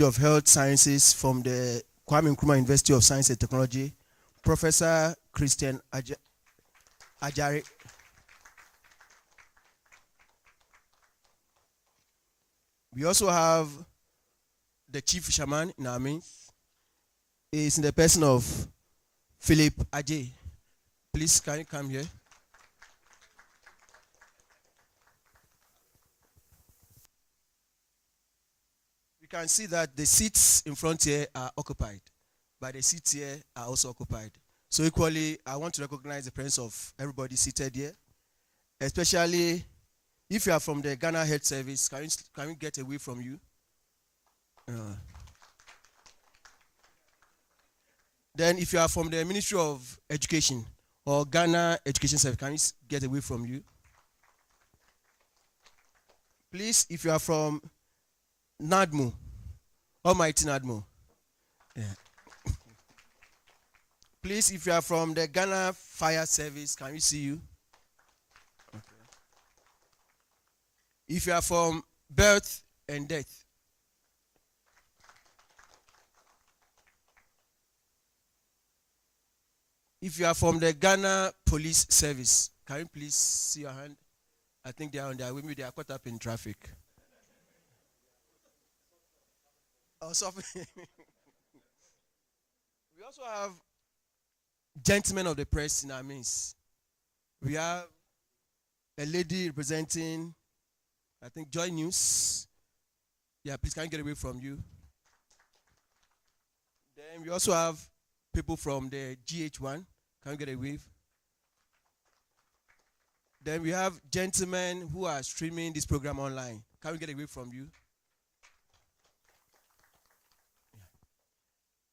of Health Sciences from the Kwame Nkrumah University of Science and Technology, Professor Christian Ajari. We also have the chief fisherman in our midst. He is in the person of Philip Ajay. Please, can you come here? We can see that the seats in front here are occupied, but the seats here are also occupied. So equally, I want to recognize the presence of everybody seated here, especially if you are from the Ghana Health Service. Can we get away from you? Then if you are from the Ministry of Education or Ghana Education Service, can we get away from you? Please, if you are from NADMO, Almighty NADMO. Yeah. Please, if you are from the Ghana Fire Service, can we see you? Okay. If you are from Birth and Death. If you are from the Ghana Police Service, can you please see your hand? I think they are on their way. Maybe they are caught up in traffic. Oh, sorry. We also have gentlemen of the press in our midst. We have a lady representing, I think, Joy News. Yeah, please, can you get away from you? Then we also have people from the GH1. Can you get away? Then we have gentlemen who are streaming this program online. Can we get away from you?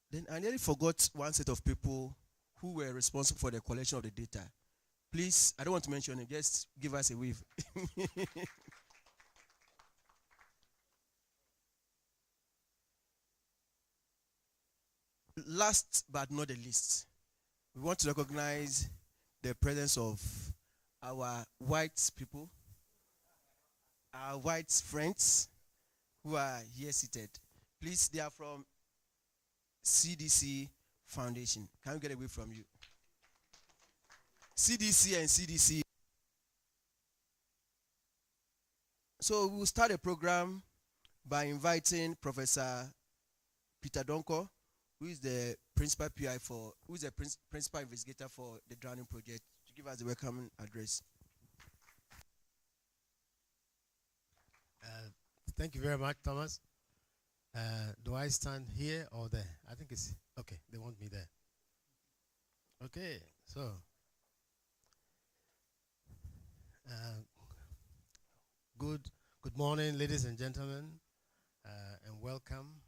Then I nearly forgot one set of people who were responsible for the collection of the data. Please, I don't want to mention it, just give us a wave. Last but not the least, we want to recognize the presence of our white people, our white friends who are here seated. Please, they are from CDC Foundation. Can we get away from you? CDC and CDC. So we'll start a program by inviting Professor Peter Donko, who is the principal PI principal investigator for the Drowning Project, to give us the welcome address. Thank you very much, Thomas. Do I stand here or there? I think it's okay. They want me there. Okay, so good morning, ladies and gentlemen, and welcome.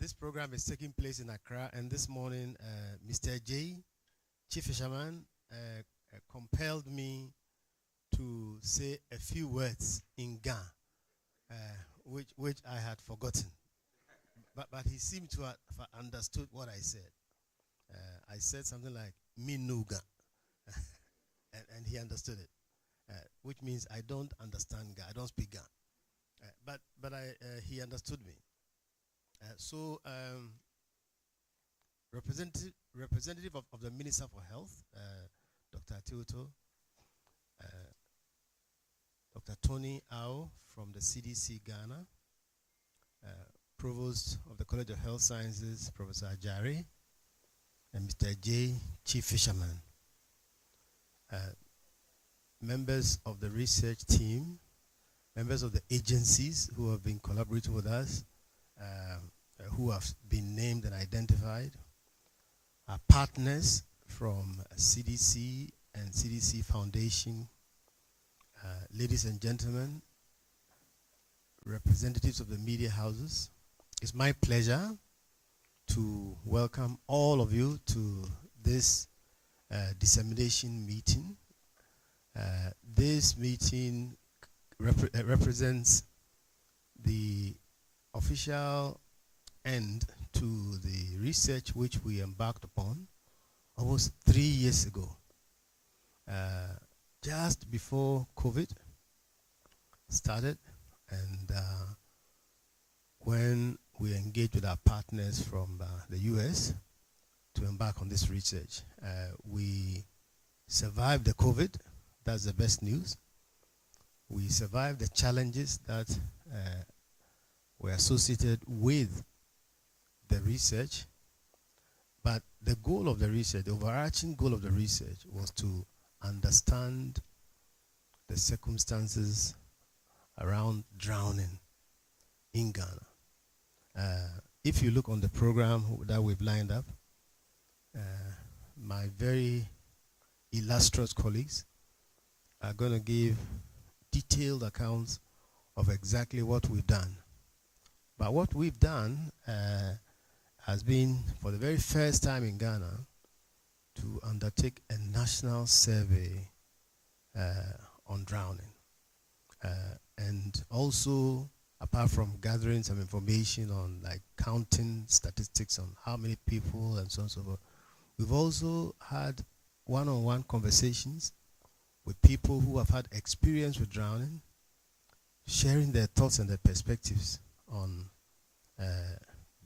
This program is taking place in Accra, and this morning, Mr. J, Chief Fisherman, compelled me to say a few words in Ga, which I had forgotten. But he seemed to have understood what I said. I said something like Minuga, and he understood it, which means I don't understand Ga, I don't speak Ga. But he understood me. So representative of the Minister for Health, Dr. Tioto, Dr. Tony Ao from the CDC Ghana, Provost of the College of Health Sciences, Professor Ajari, and Mr. J, Chief Fisherman, members of the research team, members of the agencies who have been collaborating with us, who have been named and identified, our partners from CDC and CDC Foundation, ladies and gentlemen, representatives of the media houses. It's my pleasure to welcome all of you to this dissemination meeting. This meeting represents the official end to the research which we embarked upon almost 3 years ago, just before COVID started, and when we engaged with our partners from the US to embark on this research. We survived the COVID. That's the best news. We survived the challenges that were associated with the research. But the goal of the research, the overarching goal of the research, was to understand the circumstances around drowning in Ghana. If you look on the program that we've lined up, my very illustrious colleagues are going to give detailed accounts of exactly what we've done. But what we've done has been, for the very first time in Ghana, to undertake a national survey on drowning. And also, apart from gathering some information on like counting statistics on how many people and so on and so forth, we've also had one-on-one conversations with people who have had experience with drowning, sharing their thoughts and their perspectives on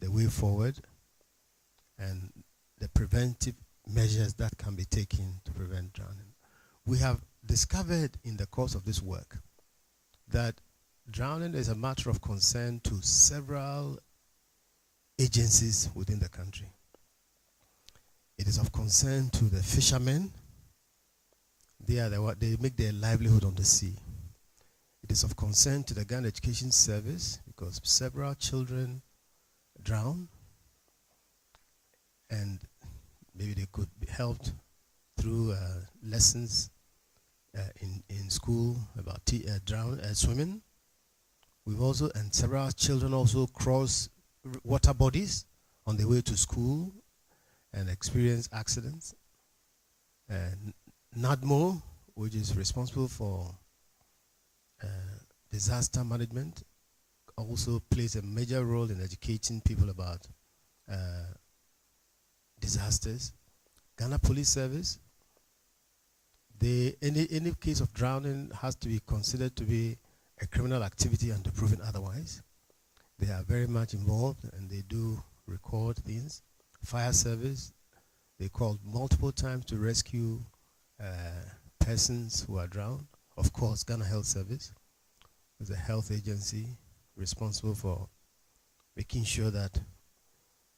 the way forward and the preventive measures that can be taken to prevent drowning. We have discovered in the course of this work that drowning is a matter of concern to several agencies within the country. It is of concern to the fishermen. They make their livelihood on the sea. It is of concern to the Ghana Education Service because several children drown, and maybe they could be helped through lessons in school about swimming. We've also, and several children also cross water bodies on their way to school and experience accidents. NADMO, which is responsible for disaster management, also plays a major role in educating people about disasters. Ghana Police Service, any case of drowning has to be considered to be a criminal activity and to proven otherwise. They are very much involved and they do record things. Fire Service, they called multiple times to rescue persons who are drowned. Of course, Ghana Health Service is a health agency responsible for making sure that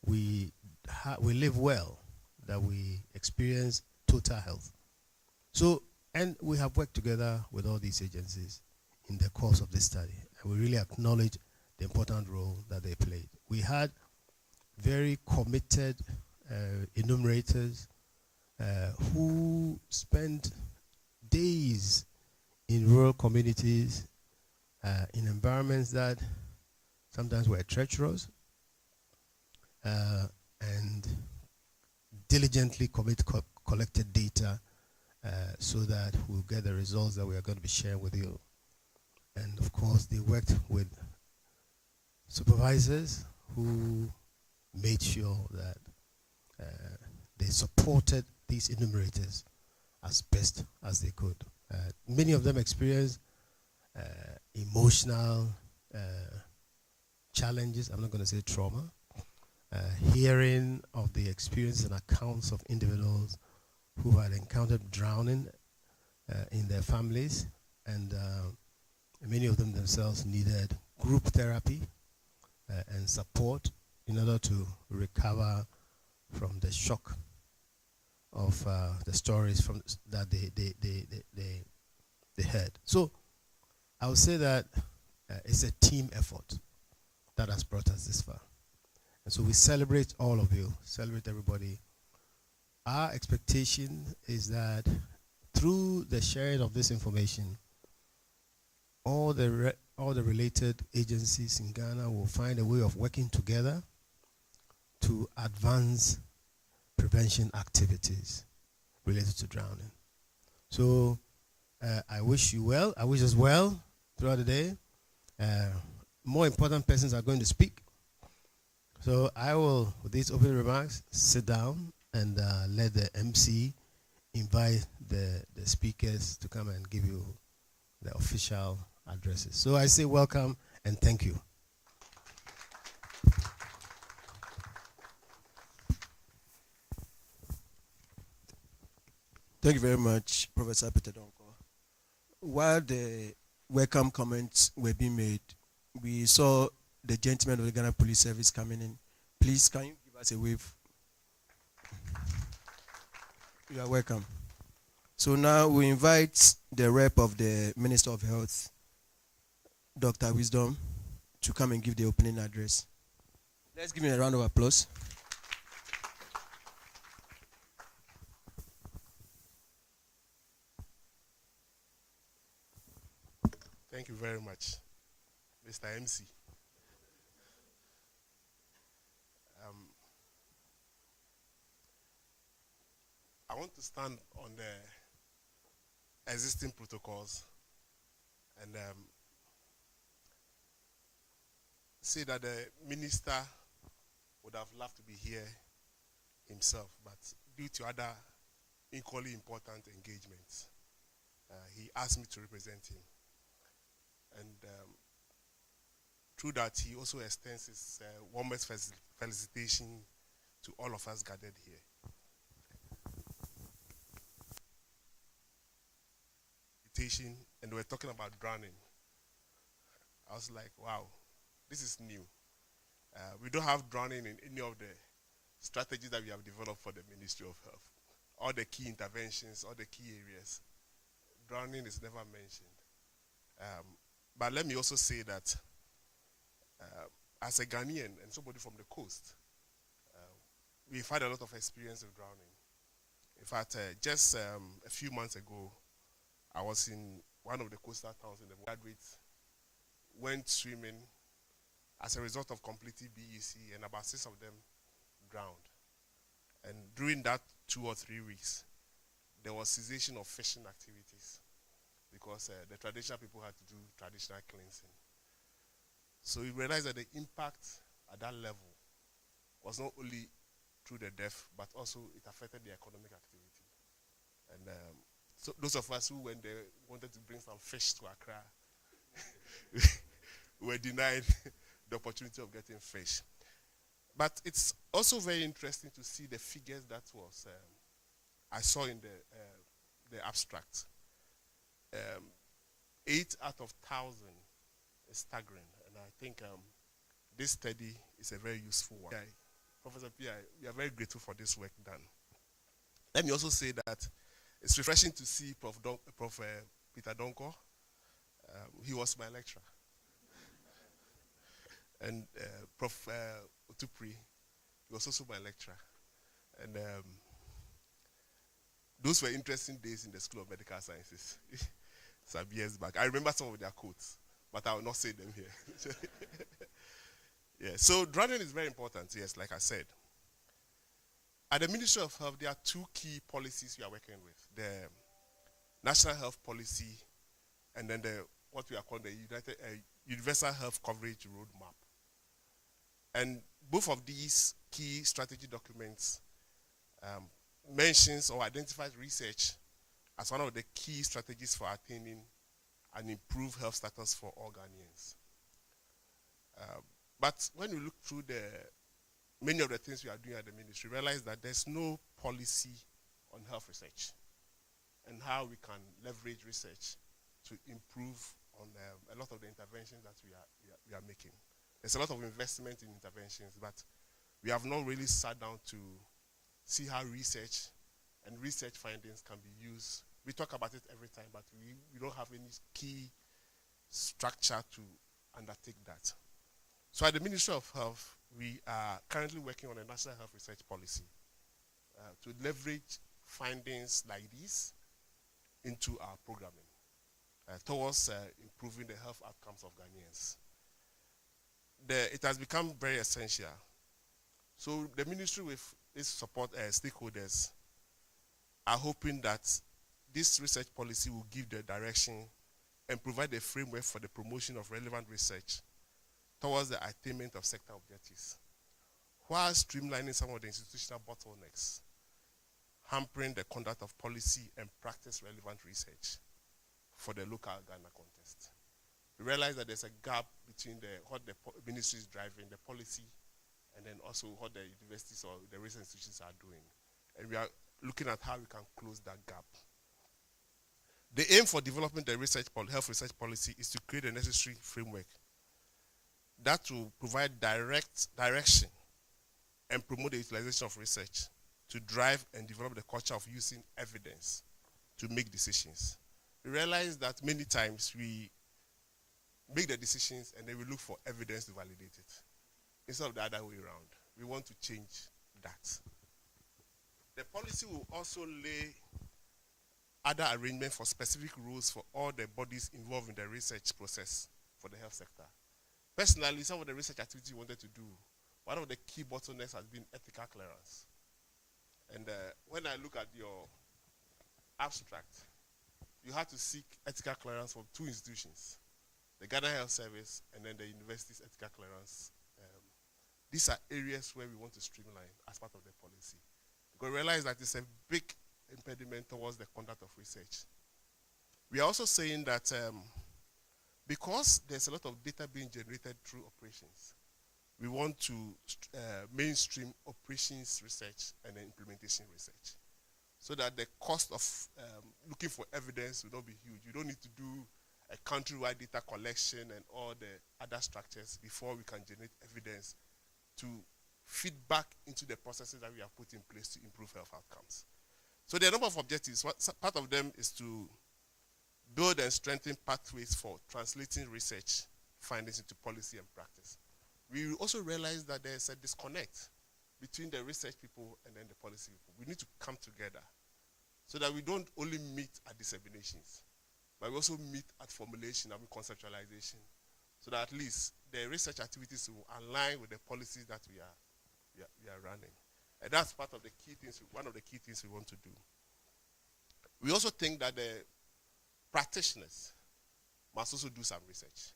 we live well, that we experience total health. So, and we have worked together with all these agencies in the course of this study, and we really acknowledge the important role that they played. We had very committed enumerators who spent days in rural communities in environments that sometimes were treacherous and diligently collected data so that we'll get the results that we are going to be sharing with you. And of course, they worked with supervisors who made sure that they supported these enumerators as best as they could. Many of them experienced emotional challenges. I'm not going to say trauma. Hearing of the experiences and accounts of individuals who had encountered drowning in their families, and many of them themselves needed group therapy and support in order to recover from the shock of the stories that they heard. So I would say that it's a team effort that has brought us this far. And so we celebrate all of you, celebrate everybody. Our expectation is that through the sharing of this information, all the related agencies in Ghana will find a way of working together to advance prevention activities related to drowning. So I wish you well. I wish us well throughout the day. More important persons are going to speak. So I will, with these opening remarks, sit down and let the MC invite the speakers to come and give you the official addresses. So I say welcome and thank you. Thank you very much, Professor Peter Donko. While the welcome comments were being made, we saw the gentleman of the Ghana Police Service coming in. Please, can you give us a wave? You are welcome. So now we invite the rep of the Minister of Health, Dr. Wisdom, to come and give the opening address. Let's give him a round of applause. Thank you very much, Mr. MC. I want to stand on the existing protocols and say that the minister would have loved to be here himself, but due to other equally important engagements, he asked me to represent him. And through that, he also extends his warmest felicitation to all of us gathered here. And we're talking about drowning. I was like, wow, this is new. We don't have drowning in any of the strategies that we have developed for the Ministry of Health. All the key interventions, all the key areas, drowning is never mentioned. But let me also say that as a Ghanaian and somebody from the coast, we've had a lot of experience with drowning. In fact, just a few months ago, I was in one of the coastal towns, and the graduates went swimming as a result of completing BEC, and about 6 of them drowned. And during that 2 or 3 weeks, there was cessation of fishing activities because the traditional people had to do traditional cleansing. So we realized that the impact at that level was not only through the death, but also it affected the economic activity. And so those of us who went there wanted to bring some fish to Accra were denied the opportunity of getting fish. But it's also very interesting to see the figures that was I saw in the abstract. 8 out of 1,000 is staggering, and I think this study is a very useful one. Professor P.I., we are very grateful for this work done. Let me also say that it's refreshing to see Prof. Peter Donko. He was my lecturer. And Prof. Otupri, he was also my lecturer. And those were interesting days in the School of Medical Sciences some years back. I remember some of their quotes, but I will not say them here. Yeah, so drowning is very important, yes, like I said. At the Ministry of Health, there are 2 key policies we are working with. The National Health Policy and then what we are calling the Universal Health Coverage Roadmap. And both of these key strategy documents mentions or identifies research as one of the key strategies for attaining an improved health status for all Ghanaians. But when we look through many of the things we are doing at the ministry, realize that there's no policy on health research and how we can leverage research to improve on a lot of the interventions that we are making. There's a lot of investment in interventions, but we have not really sat down to see how research and research findings can be used. We talk about it every time, but we don't have any key structure to undertake that. So at the Ministry of Health, we are currently working on a national health research policy to leverage findings like these into our programming towards improving the health outcomes of Ghanaians. It has become very essential. So the ministry with its support stakeholders are hoping that this research policy will give the direction and provide a framework for the promotion of relevant research towards the attainment of sector objectives, while streamlining some of the institutional bottlenecks, hampering the conduct of policy and practice-relevant research for the local Ghana context. We realize that there's a gap between what the ministry is driving, the policy, and then also what the universities or the research institutions are doing. And we are looking at how we can close that gap. The aim for developing the health research policy is to create a necessary framework that will provide direction and promote the utilization of research to drive and develop the culture of using evidence to make decisions. We realize that many times we make the decisions and then we look for evidence to validate it, instead of the other way around. We want to change that. The policy will also lay other arrangements for specific rules for all the bodies involved in the research process for the health sector. Personally, some of the research activities we wanted to do, one of the key bottlenecks has been ethical clearance. And when I look at your abstract, you had to seek ethical clearance from two institutions, the Ghana Health Service and then the university's ethical clearance. These are areas where we want to streamline as part of the policy. Because we realize that it's a big impediment towards the conduct of research. We are also saying that because there's a lot of data being generated through operations, we want to mainstream operations research and then implementation research, so that the cost of looking for evidence will not be huge. You don't need to do a country-wide data collection and all the other structures before we can generate evidence to feed back into the processes that we have put in place to improve health outcomes. So there are a number of objectives. Part of them is to build and strengthen pathways for translating research findings into policy and practice. We also realize that there's a disconnect between the research people and then the policy people. We need to come together so that we don't only meet at disseminations, but we also meet at formulation and conceptualization, so that at least the research activities will align with the policies that we are running. And that's part of the key things, one of the key things we want to do. We also think that the practitioners must also do some research.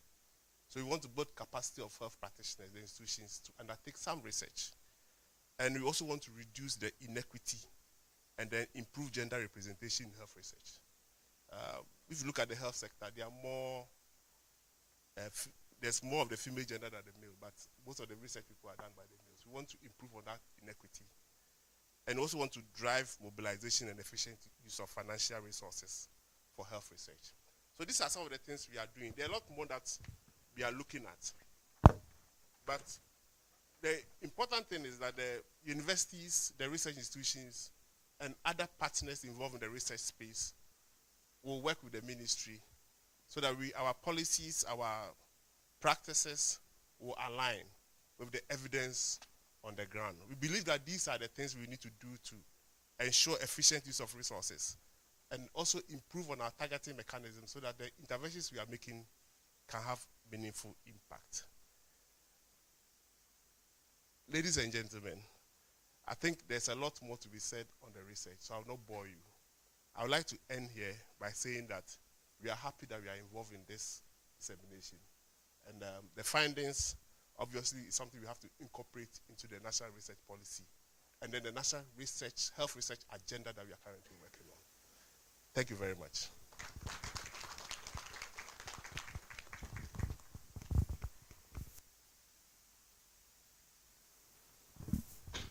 So we want to build capacity of health practitioners, the institutions, to undertake some research. And we also want to reduce the inequity and then improve gender representation in health research. If you look at the health sector, there are more, there's more of the female gender than the male, but most of the research people are done by the males. We want to improve on that inequity. And also want to drive mobilization and efficient use of financial resources for health research. So these are some of the things we are doing. There are a lot more that we are looking at. But the important thing is that the universities, the research institutions, and other partners involved in the research space will work with the ministry so that our policies, our practices will align with the evidence on the ground. We believe that these are the things we need to do to ensure efficient use of resources and also improve on our targeting mechanism so that the interventions we are making can have meaningful impact. Ladies and gentlemen, I think there's a lot more to be said on the research, so I will not bore you. I would like to end here by saying that we are happy that we are involved in this dissemination. And the findings, obviously, is something we have to incorporate into the national research policy and then the national research, health research agenda that we are currently working on. Thank you very much.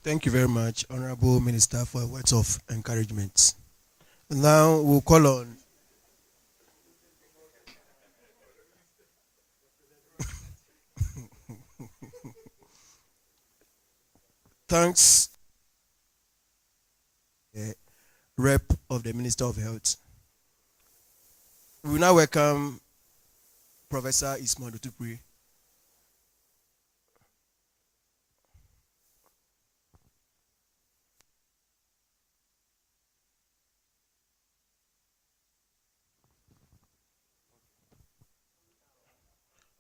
Thank you very much, Honorable Minister, for words of encouragement. Now we'll call on thanks rep of the Minister of Health. We will now welcome Professor Ismail Dutupri.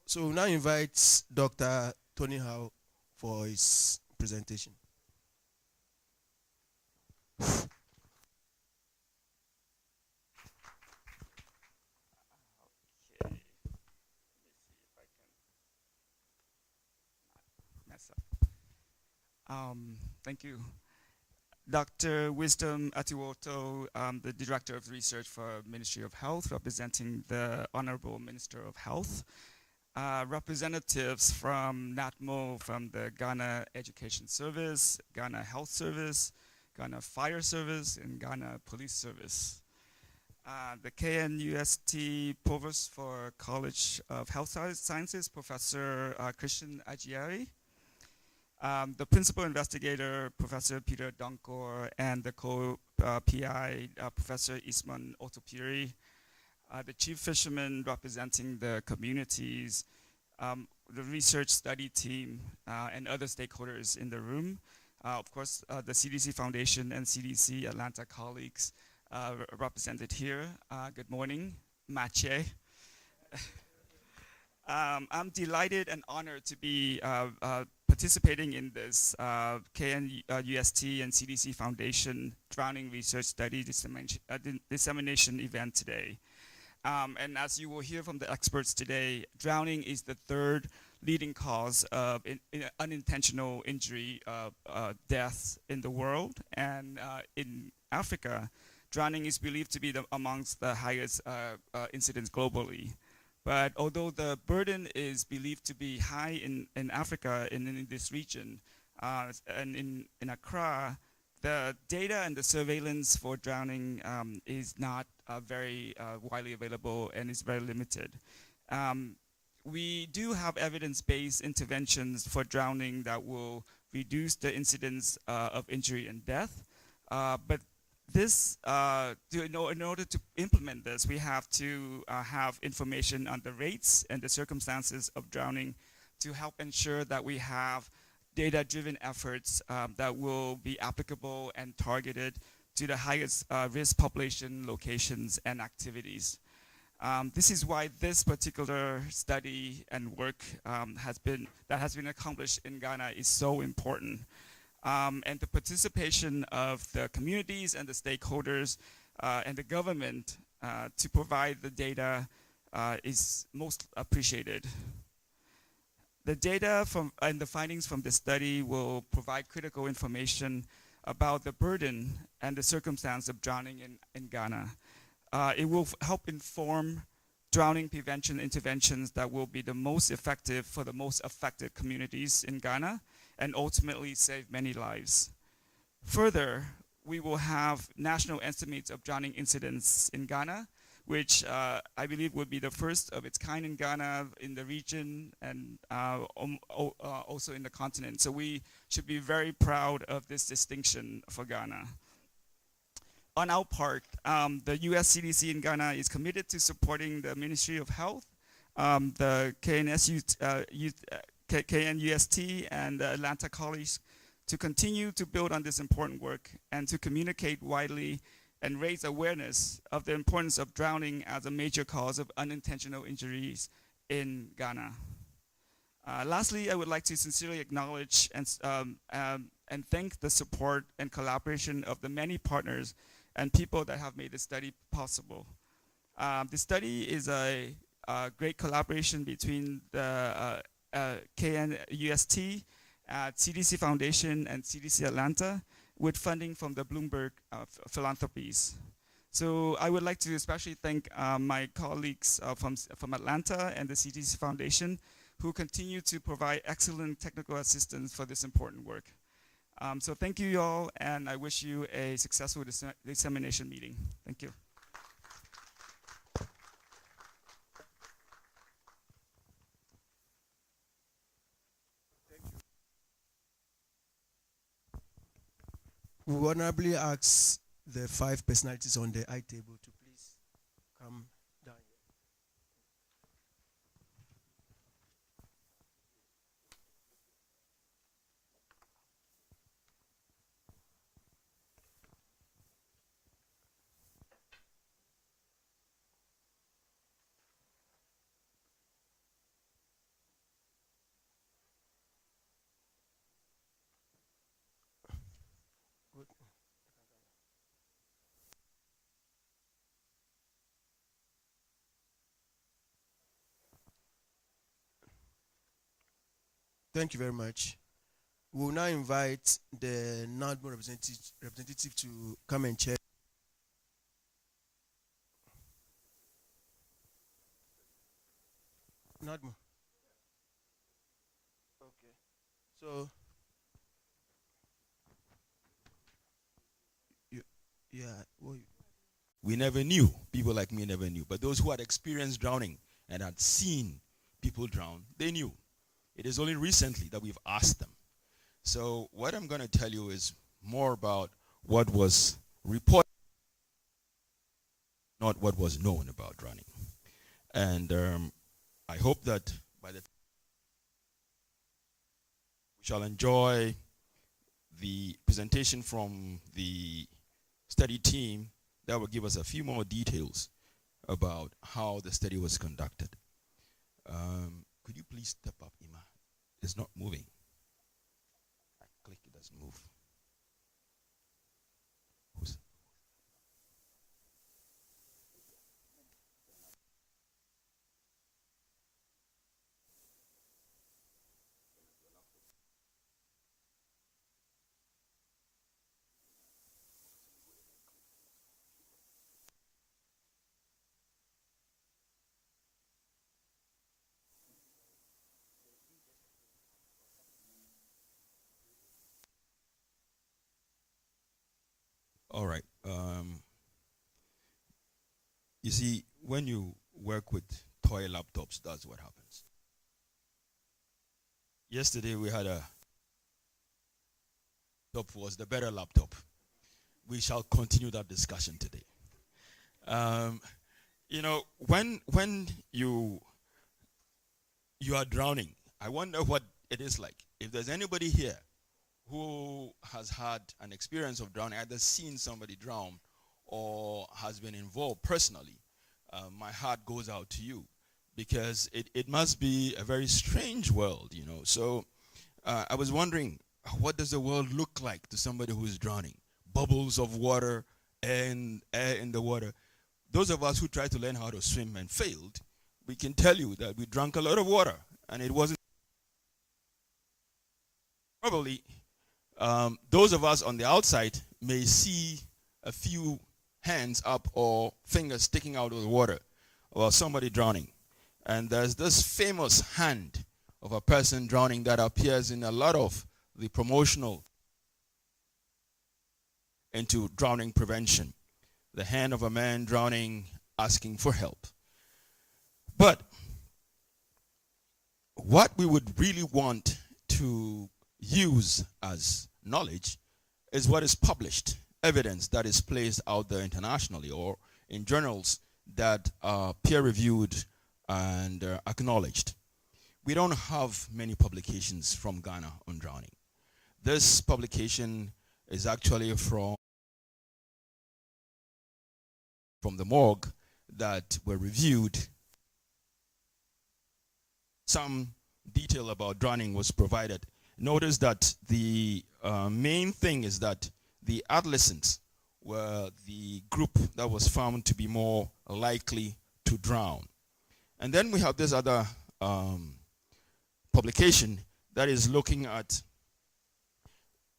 So we now invite Dr. Tony Howe for his presentation. Thank you. Dr. Wisdom Atiwoto, the Director of Research for Ministry of Health, representing the Honorable Minister of Health. Representatives from NATMO, from the Ghana Education Service, Ghana Health Service, Ghana Fire Service, and Ghana Police Service. The KNUST Provost for College of Health Sciences, Professor Christian Agiari. The Principal Investigator, Professor Peter Donkor, and the co-PI, Professor Isman Otopiri. The Chief Fisherman representing the communities, the research study team, and other stakeholders in the room. Of course, the CDC Foundation and CDC Atlanta colleagues represented here. Good morning, Mache. I'm delighted and honored to be participating in this KNUST and CDC Foundation Drowning Research Study Dissemination event today. And as you will hear from the experts today, drowning is the third leading cause of unintentional injury deaths in the world. And in Africa, drowning is believed to be amongst the highest incidents globally. But although the burden is believed to be high in Africa and in this region, and in Accra, the data and the surveillance for drowning is not very widely available and is very limited. We do have evidence-based interventions for drowning that will reduce the incidence of injury and death, but this, in order to implement this, we have to have information on the rates and the circumstances of drowning to help ensure that we have data-driven efforts that will be applicable and targeted to the highest risk population, locations, and activities. This is why this particular study and work has been accomplished in Ghana is so important. And the participation of the communities and the stakeholders and the government to provide the data is most appreciated. The data and the findings from the study will provide critical information about the burden and the circumstance of drowning in Ghana. It will help inform drowning prevention interventions that will be the most effective for the most affected communities in Ghana, and ultimately save many lives. Further, we will have national estimates of drowning incidents in Ghana, which I believe would be the first of its kind in Ghana, in the region, and also in the continent. So we should be very proud of this distinction for Ghana. On our part, the US CDC in Ghana is committed to supporting the Ministry of Health, the KNUST and the Atlanta colleagues to continue to build on this important work and to communicate widely and raise awareness of the importance of drowning as a major cause of unintentional injuries in Ghana. Lastly, I would like to sincerely acknowledge and thank the support and collaboration of the many partners and people that have made this study possible. The study is a great collaboration between the KNUST, CDC Foundation, and CDC Atlanta, with funding from the Bloomberg Philanthropies. So I would like to especially thank my colleagues from Atlanta and the CDC Foundation, who continue to provide excellent technical assistance for this important work. So thank you all, and I wish you a successful dissemination meeting. Thank you. We honorably ask the 5 personalities on the high table to please come down here. Good. Thank you very much. We will now invite the NADMO representative to come and chair. NADMO. Okay. So We never knew. People like me never knew. But those who had experienced drowning and had seen people drown, they knew. It is only recently that we've asked them. So what I'm going to tell you is more about what was reported, not what was known about drowning. And I hope that by the time we shall enjoy the presentation from the study team that will give us a few more details about how the study was conducted. Could you please step up, Ima? It's not moving. I click, it doesn't move. All right. You see, when you work with toy laptops, that's what happens. Yesterday we had a laptop was the better laptop. We shall continue that discussion today. You know, when you are drowning, I wonder what it is like. If there's anybody here who has had an experience of drowning, either seen somebody drown or has been involved personally, my heart goes out to you, because it must be a very strange world, you know. So I was wondering, what does the world look like to somebody who is drowning? Bubbles of water and air in the water. Those of us who tried to learn how to swim and failed, we can tell you that we drank a lot of water, and it wasn't probably. Those of us on the outside may see a few hands up or fingers sticking out of the water, or somebody drowning. And there's this famous hand of a person drowning that appears in a lot of the promotional into drowning prevention. The hand of a man drowning, asking for help. But what we would really want to use as knowledge is what is published, evidence that is placed out there internationally or in journals that are peer-reviewed and acknowledged. We don't have many publications from Ghana on drowning. This publication is actually from the morgue that were reviewed. Some detail about drowning was provided. Notice that the main thing is that the adolescents were the group that was found to be more likely to drown. And then we have this other publication that is looking at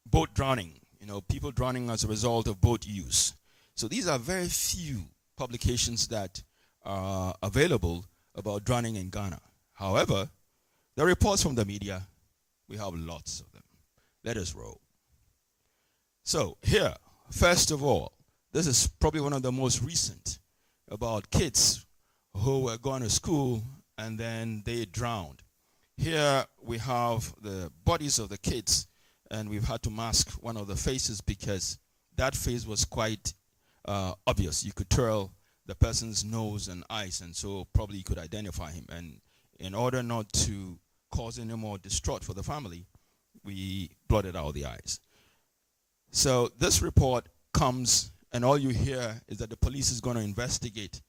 boat drowning, you know, people drowning as a result of boat use. So these are very few publications that are available about drowning in Ghana. However, the reports from the media, we have lots of them. Let us roll. So here, first of all, this is probably one of the most recent, about kids who were going to school and then they drowned. Here we have the bodies of the kids, and we've had to mask one of the faces because that face was quite obvious. You could tell the person's nose and eyes, and so probably you could identify him. And in order not to cause any more distraught for the family, we blotted out the eyes. So this report comes, and all you hear is that the police is going to investigate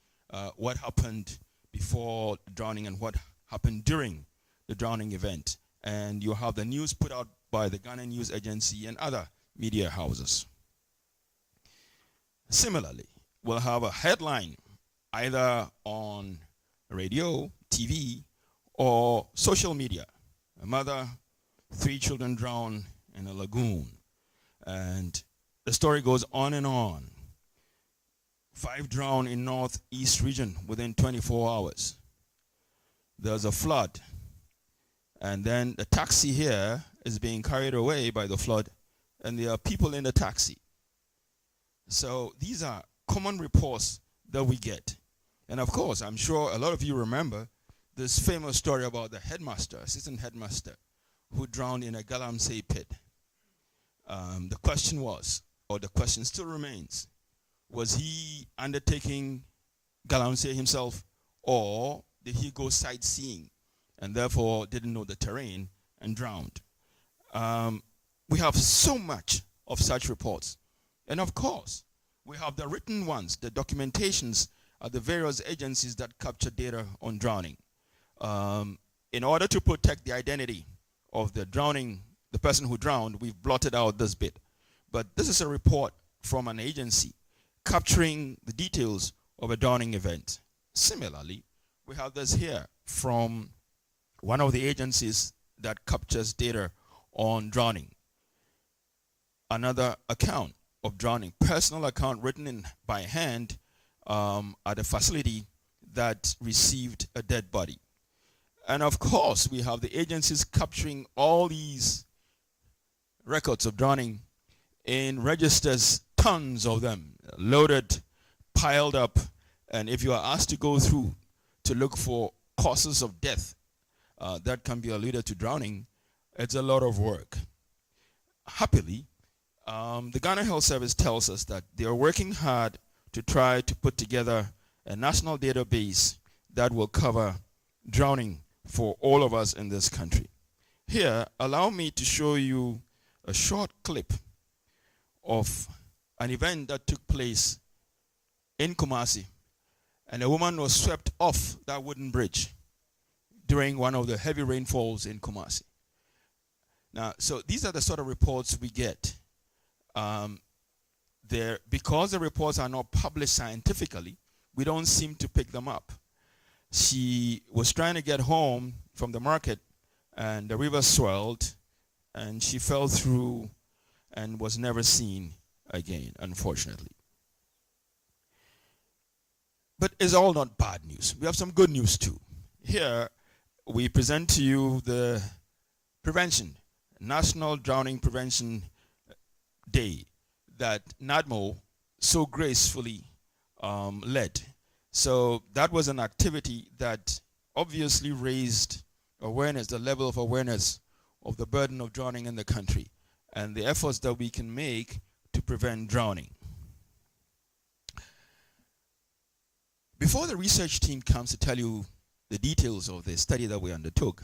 what happened before drowning and what happened during the drowning event. And you have the news put out by the Ghana News Agency and other media houses. Similarly, we'll have a headline either on radio, TV, or social media. A mother, 3 children drown in a lagoon. And the story goes on and on. 5 drown in northeast region within 24 hours. There's a flood. And then the taxi here is being carried away by the flood, and there are people in the taxi. So these are common reports that we get. And of course, I'm sure a lot of you remember this famous story about the headmaster, assistant headmaster, who drowned in a Galamsey pit. The question was, or the question still remains, was he undertaking Galamsey himself, or did he go sightseeing and therefore didn't know the terrain and drowned? We have so much of such reports. And of course, we have the written ones, the documentations of the various agencies that capture data on drowning. In order to protect the identity of the drowning, the person who drowned, we've blotted out this bit. But this is a report from an agency capturing the details of a drowning event. Similarly, we have this here from one of the agencies that captures data on drowning. Another account of drowning, personal account written in by hand at a facility that received a dead body. And of course, we have the agencies capturing all these records of drowning in registers, tons of them, loaded, piled up. And if you are asked to go through to look for causes of death that can be alluded to drowning, it's a lot of work. Happily, the Ghana Health Service tells us that they are working hard to try to put together a national database that will cover drowning for all of us in this country. Here, allow me to show you a short clip of an event that took place in Kumasi, and a woman was swept off that wooden bridge during one of the heavy rainfalls in Kumasi. Now, so these are the sort of reports we get. Because the reports are not published scientifically, we don't seem to pick them up. She was trying to get home from the market, and the river swelled, and she fell through and was never seen again, unfortunately. But it's all not bad news. We have some good news too. Here, we present to you the prevention, National Drowning Prevention Day, that NADMO so gracefully led. So that was an activity that obviously raised awareness, the level of awareness of the burden of drowning in the country and the efforts that we can make to prevent drowning. Before the research team comes to tell you the details of the study that we undertook,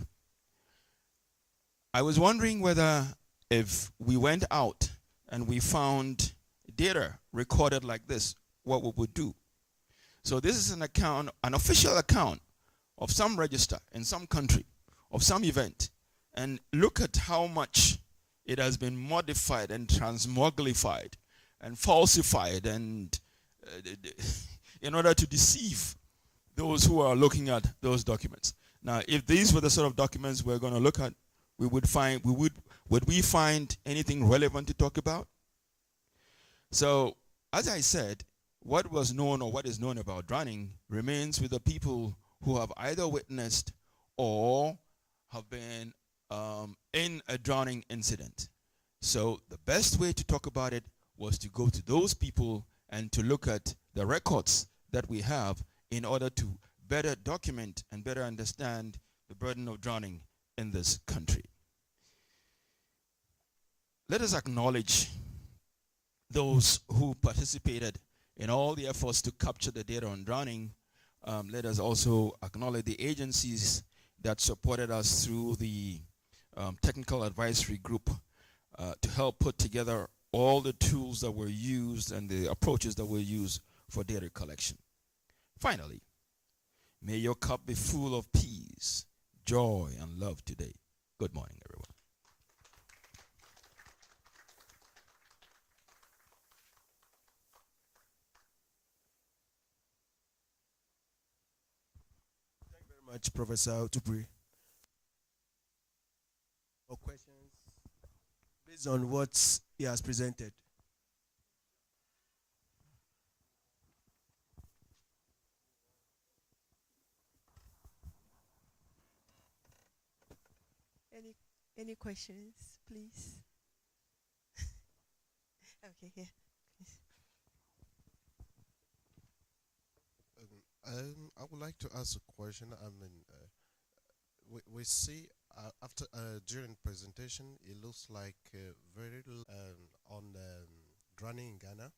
I was wondering whether if we went out and we found data recorded like this, what we would do. So this is an account, an official account of some register in some country, of some event, and look at how much it has been modified and transmogrified and falsified and in order to deceive those who are looking at those documents. Now, if these were the sort of documents we're going to look at, would we find anything relevant to talk about? So, as I said, what was known or what is known about drowning remains with the people who have either witnessed or have been in a drowning incident. So the best way to talk about it was to go to those people and to look at the records that we have in order to better document and better understand the burden of drowning in this country. Let us acknowledge those who participated in all the efforts to capture the data on drowning. Let us also acknowledge the agencies that supported us through the technical advisory group to help put together all the tools that were used and the approaches that were used for data collection. Finally, may your cup be full of peace, joy, and love today. Good morning, everyone. Thank you very much, Professor Tupri. For questions based on what he has presented. Any questions, please? Okay, here. Please. I would like to ask a question. I mean, we see after during presentation, it looks like very little on drowning in Ghana.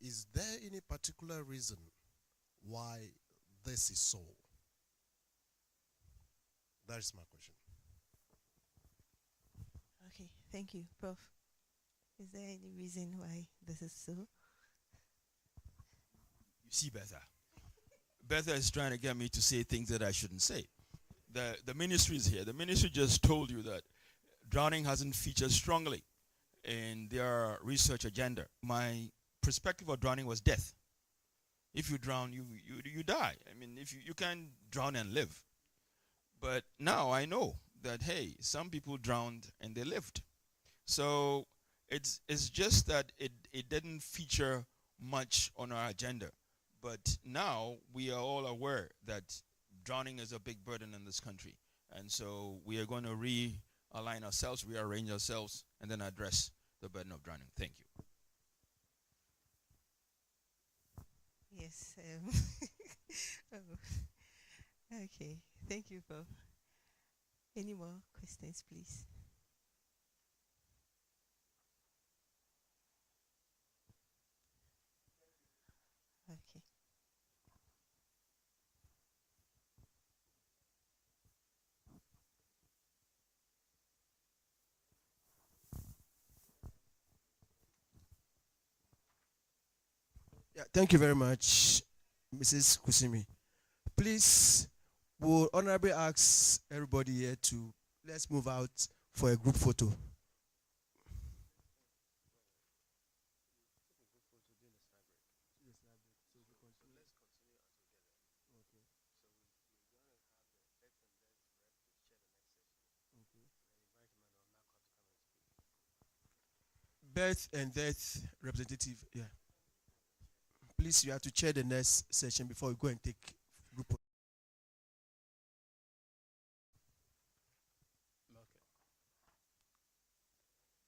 Is there any particular reason why this is so? That is my question. Okay, thank you, Prof. Is there any reason why this is so? You see, Betha is trying to get me to say things that I shouldn't say. The ministry is here. The ministry just told you that drowning hasn't featured strongly in their research agenda. My perspective of drowning was death. If you drown, you die. I mean, if you can't drown and live. But now I know that, hey, some people drowned and they lived. So it's just that it didn't feature much on our agenda. But now we are all aware that drowning is a big burden in this country. And so we are going to realign ourselves, rearrange ourselves, and then address the burden of drowning. Thank you. Yes. Okay, thank you, Prof. Any more questions, please? Okay. Yeah, thank you very much, Mrs. Kusimi. Please, will honorably ask everybody here to let's move out for a group photo. Birth and death representative, yeah. Please, you have to chair the next session before we go and take group.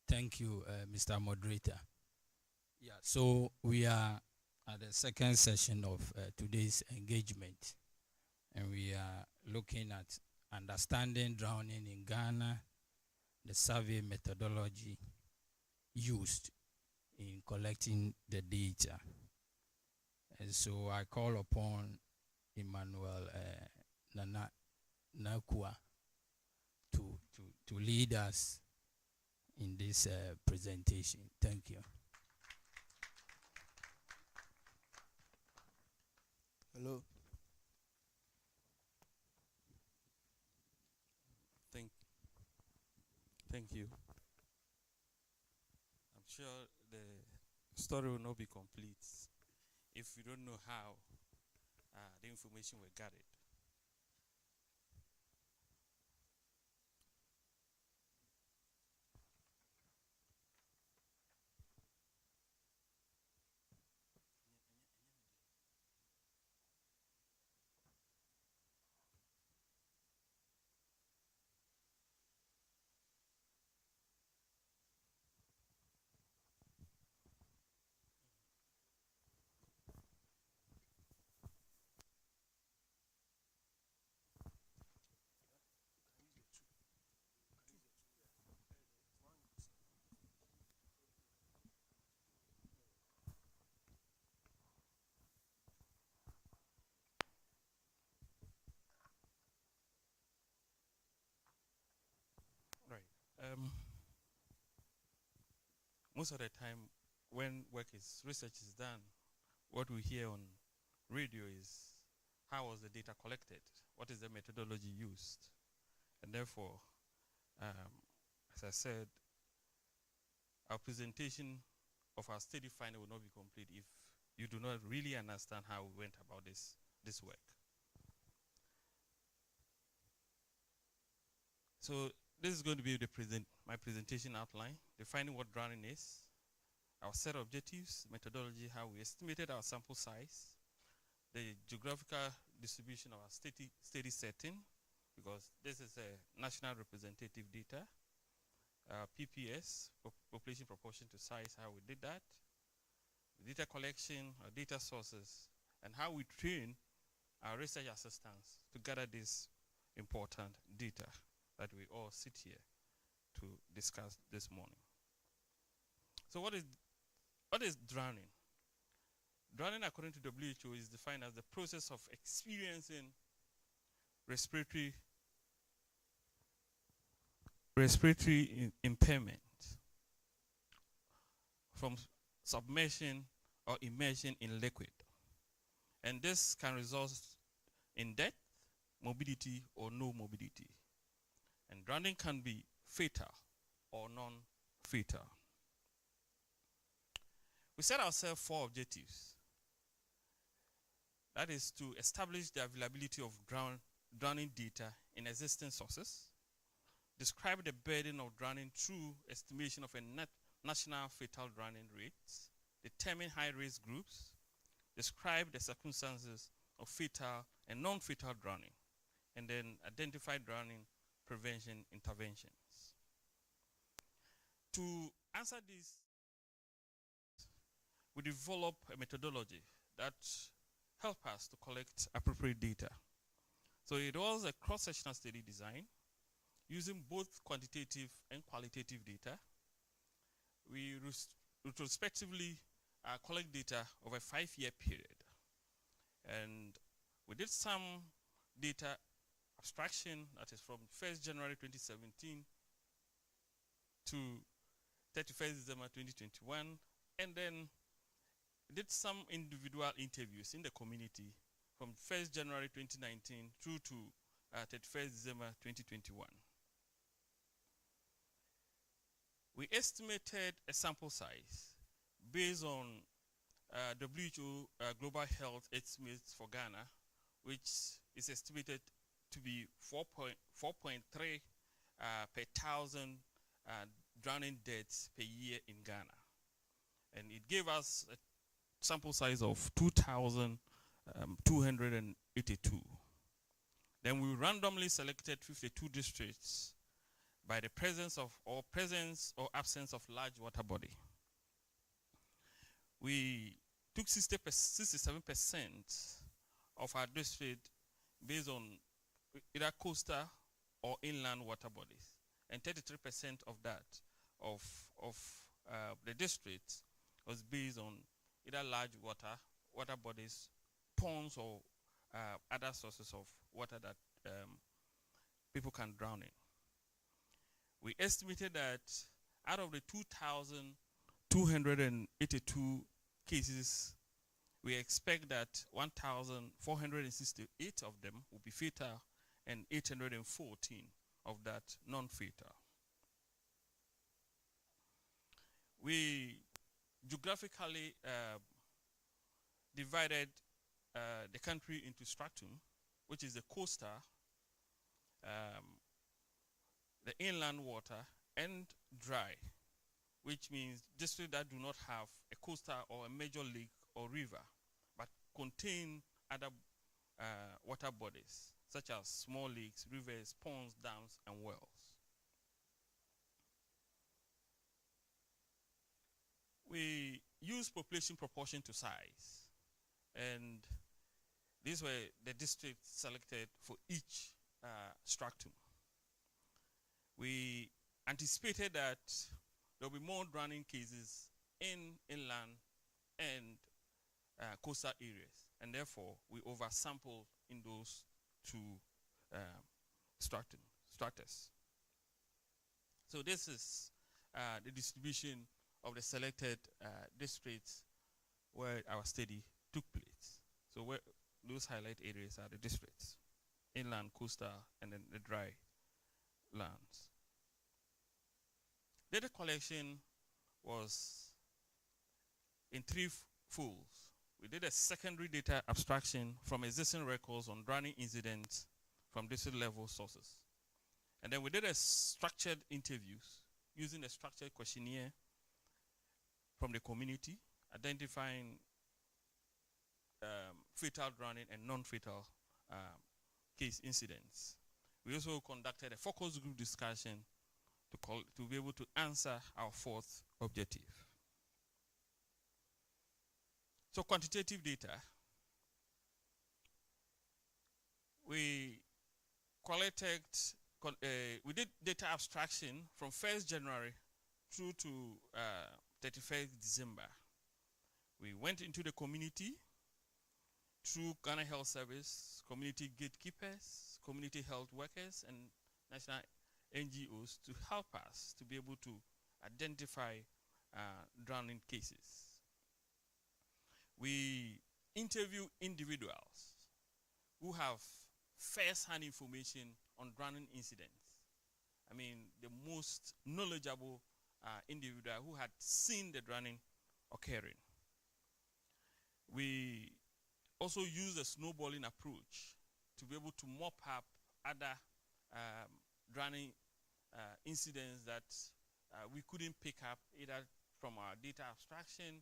Thank you, Mr. Moderator. Yeah, so we are at the second session of today's engagement, and we are looking at understanding drowning in Ghana, the survey methodology used in collecting the data. And so I call upon Emmanuel Nana Nakua to lead us in this presentation. Thank you. Hello. Thank you. I'm sure the story will not be complete if we don't know how the information were gathered. Most of the time when research is done, what we hear on radio is how was the data collected? What is the methodology used? And therefore, as I said, our presentation of our study finding will not be complete if you do not really understand how we went about this work. So this is going to be my presentation outline, defining what drowning is, our set objectives, methodology, how we estimated our sample size, the geographical distribution of our study setting, because this is a national representative data, PPS, population proportion to size, how we did that, data collection, our data sources, and how we train our research assistants to gather this important data that we all sit here to discuss this morning. So what is drowning? Drowning, according to WHO, is defined as the process of experiencing respiratory impairment from submersion or immersion in liquid. And this can result in death, morbidity, or no morbidity. And drowning can be fatal or non-fatal. We set ourselves 4 objectives. That is to establish the availability of drowning data in existing sources, describe the burden of drowning through estimation of a national fatal drowning rates, determine high-risk groups, describe the circumstances of fatal and non-fatal drowning, and then identify drowning prevention interventions. To answer this, we develop a methodology that helps us to collect appropriate data. So it was a cross-sectional study design using both quantitative and qualitative data. We retrospectively collect data over a 5-year period. And we did some data abstraction, that is from 1st January 2017 to 31st December 2021, and then did some individual interviews in the community from 1st January 2019 through to 31st December 2021. We estimated a sample size based on WHO Global Health estimates for Ghana, which is estimated to be 4.3 per thousand drowning deaths per year in Ghana. And it gave us a sample size of 2,282. Then we randomly selected 52 districts by the presence or absence of large water body. We took 67% of our district based on either coastal or inland water bodies, and 33% of that of the district was based on either large water bodies, ponds, or other sources of water that people can drown in. We estimated that out of the 2,282 cases, we expect that 1,468 of them will be fatal and 814 of that non-fatal. We geographically divided the country into stratum, which is the coastal, the inland water, and dry, which means districts that do not have a coastal or a major lake or river, but contain other water bodies, such as small lakes, rivers, ponds, dams, and wells. We use population proportion to size, and these were the districts selected for each stratum. We anticipated that there will be more drowning cases in inland and coastal areas, and therefore we oversampled in those two stratas. So this is the distribution of the selected districts where our study took place. So where those highlight areas are the districts: inland, coastal, and then the dry lands. Data collection was in 3 folds. We did a secondary data abstraction from existing records on drowning incidents from district level sources. And then we did a structured interviews using a structured questionnaire from the community, identifying fatal drowning and non-fatal case incidents. We also conducted a focus group discussion to be able to answer our 4th objective. So quantitative data. we collected, we did data abstraction from 1st January through to 31st December. We went into the community through Ghana Health Service, community gatekeepers, community health workers, and national NGOs to help us to be able to identify drowning cases. We interview individuals who have first-hand information on drowning incidents. I mean, the most knowledgeable individual who had seen the drowning occurring. We also use a snowballing approach to be able to mop up other drowning incidents that we couldn't pick up either from our data abstraction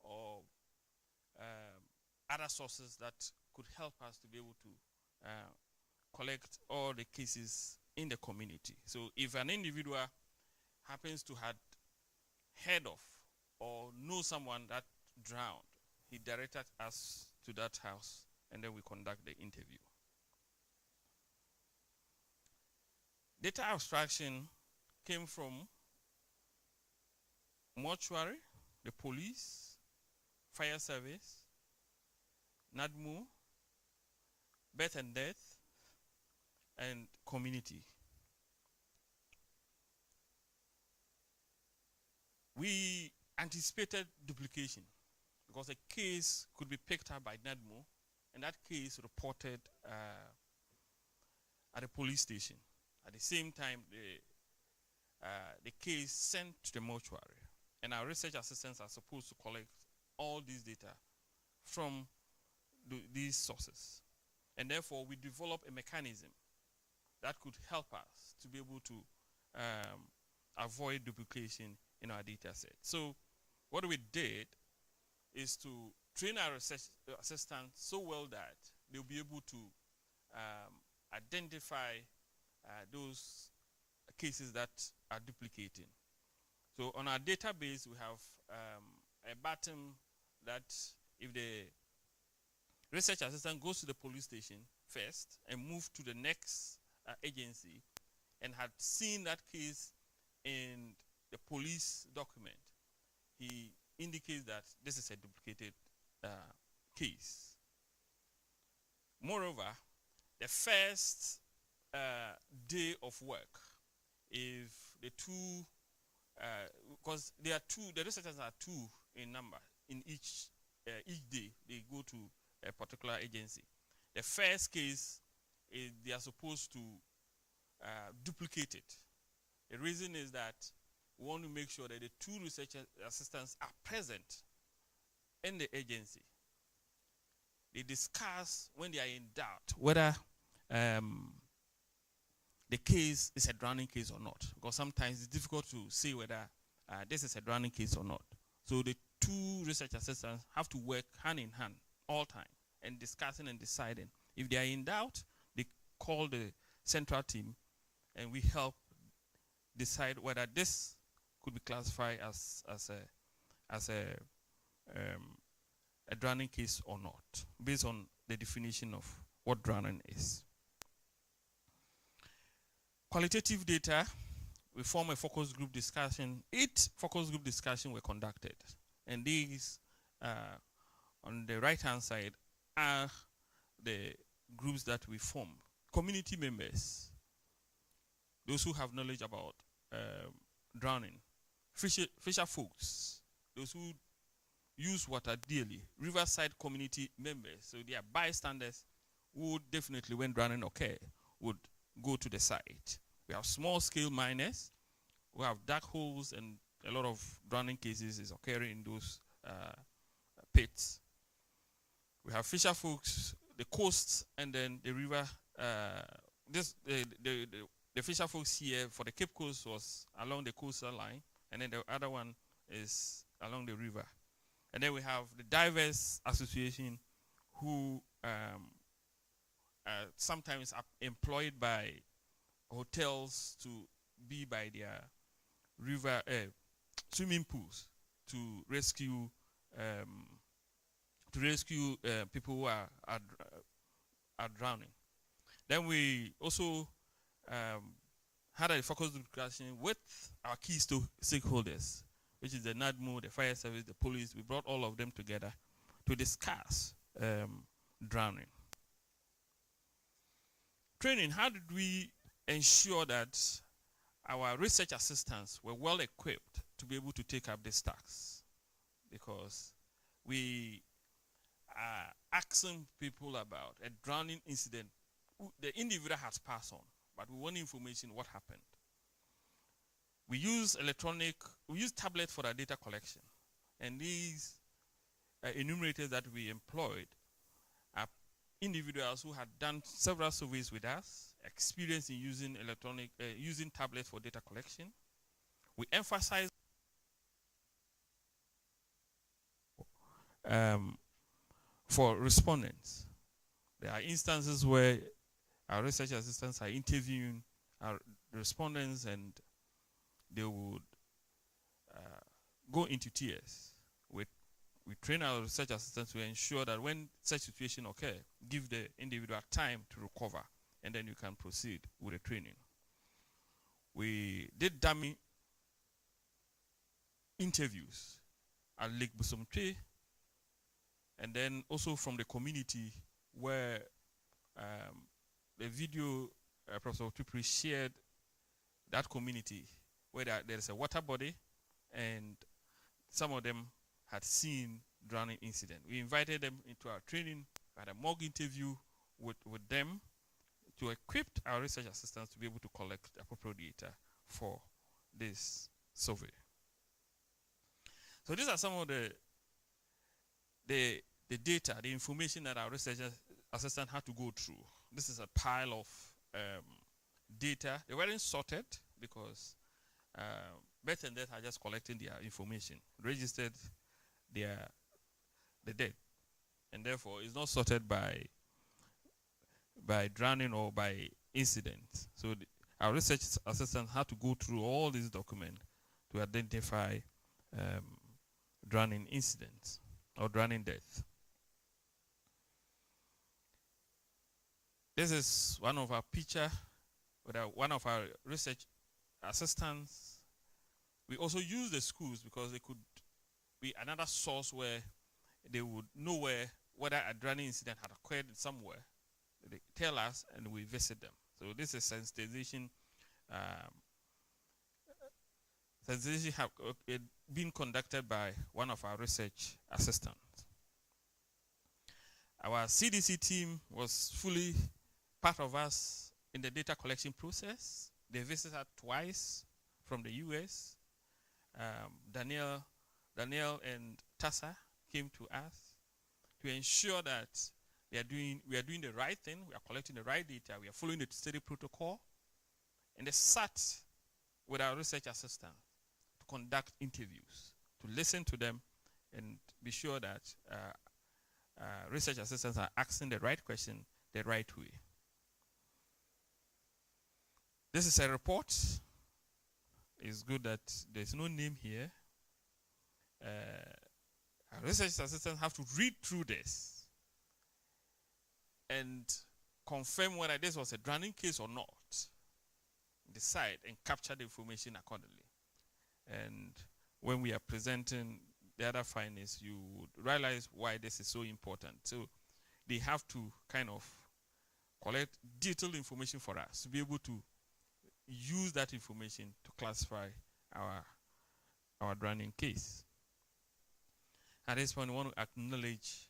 or other sources that could help us to be able to collect all the cases in the community. So if an individual happens to have heard of or know someone that drowned, he directed us to that house, and then we conduct the interview. Data abstraction came from mortuary, the police, fire service, NADMO, birth and death, and community. We anticipated duplication because a case could be picked up by NADMO, and that case reported at the police station. At the same time, the case sent to the mortuary, and our research assistants are supposed to collect all these data from these sources. And therefore, we developed a mechanism that could help us to be able to avoid duplication in our data set. So what we did is to train our research assistants so well that they'll be able to identify those cases that are duplicating. So on our database, we have a button that if the research assistant goes to the police station first and move to the next agency and had seen that case in the police document, he indicates that this is a duplicated case. Moreover, the first day of work, if the two, because there are two, the researchers are two in number in each day they go to a particular agency. The first case is they are supposed to duplicate it. The reason is that we want to make sure that the two research assistants are present in the agency. They discuss when they are in doubt whether the case is a drowning case or not, because sometimes it's difficult to say whether this is a drowning case or not. So the two research assistants have to work hand in hand all time and discussing and deciding. If they are in doubt, they call the central team and we help decide whether this could be classified as a drowning case or not, based on the definition of what drowning is. Qualitative data, we form a focus group discussion. 8 focus group discussions were conducted. And these, on the right-hand side, are the groups that we form. Community members, those who have knowledge about drowning. Fisher folks, those who use water daily. Riverside community members, so they are bystanders who definitely, when drowning occur, would go to the site. We have small-scale miners who have dark holes, and a lot of drowning cases is occurring in those pits. We have fisher folks, the coast, and then the river. The fisher folks here for the Cape Coast was along the coastal line, and then the other one is along the river. And then we have the divers association who sometimes are employed by hotels to be by their river swimming pools to rescue people who are drowning. Then we also had a focus discussion with our key stakeholders, which is the NADMO, the fire service, the police. We brought all of them together to discuss drowning. Training, how did we ensure that our research assistants were well equipped to be able to take up this task? Because we are asking people about a drowning incident. The individual has passed on, but we want information what happened. We use tablets for our data collection. And these enumerators that we employed are individuals who had done several surveys with us, experienced in using tablets for data collection. We emphasize for respondents. There are instances where our research assistants are interviewing our respondents, and they would go into tears. We train our research assistants to ensure that when such situation occurs, give the individual time to recover, and then you can proceed with the training. We did dummy interviews at Lake Busomtwe, and then also from the community where the video Professor Tupri shared that community where there is a water body and some of them had seen drowning incident. We invited them into our training, had a mock interview with them to equip our research assistants to be able to collect appropriate data for this survey. So these are some of the data, the information that our research assistant had to go through. This is a pile of data. They weren't sorted because birth and death are just collecting their information, registered the death, and therefore it's not sorted by drowning or by incident. So our research assistant had to go through all these documents to identify drowning incidents or drowning death. This is one of our picture with one of our research assistants. We also use the schools because they could be another source where they would know whether a drowning incident had occurred somewhere. They tell us and we visit them. So this is sensitization. Sensitization have been conducted by one of our research assistants. Our CDC team was fully part of us in the data collection process. They visited twice from the US. Daniel and Tassa came to us to ensure that we are doing the right thing, we are collecting the right data, we are following the study protocol, and they sat with our research assistant to conduct interviews, to listen to them, and be sure that research assistants are asking the right question the right way. This is a report. It's good that there's no name here. Our research assistants have to read through this and confirm whether this was a drowning case or not. Decide and capture the information accordingly. And when we are presenting the other findings, you would realize why this is so important. So they have to kind of collect detailed information for us to be able to use that information to classify our drowning case. At this point, we want to acknowledge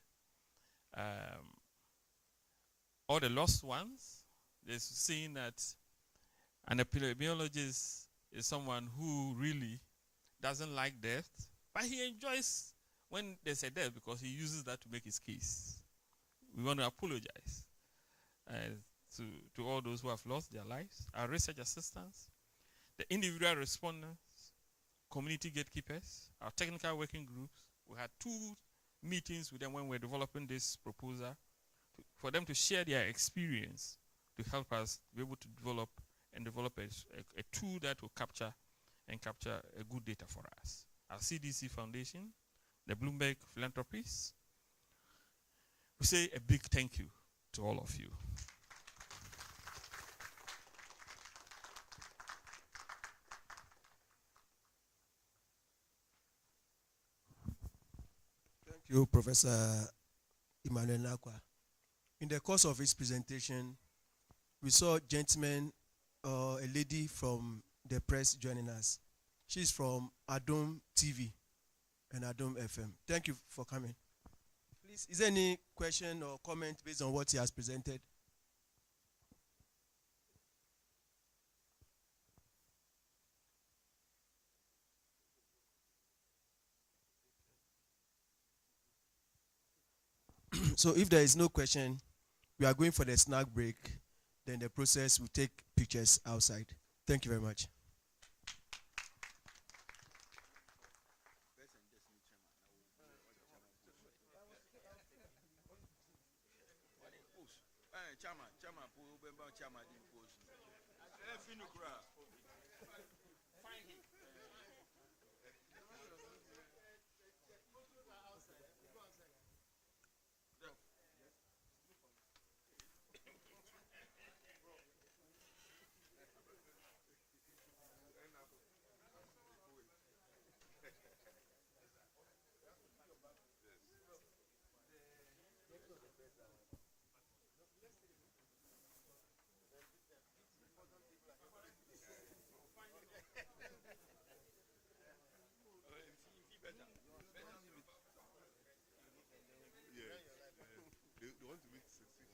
all the lost ones. There's saying that an epidemiologist is someone who really doesn't like death, but he enjoys when there's a death because he uses that to make his case. We want to apologize to all those who have lost their lives, our research assistants, the individual respondents, community gatekeepers, our technical working groups. We had 2 meetings with them when we were developing this proposal for them to share their experience to help us be able to develop a tool that will capture a good data for us. Our CDC Foundation, the Bloomberg Philanthropies. We say a big thank you to all of you. you, Professor Emmanuel Nakwa. In the course of his presentation, we saw a gentleman or a lady from the press joining us. She's from Adom TV and Adom FM. Thank you for coming. Please, is there any question or comment based on what he has presented? So if there is no question, we are going for the snack break. Then the process will take pictures outside. Thank you very much. They want to make 16.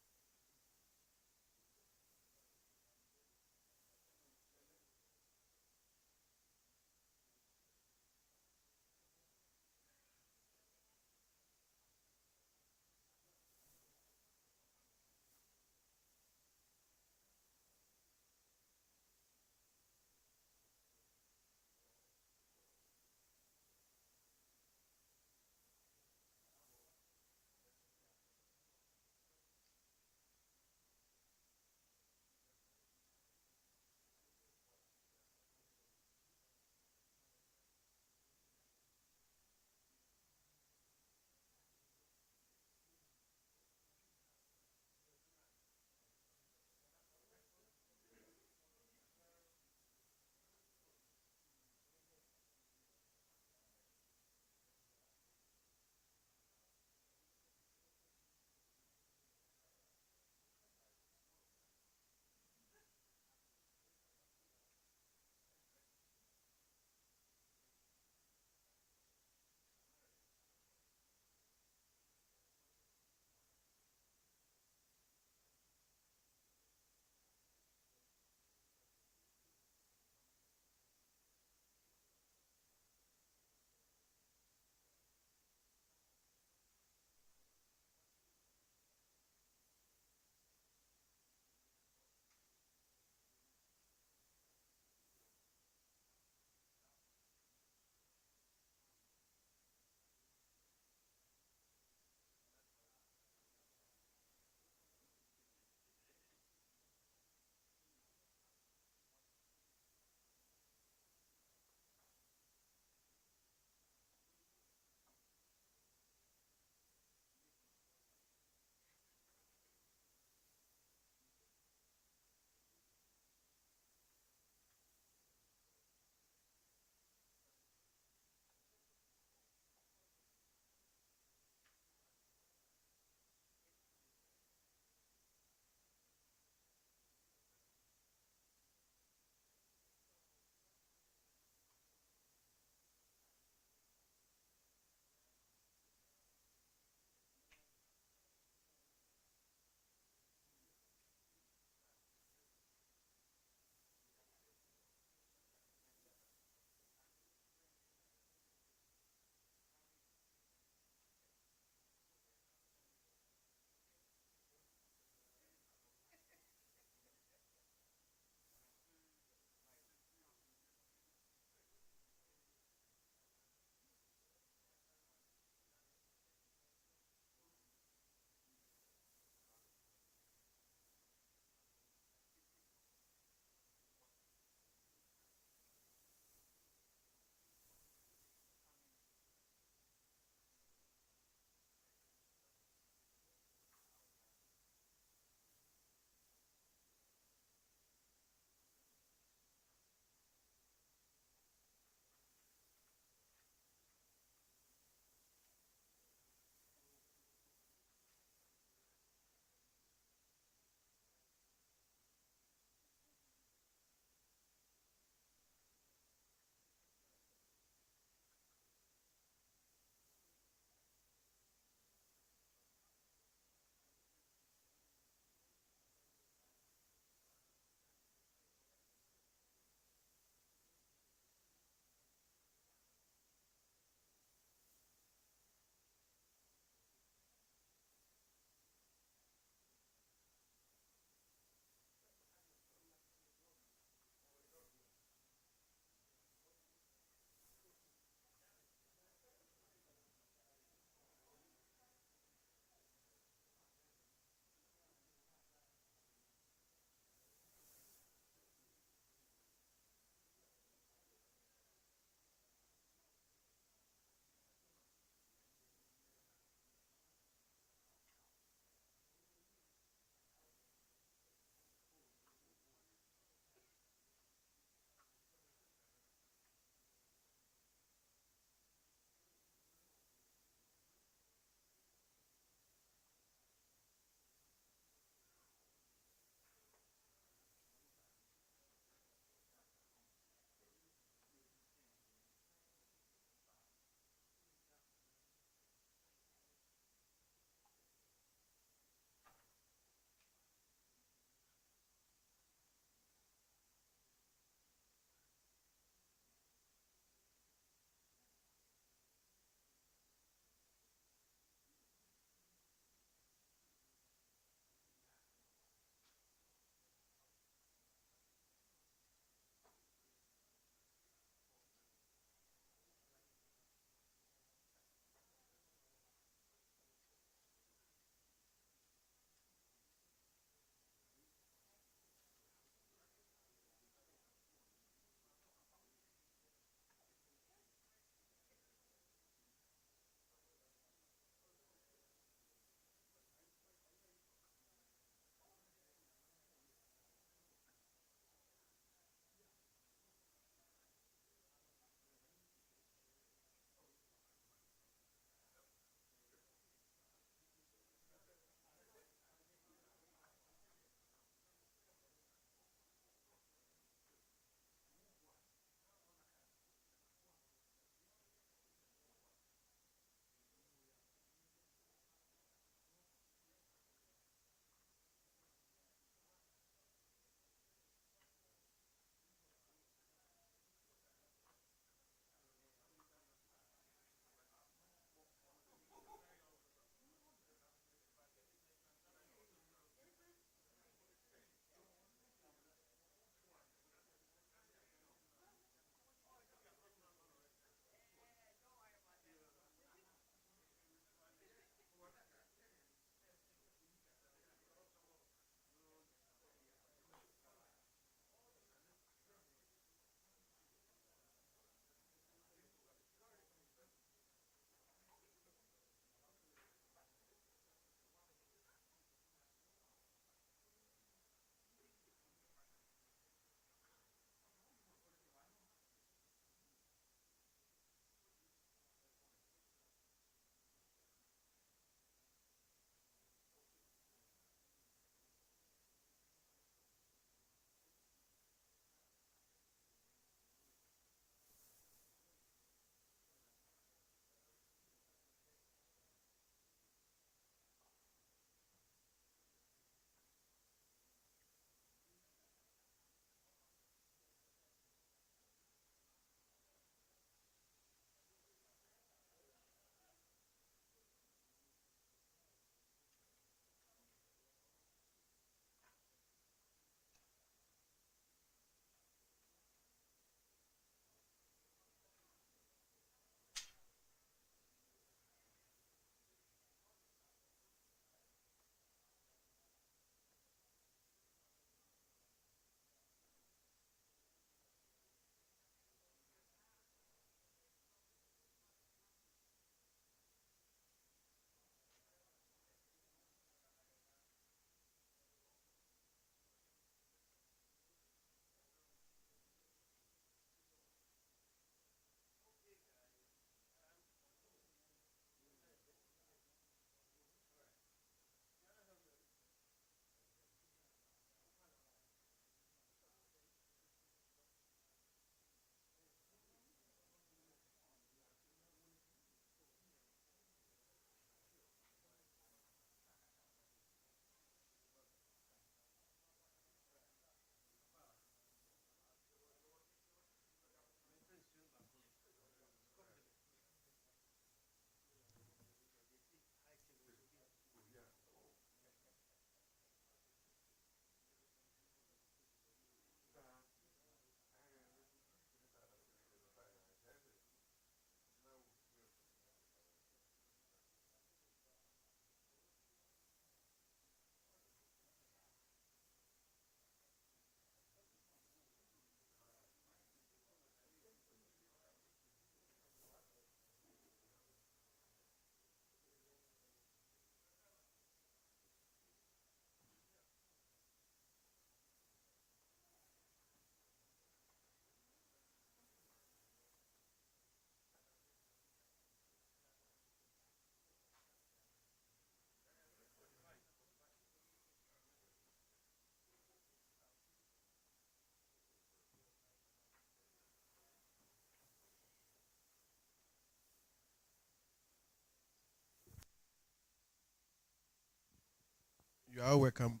You are welcome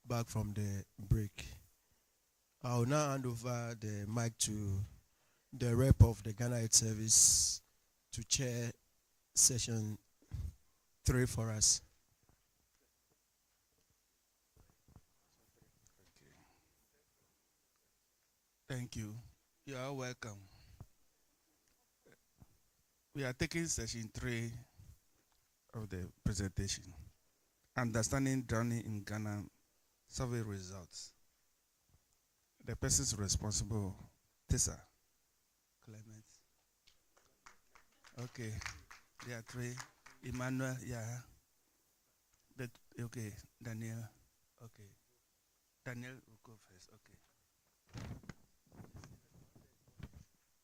back from the break. I'll now hand over the mic to the rep of the Ghana Health Service to chair session 3 for us. Thank you. You are welcome. We are taking session 3 of the presentation. Understanding drowning in Ghana survey results. The persons responsible, Tessa, Clement. Okay, there are 3. Emmanuel, yeah. Okay, Daniel. Okay. Daniel will go first. Okay.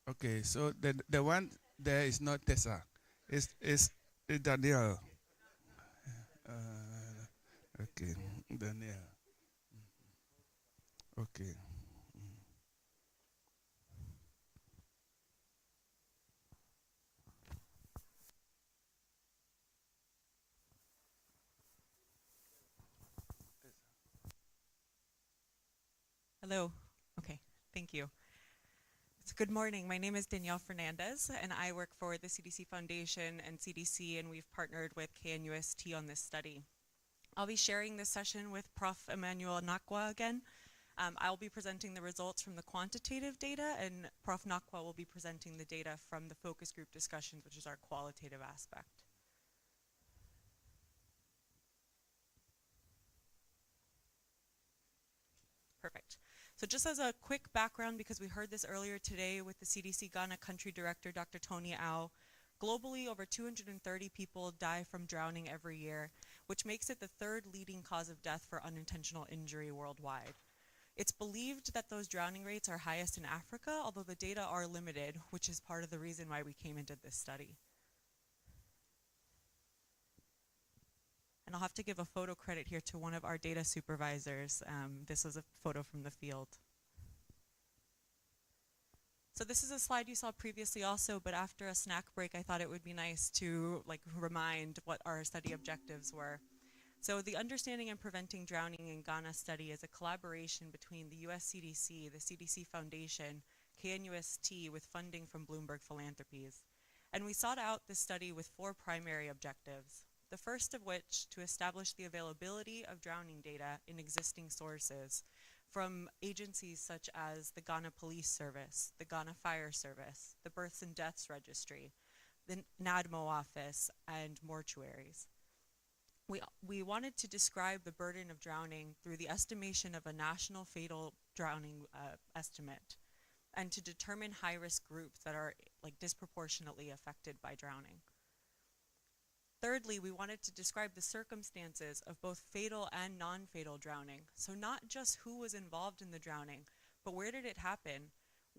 Okay, so the one there is not Tessa. It's Daniel. Okay, Daniel. Okay. Hello. Okay, thank you. So good morning. My name is Danielle Fernandez, and I work for the CDC Foundation and CDC, and we've partnered with KNUST on this study. I'll be sharing this session with Prof. Emmanuel Nakwa again. I'll be presenting the results from the quantitative data, and Prof. Nakwa will be presenting the data from the focus group discussions, which is our qualitative aspect. Perfect. So just as a quick background, because we heard this earlier today with the CDC Ghana Country Director, Dr. Tony Au, globally over 230 people die from drowning every year, which makes it the 3rd leading cause of death for unintentional injury worldwide. It's believed that those drowning rates are highest in Africa, although the data are limited, which is part of the reason why we came and did this study. And I'll have to give a photo credit here to one of our data supervisors. This was a photo from the field. So this is a slide you saw previously also, but after a snack break, I thought it would be nice to remind what our study objectives were. So the Understanding and Preventing Drowning in Ghana study is a collaboration between the US CDC, the CDC Foundation, KNUST with funding from Bloomberg Philanthropies. And we sought out this study with 4 primary objectives. The first of which, to establish the availability of drowning data in existing sources from agencies such as the Ghana Police Service, the Ghana Fire Service, the Births and Deaths Registry, the NADMO office, and mortuaries. We wanted to describe the burden of drowning through the estimation of a national fatal drowning estimate, and to determine high-risk groups that are disproportionately affected by drowning. Thirdly, we wanted to describe the circumstances of both fatal and non-fatal drowning. So not just who was involved in the drowning, but where did it happen?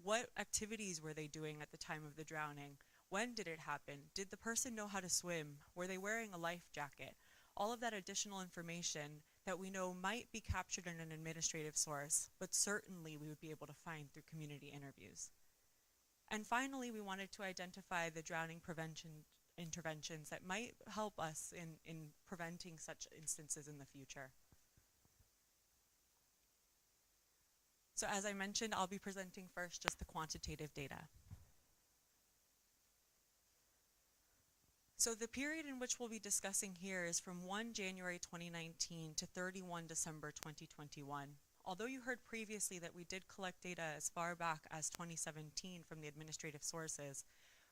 What activities were they doing at the time of the drowning? When did it happen? Did the person know how to swim? Were they wearing a life jacket? All of that additional information that we know might be captured in an administrative source, but certainly we would be able to find through community interviews. And finally, we wanted to identify the drowning prevention interventions that might help us in preventing such instances in the future. So as I mentioned, I'll be presenting first just the quantitative data. So the period in which we'll be discussing here is from 1 January 2019 to 31 December 2021. Although you heard previously that we did collect data as far back as 2017 from the administrative sources,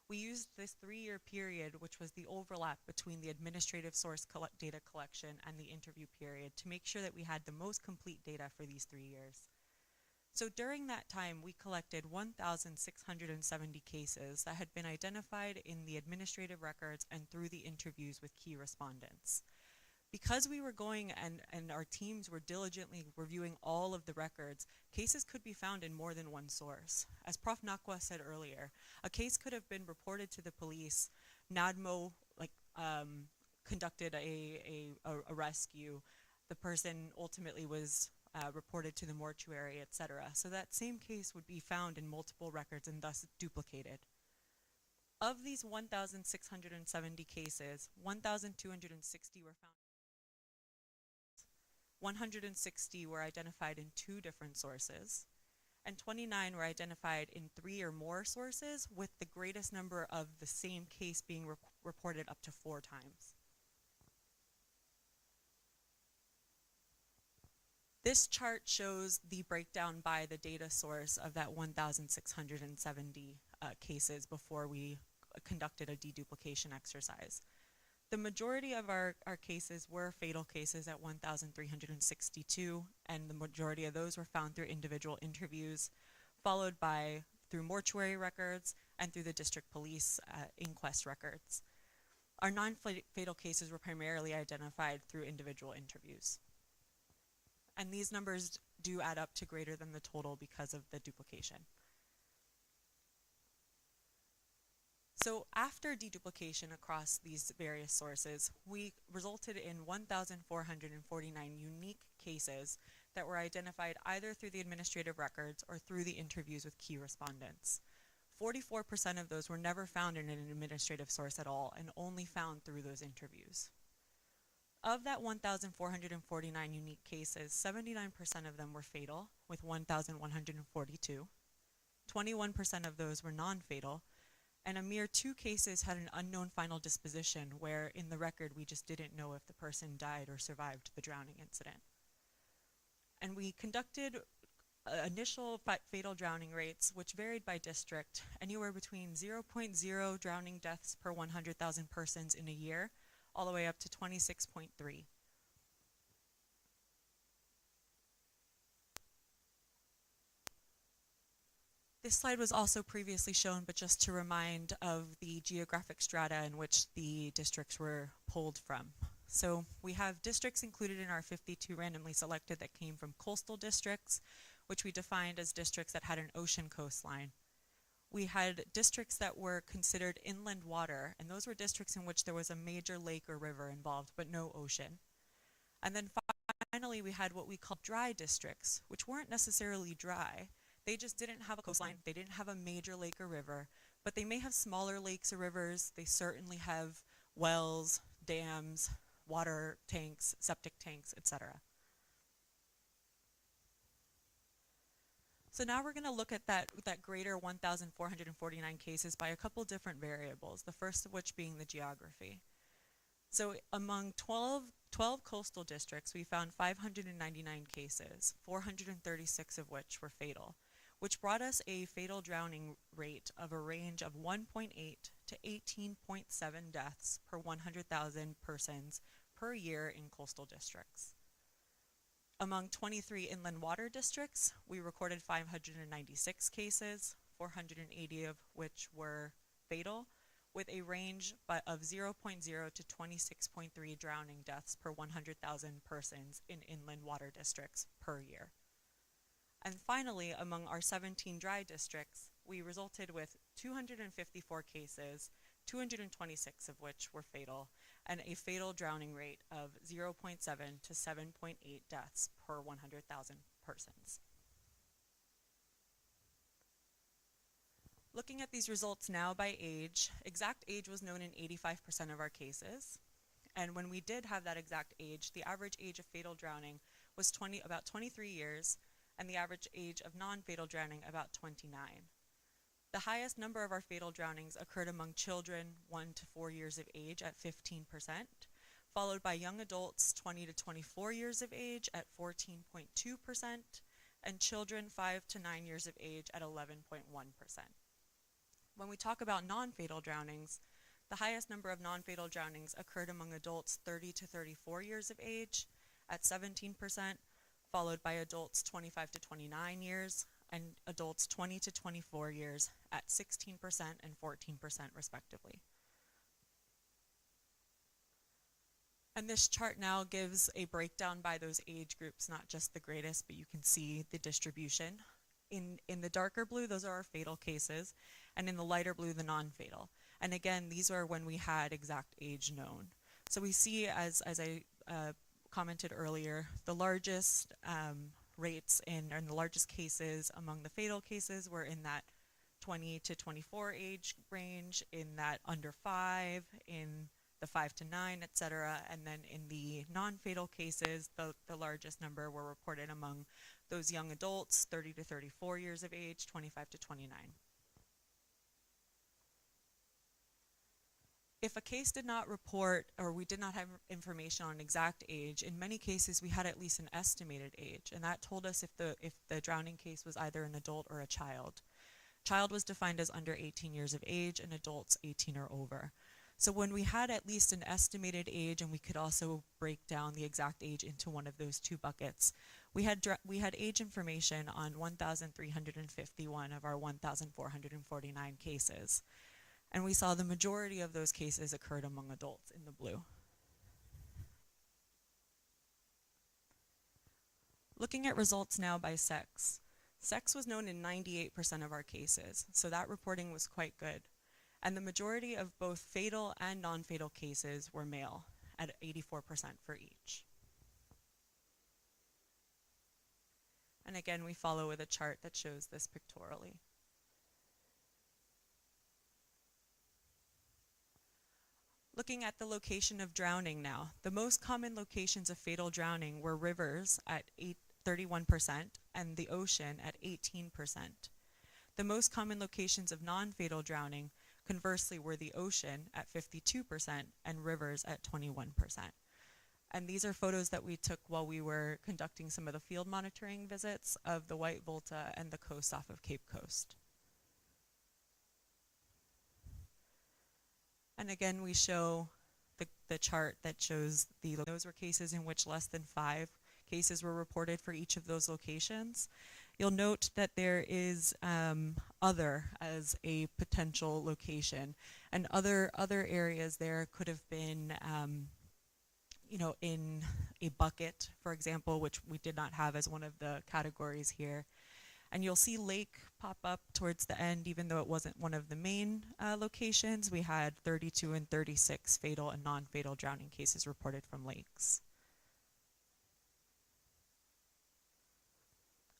we used this 3-year period, which was the overlap between the administrative source data collection and the interview period, to make sure that we had the most complete data for these 3 years. So during that time, we collected 1,670 cases that had been identified in the administrative records and through the interviews with key respondents. Because we were going and our teams were diligently reviewing all of the records, cases could be found in more than one source. As Prof. Nakwa said earlier, a case could have been reported to the police, NADMO conducted a rescue, the person ultimately was reported to the mortuary, etc. So that same case would be found in multiple records and thus duplicated. Of these 1,670 cases, 1,260 were found. 160 were identified in 2 different sources, and 29 were identified in 3 or more sources, with the greatest number of the same case being reported up to 4 times. This chart shows the breakdown by the data source of that 1,670 cases before we conducted a deduplication exercise. The majority of our cases were fatal cases at 1,362, and the majority of those were found through individual interviews, followed by through mortuary records and through the district police inquest records. Our non-fatal cases were primarily identified through individual interviews. And these numbers do add up to greater than the total because of the duplication. So after deduplication across these various sources, we resulted in 1,449 unique cases that were identified either through the administrative records or through the interviews with key respondents. 44% of those were never found in an administrative source at all and only found through those interviews. Of that 1,449 unique cases, 79% of them were fatal, with 1,142. 21% of those were non-fatal, and a mere 2 cases had an unknown final disposition, where in the record we just didn't know if the person died or survived the drowning incident. And we conducted initial fatal drowning rates, which varied by district, anywhere between 0.0 drowning deaths per 100,000 persons in a year, all the way up to 26.3. This slide was also previously shown, but just to remind of the geographic strata in which the districts were pulled from. So we have districts included in our 52 randomly selected that came from coastal districts, which we defined as districts that had an ocean coastline. We had districts that were considered inland water, and those were districts in which there was a major lake or river involved, but no ocean. And then finally, we had what we call dry districts, which weren't necessarily dry. They just didn't have a coastline, they didn't have a major lake or river, but they may have smaller lakes or rivers. They certainly have wells, dams, water tanks, septic tanks, etc. So now we're going to look at that greater 1,449 cases by a couple different variables, the first of which being the geography. So among 12 coastal districts, we found 599 cases, 436 of which were fatal, which brought us a fatal drowning rate of a range of 1.8 to 18.7 deaths per 100,000 persons per year in coastal districts. Among 23 inland water districts, we recorded 596 cases, 480 of which were fatal, with a range of 0.0 to 26.3 drowning deaths per 100,000 persons in inland water districts per year. And finally, among our 17 dry districts, we resulted with 254 cases, 226 of which were fatal, and a fatal drowning rate of 0.7 to 7.8 deaths per 100,000 persons. Looking at these results now by age, exact age was known in 85% of our cases. And when we did have that exact age, the average age of fatal drowning was about 23 years, and the average age of non-fatal drowning about 29. The highest number of our fatal drownings occurred among children 1 to 4 years of age at 15%, followed by young adults 20 to 24 years of age at 14.2%, and children 5 to 9 years of age at 11.1%. When we talk about non-fatal drownings, the highest number of non-fatal drownings occurred among adults 30 to 34 years of age at 17%, followed by adults 25 to 29 years, and adults 20 to 24 years at 16% and 14% respectively. And this chart now gives a breakdown by those age groups, not just the greatest, but you can see the distribution. In the darker blue, those are our fatal cases, and in the lighter blue, the non-fatal. And again, these are when we had exact age known. So we see, as I commented earlier, the largest rates and the largest cases among the fatal cases were in that 20 to 24 age range, in that under 5, in the 5 to 9, etc. And then in the non-fatal cases, the largest number were reported among those young adults, 30 to 34 years of age, 25 to 29. If a case did not report, or we did not have information on an exact age, in many cases we had at least an estimated age, and that told us if the drowning case was either an adult or a child. Child was defined as under 18 years of age, and adults 18 or over. So when we had at least an estimated age, and we could also break down the exact age into one of those two buckets, we had age information on 1,351 of our 1,449 cases. And we saw the majority of those cases occurred among adults in the blue. Looking at results now by sex. Sex was known in 98% of our cases, so that reporting was quite good. And the majority of both fatal and non-fatal cases were male, at 84% for each. And again, we follow with a chart that shows this pictorially. Looking at the location of drowning now, the most common locations of fatal drowning were rivers at 31% and the ocean at 18%. The most common locations of non-fatal drowning, conversely, were the ocean at 52% and rivers at 21%. And these are photos that we took while we were conducting some of the field monitoring visits of the White Volta and the coast off of Cape Coast. And again, we show the chart that shows those were cases in which less than 5 cases were reported for each of those locations. You'll note that there is other as a potential location, and other areas there could have been, in a bucket, for example, which we did not have as one of the categories here. And you'll see lake pop up towards the end, even though it wasn't one of the main locations. We had 32 and 36 fatal and non-fatal drowning cases reported from lakes.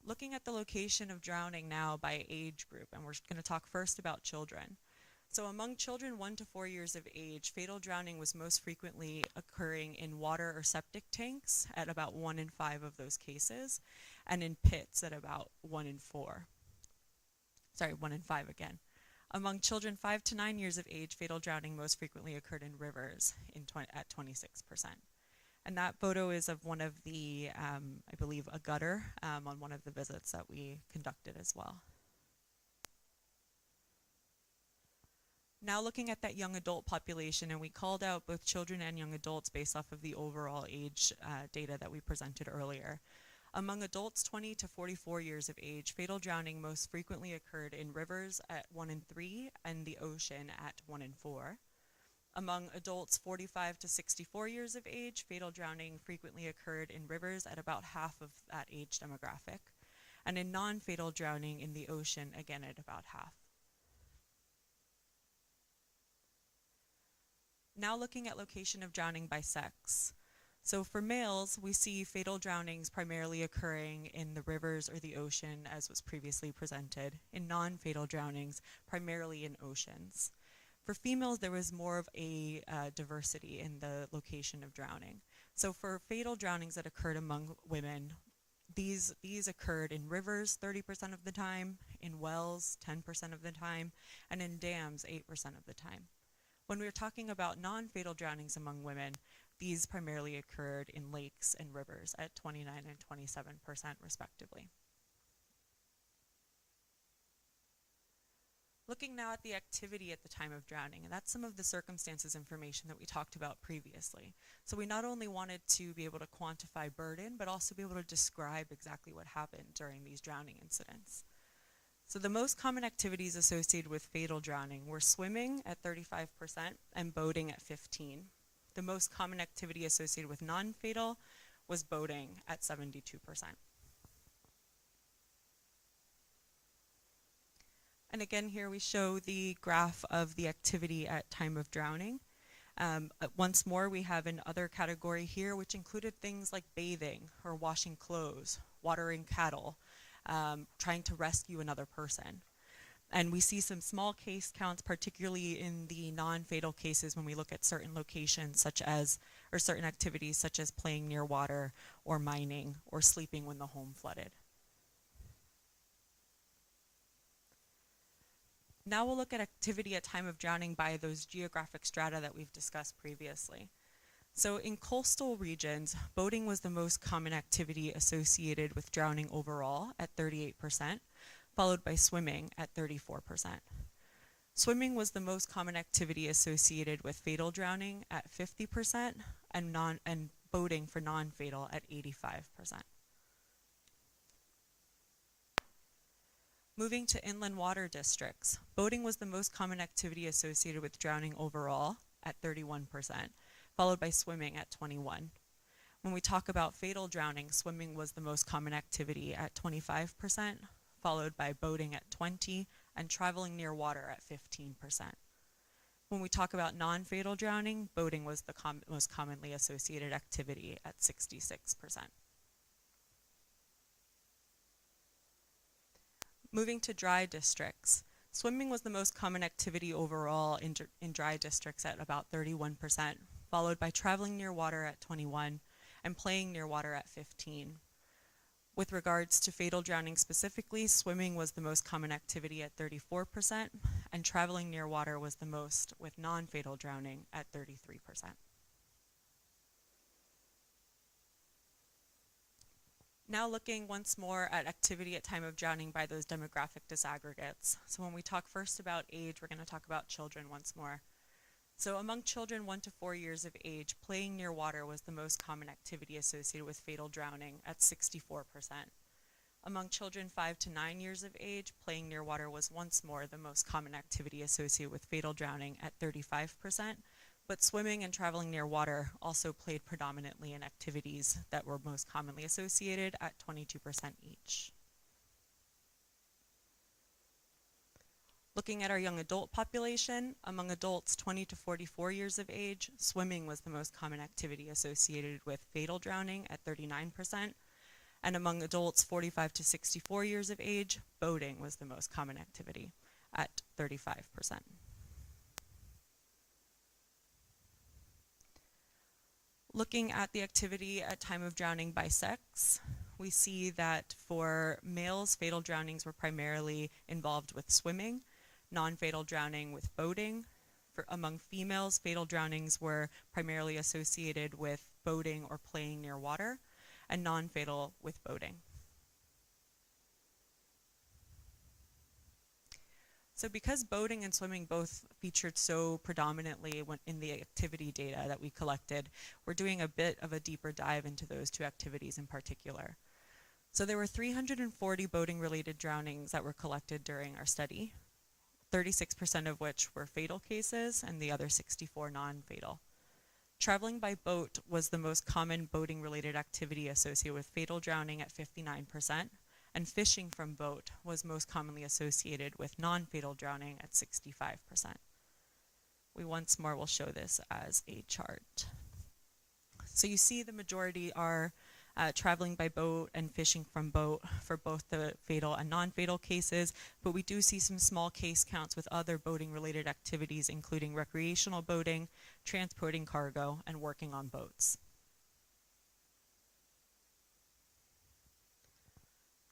Looking at the location of drowning now by age group, and we're going to talk first about children. So among children 1 to 4 years of age, fatal drowning was most frequently occurring in water or septic tanks at about 1 in 5 of those cases, and in pits at about 1 in 4. Sorry, 1 in 5 again. Among children 5 to 9 years of age, fatal drowning most frequently occurred in rivers at 26%. And that photo is of one of the, I believe, a gutter on one of the visits that we conducted as well. Now looking at that young adult population, and we called out both children and young adults based off of the overall age data that we presented earlier. Among adults 20 to 44 years of age, fatal drowning most frequently occurred in rivers at 1 in 3 and the ocean at 1 in 4. Among adults 45 to 64 years of age, fatal drowning frequently occurred in rivers at about half of that age demographic, and in non-fatal drowning in the ocean, again at about half. Now looking at location of drowning by sex. So for males, we see fatal drownings primarily occurring in the rivers or the ocean, as was previously presented. In non-fatal drownings, primarily in oceans. For females, there was more of a diversity in the location of drowning. So for fatal drownings that occurred among women, these occurred in rivers 30% of the time, in wells 10% of the time, and in dams 8% of the time. When we were talking about non-fatal drownings among women, these primarily occurred in lakes and rivers at 29 and 27% respectively. Looking now at the activity at the time of drowning, and that's some of the circumstances information that we talked about previously. So we not only wanted to be able to quantify burden, but also be able to describe exactly what happened during these drowning incidents. So the most common activities associated with fatal drowning were swimming at 35% and boating at 15%. The most common activity associated with non-fatal was boating at 72%. And again, here we show the graph of the activity at time of drowning. Once more, we have another category here, which included things like bathing or washing clothes, watering cattle, trying to rescue another person. And we see some small case counts, particularly in the non-fatal cases when we look at certain locations such as, or certain activities such as playing near water or mining or sleeping when the home flooded. Now we'll look at activity at time of drowning by those geographic strata that we've discussed previously. So in coastal regions, boating was the most common activity associated with drowning overall at 38%, followed by swimming at 34%. Swimming was the most common activity associated with fatal drowning at 50% and boating for non-fatal at 85%. Moving to inland water districts, boating was the most common activity associated with drowning overall at 31%, followed by swimming at 21%. When we talk about fatal drowning, swimming was the most common activity at 25%, followed by boating at 20%, and traveling near water at 15%. When we talk about non-fatal drowning, boating was the most commonly associated activity at 66%. Moving to dry districts, swimming was the most common activity overall in dry districts at about 31%, followed by traveling near water at 21% and playing near water at 15%. With regards to fatal drowning specifically, swimming was the most common activity at 34%, and traveling near water was the most, with non-fatal drowning at 33%. Now looking once more at activity at time of drowning by those demographic disaggregates. So when we talk first about age, we're going to talk about children once more. So among children 1 to 4 years of age, playing near water was the most common activity associated with fatal drowning at 64%. Among children 5 to 9 years of age, playing near water was once more the most common activity associated with fatal drowning at 35%, but swimming and traveling near water also played predominantly in activities that were most commonly associated at 22% each. Looking at our young adult population, among adults 20 to 44 years of age, swimming was the most common activity associated with fatal drowning at 39%, and among adults 45 to 64 years of age, boating was the most common activity at 35%. Looking at the activity at time of drowning by sex, we see that for males, fatal drownings were primarily involved with swimming, non-fatal drowning with boating. Among females, fatal drownings were primarily associated with boating or playing near water, and non-fatal with boating. So because boating and swimming both featured so predominantly in the activity data that we collected, we're doing a bit of a deeper dive into those two activities in particular. So there were 340 boating-related drownings that were collected during our study, 36% of which were fatal cases and the other 64 non-fatal. Traveling by boat was the most common boating-related activity associated with fatal drowning at 59%, and fishing from boat was most commonly associated with non-fatal drowning at 65%. We once more will show this as a chart. So you see the majority are traveling by boat and fishing from boat for both the fatal and non-fatal cases, but we do see some small case counts with other boating-related activities, including recreational boating, transporting cargo, and working on boats.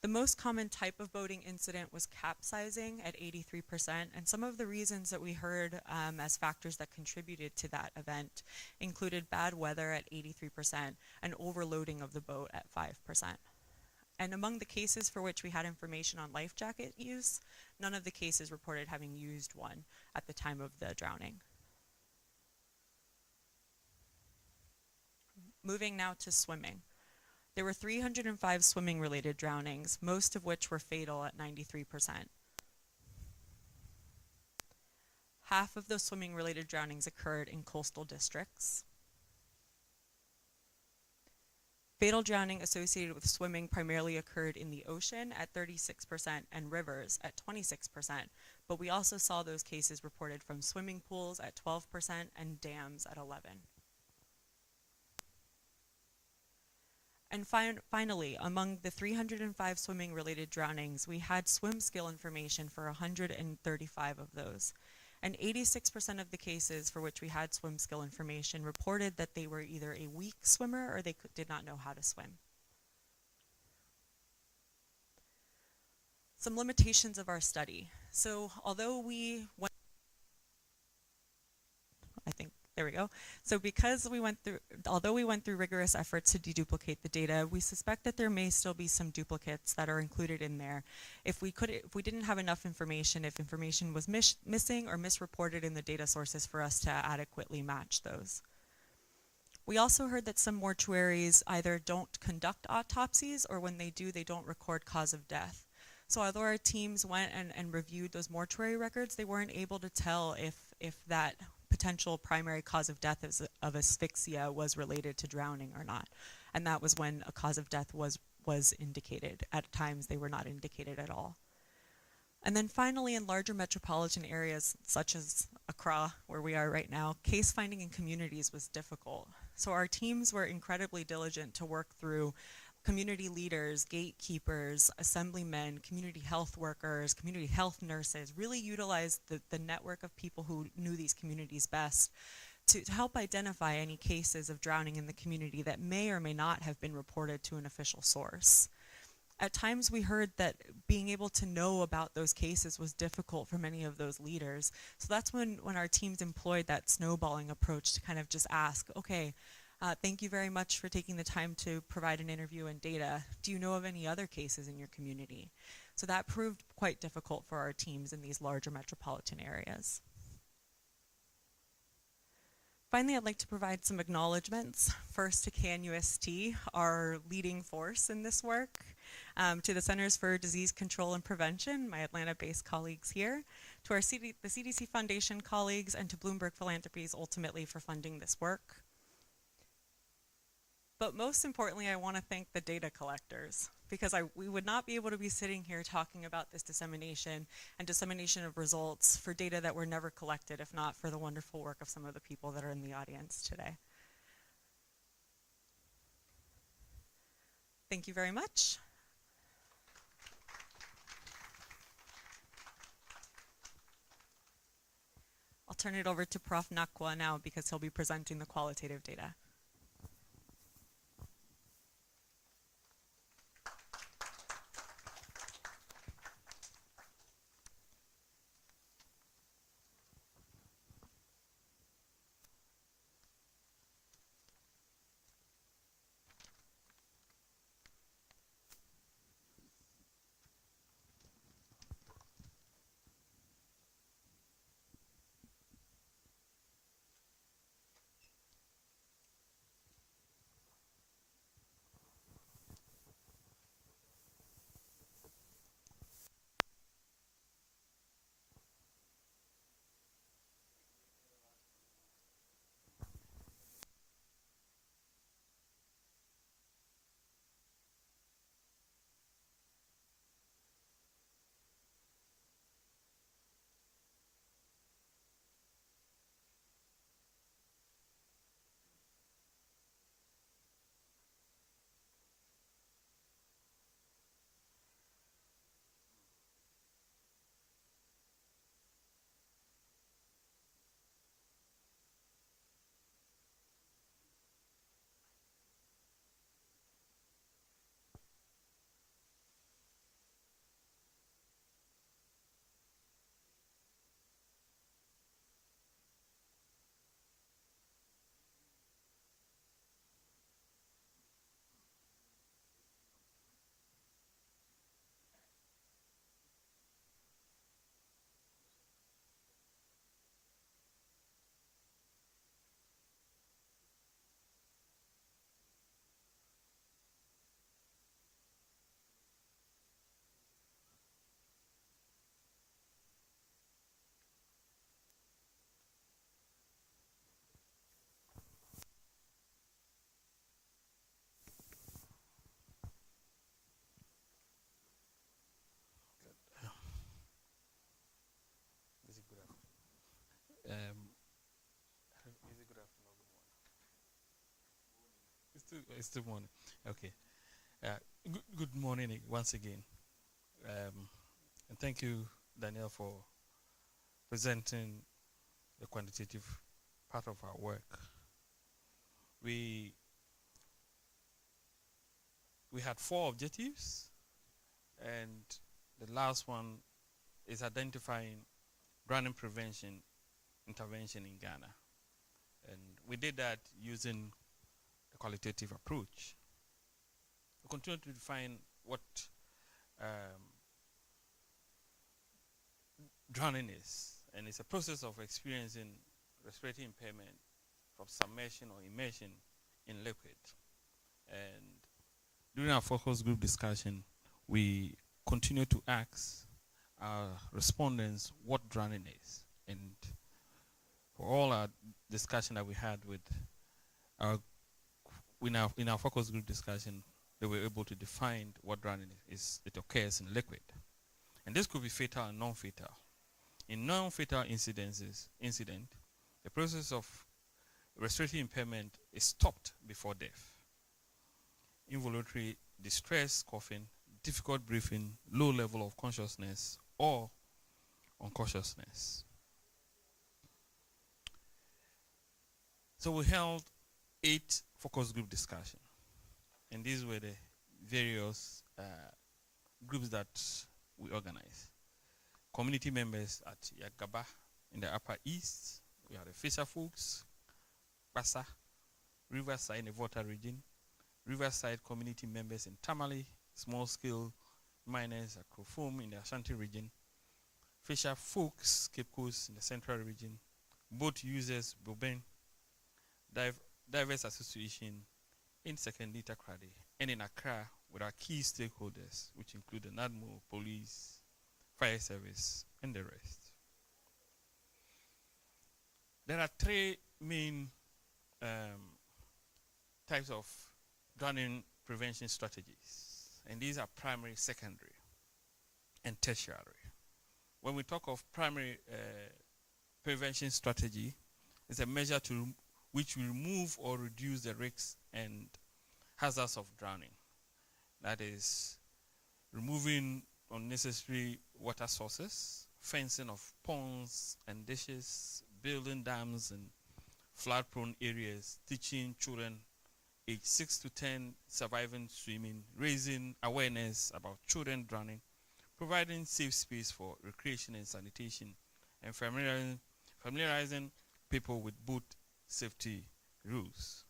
The most common type of boating incident was capsizing at 83%, and some of the reasons that we heard as factors that contributed to that event included bad weather at 83% and overloading of the boat at 5%. And among the cases for which we had information on life jacket use, none of the cases reported having used one at the time of the drowning. Moving now to swimming. There were 305 swimming-related drownings, most of which were fatal at 93%. Half of those swimming-related drownings occurred in coastal districts. Fatal drowning associated with swimming primarily occurred in the ocean at 36% and rivers at 26%, but we also saw those cases reported from swimming pools at 12% and dams at 11%. And finally, among the 305 swimming-related drownings, we had swim skill information for 135 of those. And 86% of the cases for which we had swim skill information reported that they were either a weak swimmer or they did not know how to swim. Some limitations of our study. So although we went, there we go. So because although we went through rigorous efforts to deduplicate the data, we suspect that there may still be some duplicates that are included in there. If we didn't have enough information, if information was missing or misreported in the data sources for us to adequately match those. We also heard that some mortuaries either don't conduct autopsies, or when they do, they don't record cause of death. So although our teams went and reviewed those mortuary records, they weren't able to tell if that potential primary cause of death of asphyxia was related to drowning or not. And that was when a cause of death was indicated. At times, they were not indicated at all. And then finally, in larger metropolitan areas, such as Accra, where we are right now, case finding in communities was difficult. So our teams were incredibly diligent to work through community leaders, gatekeepers, assemblymen, community health workers, community health nurses, really utilized the network of people who knew these communities best to help identify any cases of drowning in the community that may or may not have been reported to an official source. At times we heard that being able to know about those cases was difficult for many of those leaders. So that's when our teams employed that snowballing approach to kind of just ask, okay, thank you very much for taking the time to provide an interview and data. Do you know of any other cases in your community? So that proved quite difficult for our teams in these larger metropolitan areas. Finally, I'd like to provide some acknowledgements. First to KNUST, our leading force in this work, to the Centers for Disease Control and Prevention, my Atlanta-based colleagues here, to the CDC Foundation colleagues, and to Bloomberg Philanthropies ultimately for funding this work. But most importantly, I want to thank the data collectors, because we would not be able to be sitting here talking about this dissemination and dissemination of results for data that were never collected, if not for the wonderful work of some of the people that are in the audience today. Thank you very much. I'll turn it over to Prof. Nakwa now, because he'll be presenting the qualitative data. It's still morning. Okay. Good morning once again. And thank you, Daniel, for presenting the quantitative part of our work. We had 4 objectives, and the last one is identifying drowning prevention intervention in Ghana. And we did that using the qualitative approach. We continue to define what drowning is, and it's a process of experiencing respiratory impairment from submersion or immersion in liquid. And during our focus group discussion, we continue to ask our respondents what drowning is. And for all our discussion that we had with our in our focus group discussion, they were able to define what drowning is. It occurs in liquid. And this could be fatal and non-fatal. In non-fatal incident, the process of respiratory impairment is stopped before death. Involuntary distress, coughing, difficult breathing, low level of consciousness, or unconsciousness. So we held 8 focus group discussions. And these were the various groups that we organized. Community members at Yagaba in the Upper East. We had the Fisher folks, Bassa, Riverside in the Volta region, Riverside community members in Tamale, small-scale miners at Krofum in the Ashanti region, Fisher folks, Cape Coast in the Central region, boat users, Boben, Divers Association in Second Takrady, and in Accra with our key stakeholders, which include the NADMO, police, fire service, and the rest. There are 3 main types of drowning prevention strategies, and these are primary, secondary, and tertiary. When we talk of primary prevention strategy, it's a measure to which will remove or reduce the risks and hazards of drowning. That is, removing unnecessary water sources, fencing of ponds and ditches, building dams and flood-prone areas, teaching children aged 6 to 10 surviving swimming, raising awareness about children drowning, providing safe space for recreation and sanitation, and familiarizing people with boat safety rules.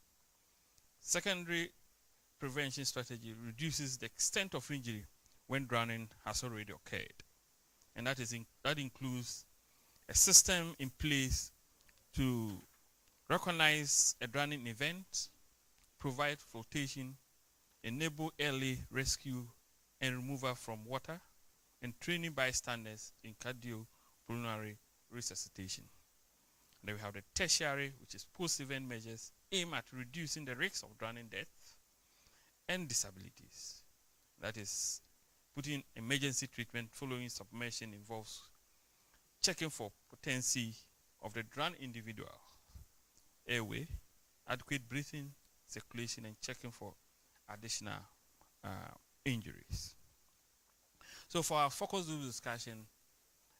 Secondary prevention strategy reduces the extent of injury when drowning has already occurred. And that includes a system in place to recognize a drowning event, provide flotation, enable early rescue and removal from water, and training bystanders in cardiopulmonary resuscitation. Then we have the tertiary, which is post-event measures aimed at reducing the risks of drowning death and disabilities. That is, putting emergency treatment following submersion involves checking for potency of the drowned individual, airway, adequate breathing, circulation, and checking for additional injuries. So for our focus group discussion,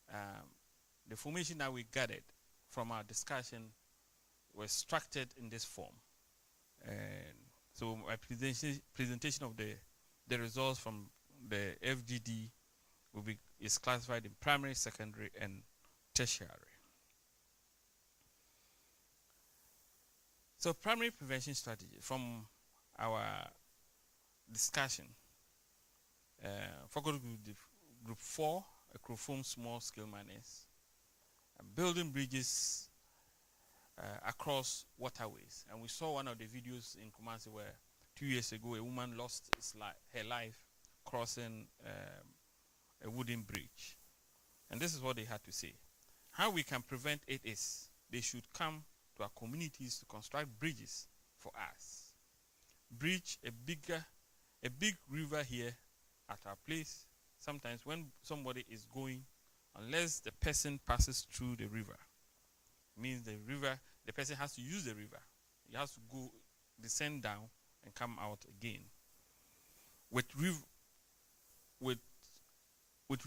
the information that we gathered from our discussion was structured in this form. And so my presentation of the results from the FGD is classified in primary, secondary, and tertiary. So primary prevention strategy from our discussion, focus group 4, Krofum small-scale miners, building bridges across waterways. And we saw one of the videos in Kumasi where 2 years ago a woman lost her life crossing a wooden bridge. And this is what they had to say. How we can prevent it is they should come to our communities to construct bridges for us. Bridge a big river here at our place. Sometimes when somebody is going, unless the person passes through the river, means the person has to use the river. He has to go, descend down, and come out again. With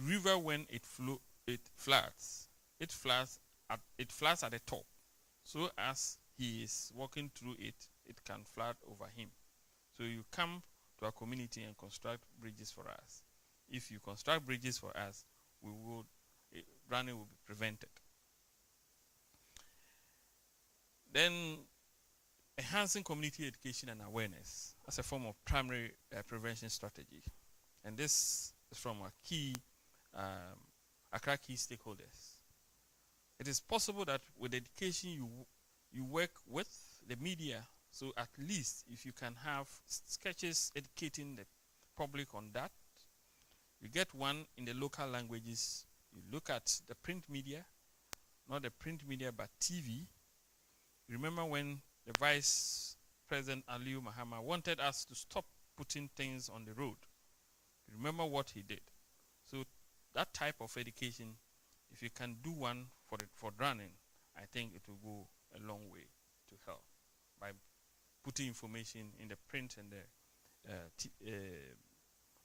river, when it floods. It floods at the top. So as he is walking through it, it can flood over him. So you come to our community and construct bridges for us. If you construct bridges for us, drowning will be prevented. Then enhancing community education and awareness as a form of primary prevention strategy. And this is from our key Accra key stakeholders. It is possible that with education you work with the media, so at least if you can have sketches educating the public on that, you get one in the local languages, you look at the print media, not the print media but TV. Remember when the Vice President Aliyu Mahama wanted us to stop putting things on the road? Remember what he did. So that type of education, if you can do one for drowning, I think it will go a long way to help by putting information in the print and the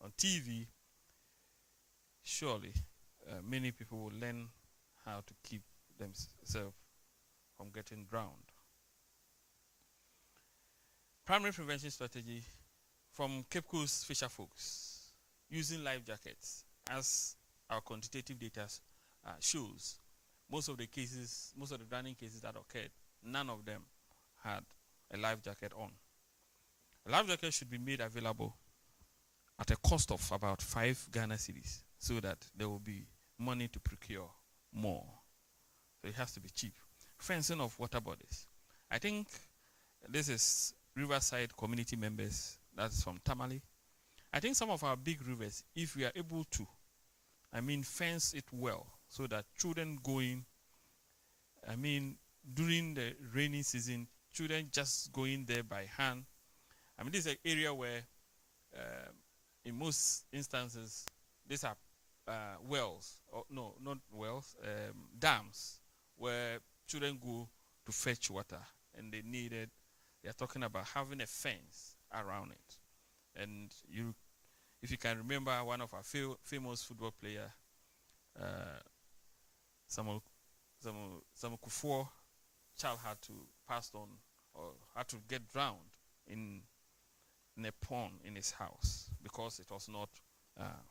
on TV. Surely, many people will learn how to keep themselves from getting drowned. Primary prevention strategy from Cape Coast fisher folks using life jackets. As our quantitative data shows, most of the drowning cases that occurred, none of them had a life jacket on. A life jacket should be made available at a cost of about 5 Ghana cedis, so that there will be money to procure more. So it has to be cheap. Fencing of water bodies. I think this is Riverside community members, that's from Tamale. I think some of our big rivers, if we are able to, fence it well, so that children going, during the rainy season, children just going there by hand. This is an area where, in most instances, these are wells, or no, not wells, dams, where children go to fetch water, and they are talking about having a fence around it. And if you can remember, one of our famous football player, Samuel Kufuor, child had to pass on, or had to get drowned in a pond in his house because it was not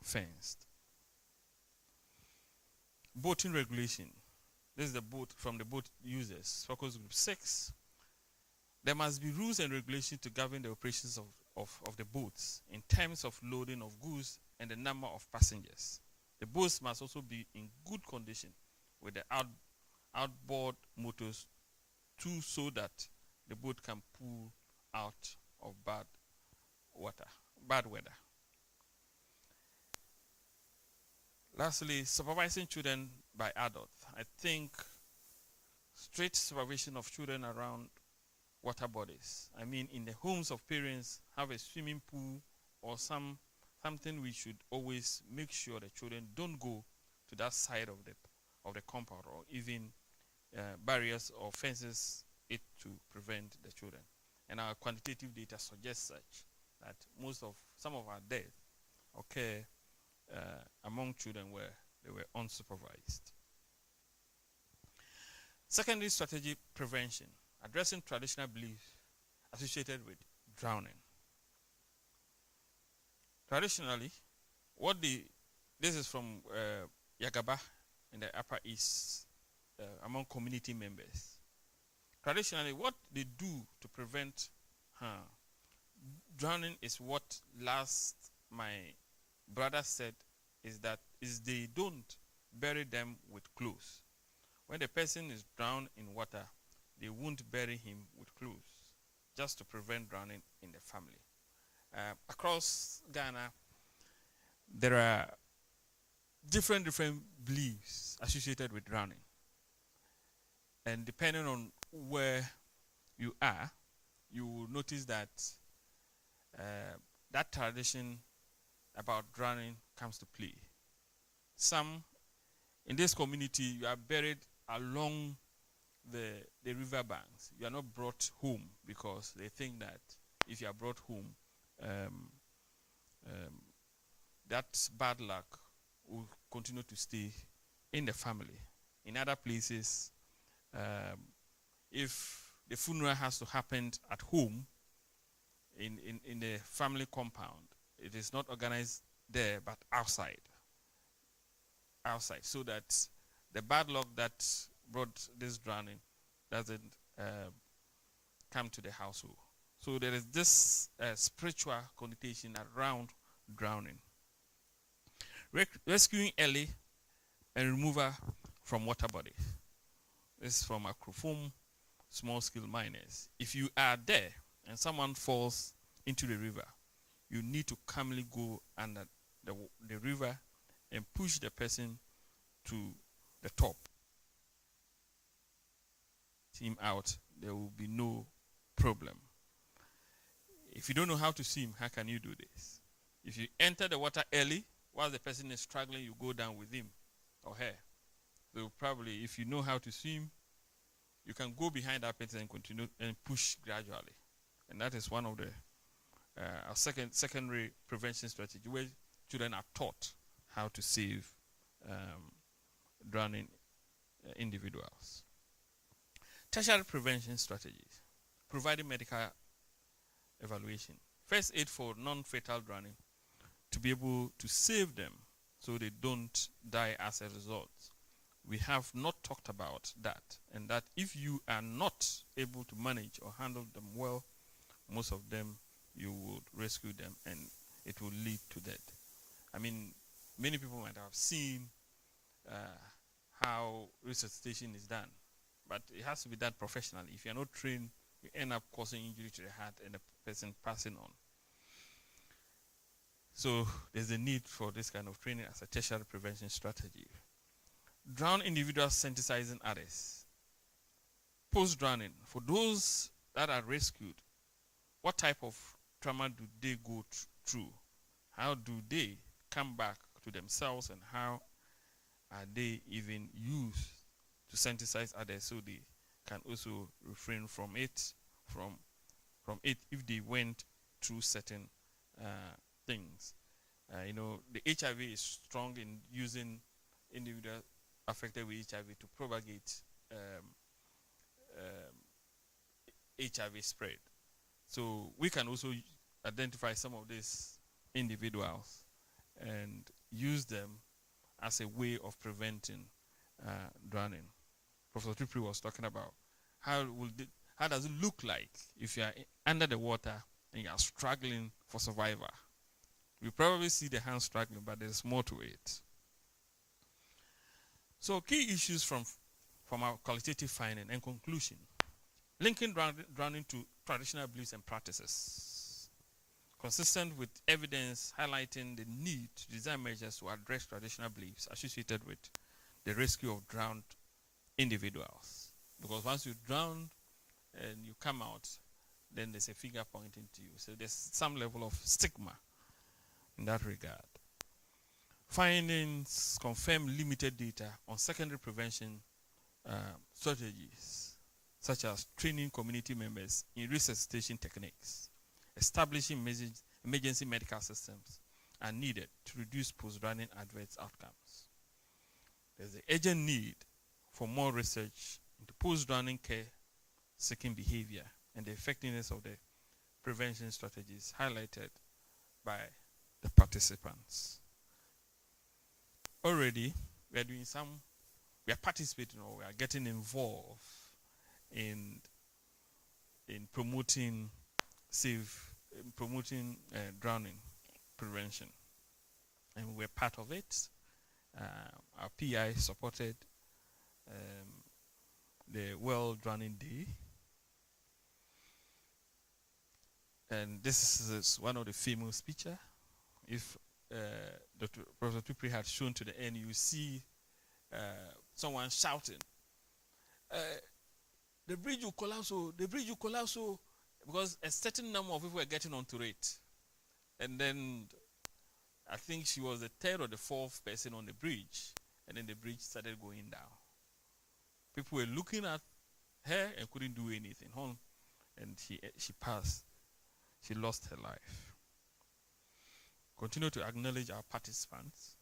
fenced. Boating regulation. This is the boat from the boat users. Focus group 6. There must be rules and regulations to govern the operations of the boats in terms of loading of goods and the number of passengers. The boats must also be in good condition with the outboard motors too, so that the boat can pull out of bad weather. Lastly, supervising children by adults. I think strict supervision of children around water bodies. In the homes of parents, have a swimming pool or something. We should always make sure the children don't go to that side of the compound, or even barriers or fences it to prevent the children. And our quantitative data suggests such that some of our deaths occur among children where they were unsupervised. Secondary strategy prevention, addressing traditional beliefs associated with drowning. Traditionally, this is from Yagaba in the Upper East, among community members. Traditionally, what they do to prevent drowning is what last my brother said, is they don't bury them with clothes. When the person is drowned in water, they won't bury him with clothes, just to prevent drowning in the family. Across Ghana, there are different beliefs associated with drowning. And depending on where you are, you will notice that that tradition about drowning comes to play. Some in this community, you are buried along the river banks. You are not brought home because they think that if you are brought home, that bad luck will continue to stay in the family. In other places, if the funeral has to happen at home, in the family compound, it is not organized there, but outside, so that the bad luck that brought this drowning doesn't come to the household. So there is this spiritual connotation around drowning. Rescuing early and removal from water body. This is from Accra small-scale miners. If you are there and someone falls into the river, you need to calmly go under the river and push the person to the top. Him out, there will be no problem. If you don't know how to swim, how can you do this? If you enter the water early, while the person is struggling, you go down with him or her. So probably, if you know how to swim, you can go behind that person and continue and push gradually. And that is one of the secondary prevention strategy where children are taught how to save drowning individuals. Tertiary prevention strategies. Providing medical evaluation. First aid for non-fatal drowning to be able to save them so they don't die as a result. We have not talked about that, and that if you are not able to manage or handle them well, most of them you would rescue them and it will lead to death. I mean, many people might have seen how resuscitation is done, but it has to be done professionally. If you're not trained, you end up causing injury to the heart and the person passing on. So there's a need for this kind of training as a tertiary prevention strategy. Drowned individuals sensitizing others. Post-drowning, for those that are rescued, what type of trauma do they go through? How do they come back to themselves, and how are they even used to sensitize others so they can also refrain from it, if they went through certain things. The HIV is strong in using individuals affected with HIV to propagate HIV spread. So we can also identify some of these individuals and use them as a way of preventing drowning. Professor Tupri was talking about how does it look like if you are under the water and you are struggling for survival. We probably see the hand struggling, but there's more to it. So key issues from our qualitative finding and conclusion. Linking drowning to traditional beliefs and practices. Consistent with evidence highlighting the need to design measures to address traditional beliefs associated with the rescue of drowned individuals. Because once you drown and you come out, then there's a finger pointing to you. So there's some level of stigma in that regard. Findings confirm limited data on secondary prevention strategies, such as training community members in resuscitation techniques. Establishing emergency medical systems are needed to reduce post-drowning adverse outcomes. There's an urgent need for more research into post-drowning care seeking behavior and the effectiveness of the prevention strategies highlighted by the participants. Already, we are participating, or we are getting involved in promoting drowning prevention. And we're part of it. Our PI supported the World Drowning Day. And this is one of the famous pictures. If Dr. Professor Tupri had shown to the end, you see someone shouting, the bridge will collapse, the bridge will collapse, because a certain number of people were getting onto it. And then I think she was the third or the fourth person on the bridge, and then the bridge started going down. People were looking at her and couldn't do anything. And she passed. she lost her life. Continue to acknowledge our participants,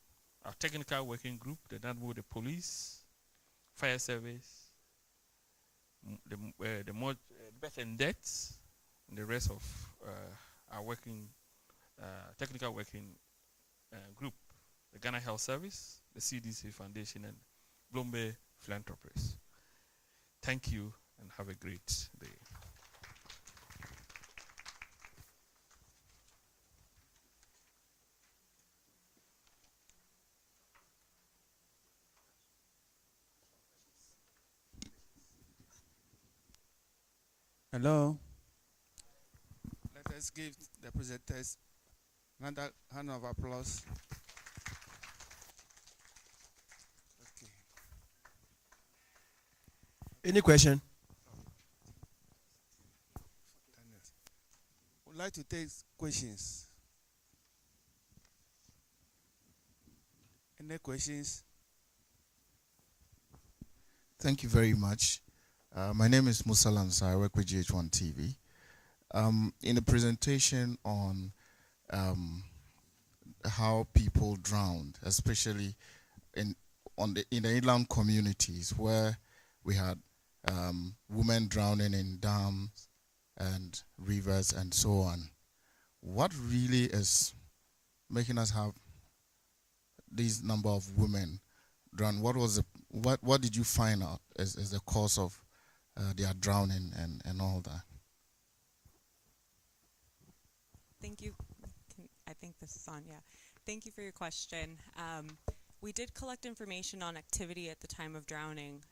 our technical working group, the NADMO, the police, fire service, the birth and deaths, and the rest of our working, technical working group, the Ghana Health Service, the CDC Foundation, and Blombe Philanthropies. Thank you and have a great day. Hello. Let us give the presenters another hand of applause. Okay. Any question? Would like to take questions. Any questions? Thank you very much. My name is Musa Lansa. I work with GH1 TV. In the presentation on how people drowned, especially in the inland communities where we had women drowning in dams and rivers and so on. What really is making us have this number of women drown? What did you find out as the cause of their drowning and all that? Thank you. I think this is on, yeah. Thank you for your question. We did collect information on activity at the time of drowning,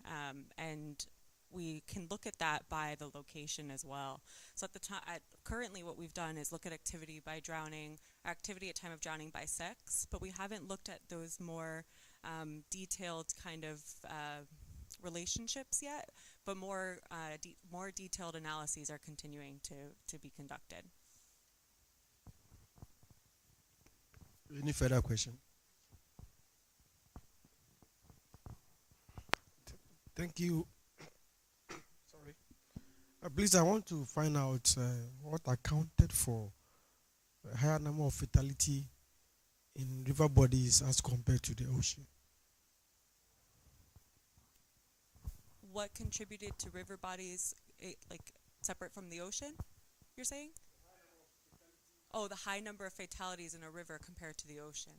and we can look at that by the location as well. So at the time, currently what we've done is look at activity by drowning, activity at time of drowning by sex, but we haven't looked at those more detailed kind of relationships yet, but more detailed analyses are continuing to be conducted. Any further question? Thank you. Sorry. Please, I want to find out what accounted for a higher number of fatality in river bodies as compared to the ocean. What contributed to river bodies, like separate from the ocean, you're saying? Oh, the high number of fatalities in a river compared to the ocean.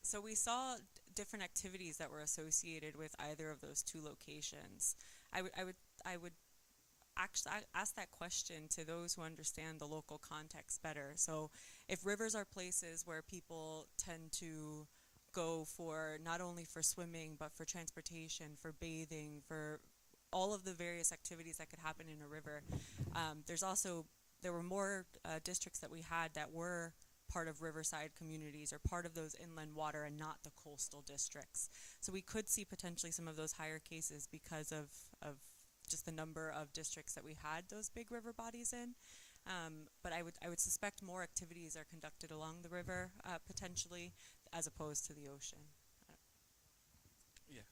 So we saw different activities that were associated with either of those two locations. I would actually ask that question to those who understand the local context better. So if rivers are places where people tend to go for not only for swimming, but for transportation, for bathing, for all of the various activities that could happen in a river, there were more districts that we had that were part of riverside communities or part of those inland water and not the coastal districts. So we could see potentially some of those higher cases because of just the number of districts that we had those big river bodies in. But I would suspect more activities are conducted along the river potentially as opposed to the ocean. Yeah.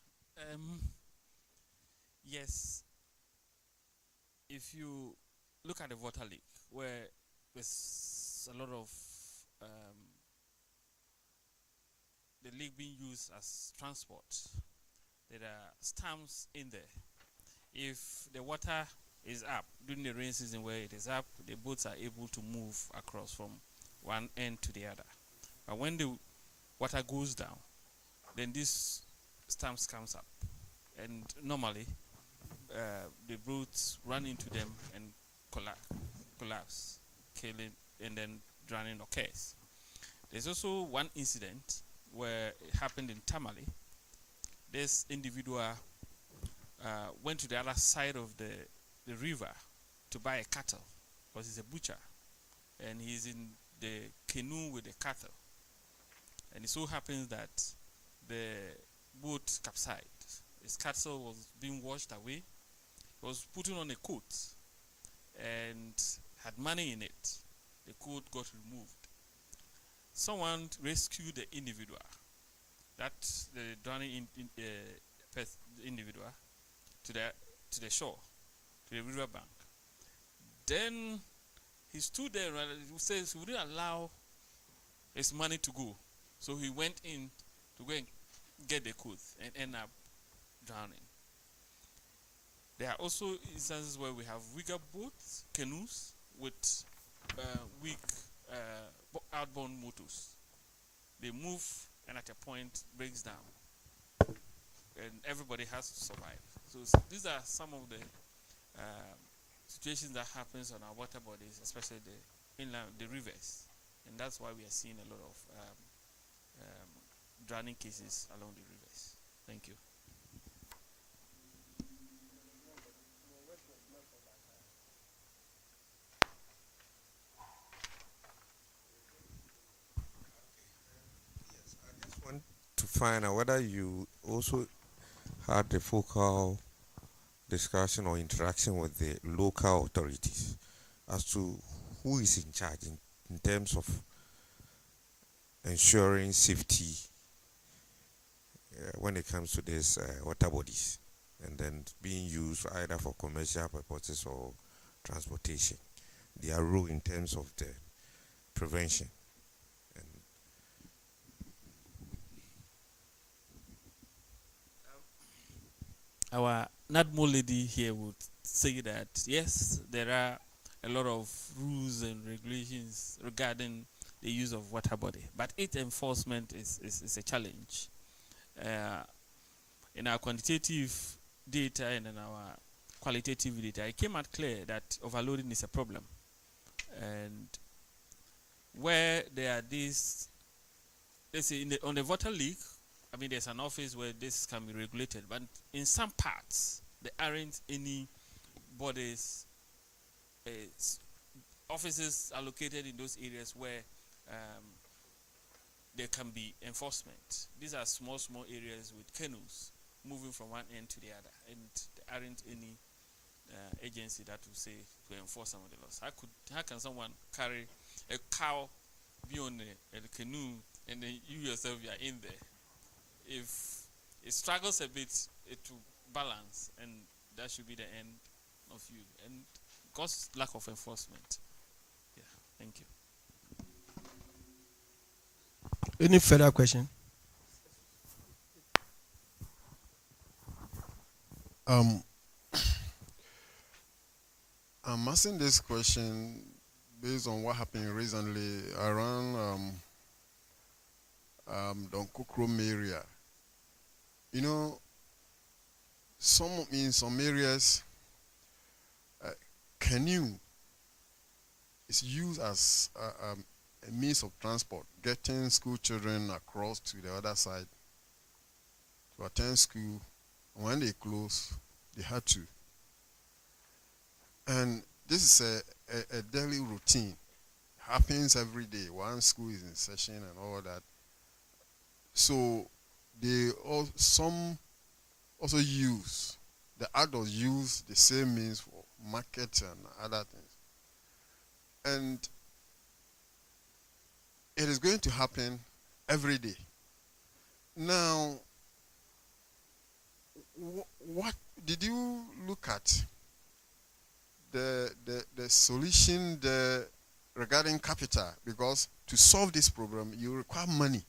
Yes. If you look at the water leak, where there's a lot of the leak being used as transport, there are stamps in there. If the water is up during the rain season where it is up, the boats are able to move across from one end to the other. But when the water goes down, then this stamps comes up, and normally the boats run into them and collapse, killing, and then drowning occurs. There's also one incident where it happened in Tamale. This individual went to the other side of the river to buy a cattle because he's a butcher, and he's in the canoe with the cattle. And it so happens that the boat capsized. His cattle was being washed away. He was putting on a coat and had money in it. The coat got removed. Someone rescued the individual, that's the drowning individual, to the shore, to the river bank. Then he stood there and he says he wouldn't allow his money to go. So he went in to go and get the coat and end up drowning. There are also instances where we have weaker boats, canoes, with weak outbound motors. They move and at a point breaks down. And everybody has to survive. So these are some of the situations that happens on our water bodies, especially the inland, the rivers. And that's why we are seeing a lot of drowning cases along the rivers. Thank you. To find out whether you also had the focal discussion or interaction with the local authorities as to who is in charge in terms of ensuring safety when it comes to these water bodies and then being used either for commercial purposes or transportation. Their role in terms of the prevention. Our NADMO lady here would say that yes, there are a lot of rules and regulations regarding the use of water body, but its enforcement is a challenge. In our quantitative data and in our qualitative data, it came out clear that overloading is a problem. And where there are these, let's say on the water leak, I mean, there's an office where this can be regulated, but in some parts, there aren't any bodies, offices allocated in those areas where there can be enforcement. These are small areas with canoes moving from one end to the other, and there aren't any agency that will say to enforce some of the laws. How can someone carry a cow, be on a canoe, and then you yourself you are in there? If it struggles a bit, it will balance, and that should be the end of you. And because lack of enforcement. Yeah, thank you. Any further question? I'm asking this question based on what happened recently around Donkokrom area. You know, in some areas, canoe is used as a means of transport, getting school children across to the other side to attend school. When they close, they had to. And this is a daily routine. It happens every day. One school is in session and all that. So some also use, the adults use the same means for market and other things. And it is going to happen every day. Now, what did you look at the solution regarding capital? Because to solve this problem, you require money.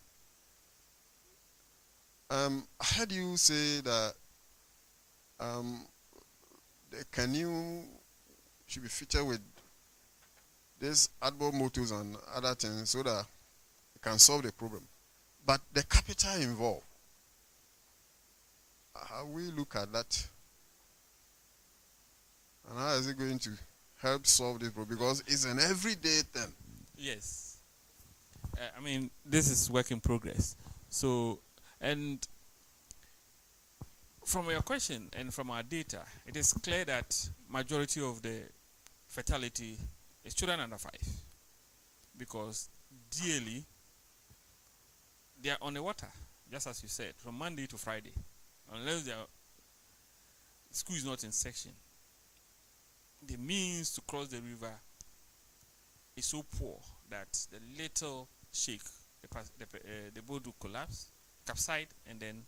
I heard you say that the canoe should be fitted with these outboard motors and other things so that it can solve the problem. But the capital involved, how we look at that? And how is it going to help solve this problem? Because it's an everyday thing. Yes. I mean, this is work in progress. So, and from your question and from our data, it is clear that majority of the fatality is children under 5. Because daily, they are on the water, just as you said, from Monday to Friday. Unless school is not in section. The means to cross the river is so poor that the little shake, the boat will collapse, capsize, and then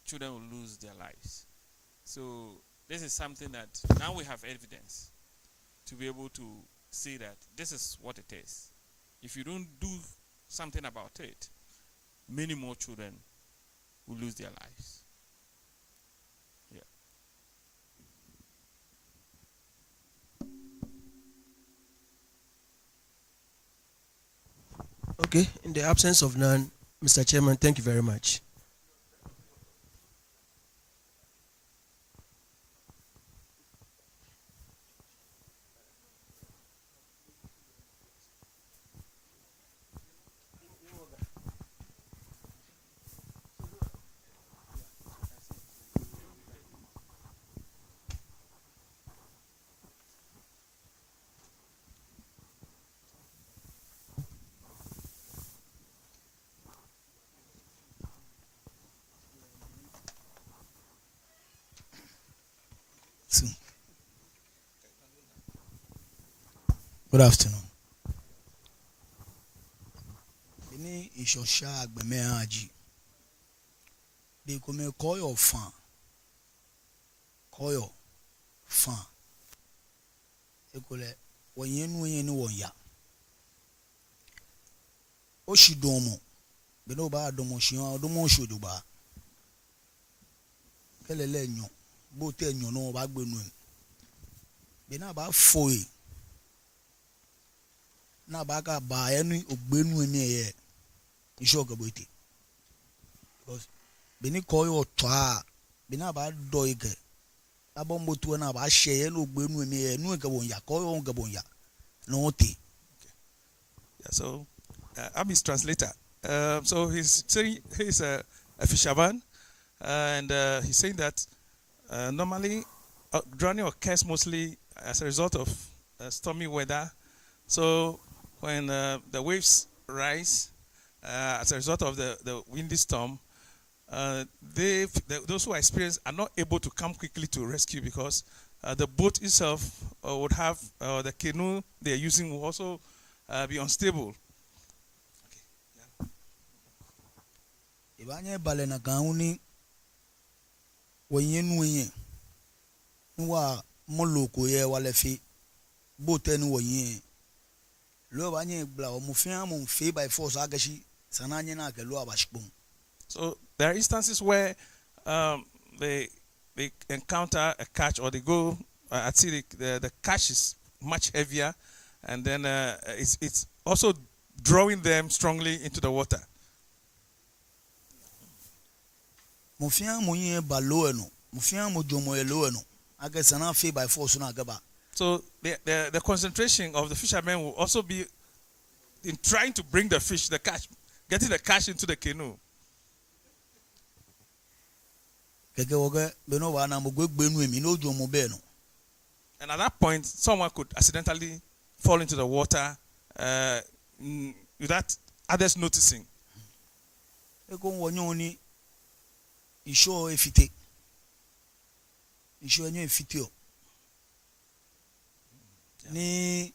children will lose their lives. So this is something that now we have evidence to be able to say that this is what it is. If you don't do something about it, many more children will lose their lives. Yeah. Okay, in the absence of none, Mr. Chairman, thank you very much. Good afternoon. Ini ishosha agbeme aji. They come call your fan. Call your fan. Ekole wanyenu yenu wanya. Oshidomo. Beno ba domo shion domo shodoba. Kelele nyon. Bote nyon no ba gbenu. Bena ba foe. Na baka ba enu ogbenu emi eye isho gaboite because beni koyo twa bena ba do ike abombo tu na ba sheye no ogbenu emi eye nu gabonya koyo gabonya no te. Yeah, so I'm his translator. So he's saying he's a fisherman, and he's saying that normally drowning occurs mostly as a result of stormy weather. So when the waves rise as a result of the windy storm, those who are experienced are not able to come quickly to rescue because the boat itself would have, the canoe they're using will also be unstable. Ibanye bale na kauni wanyenu wenye nwa moloko ye walefi bote ni wanye. So there are instances where they encounter a catch or they go at sea. The catch is much heavier, and then it's also drawing them strongly into the water. So the concentration of the fishermen will also be in trying to bring the fish, the catch, getting the catch into the canoe. And at that point, someone could accidentally fall into the water without others noticing. Ni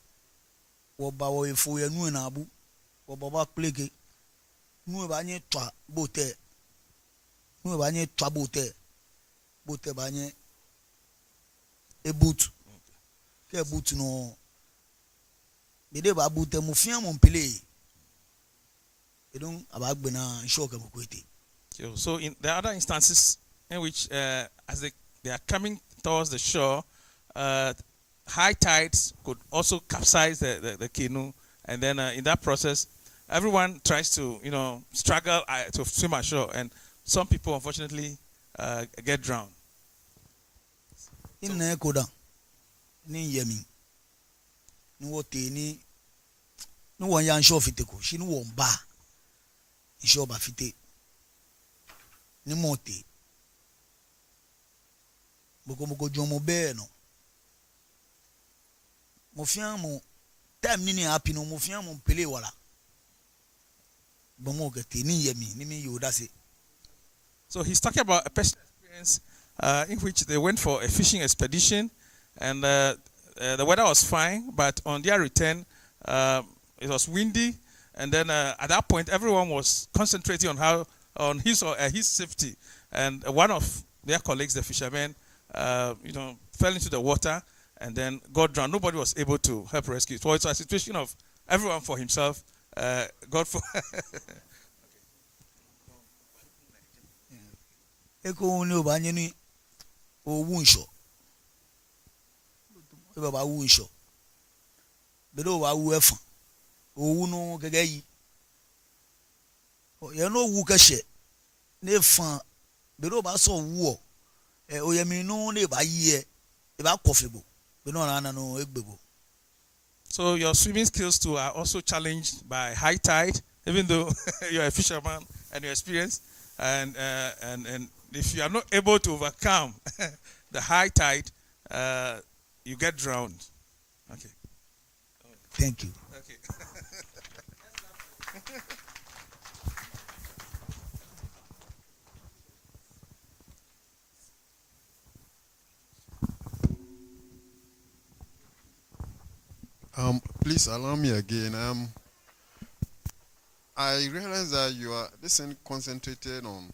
woba wo efu ya nu na abu woba ba plege nu ba nye twa bote nu ba nye twa bote ba nye ebut ke boot no bede ba bote mu fian mo mpele edon abagbe na shock e bokwete. So in the other instances in which as they are coming towards the shore, high tides could also capsize the canoe, and then in that process, everyone tries to struggle to swim ashore, and some people unfortunately get drowned. In ne koda ni yemi ni wote ni wan yan shore fite ko shi ni won ba shore ba fite ni monte boko jomo be no mo fian mo time ni happy no mo fian mo pele wala bomo gete ni yemi ni mi yoda se. So he's talking about a personal experience in which they went for a fishing expedition, and the weather was fine, but on their return it was windy, and then at that point everyone was concentrating on his safety, and one of their colleagues, the fishermen, fell into the water, and then got drowned. Nobody was able to help rescue. So it's a situation of everyone for himself, God for. Eko ni obanye ni owu nsho. Eba ba wu nsho. Bedo wa wu efan. Owu no gege yi. Ye no wu kashe. Ne fan bedo ba so wu o. Oyemi no ne ba yi e ba kofebo. Bedo na no egbebo. So your swimming skills too are also challenged by high tide, even though you're a fisherman and you're experienced. And if you are not able to overcome the high tide, you get drowned. Okay. Thank you. Okay. Please allow me again. I realize that you are concentrated on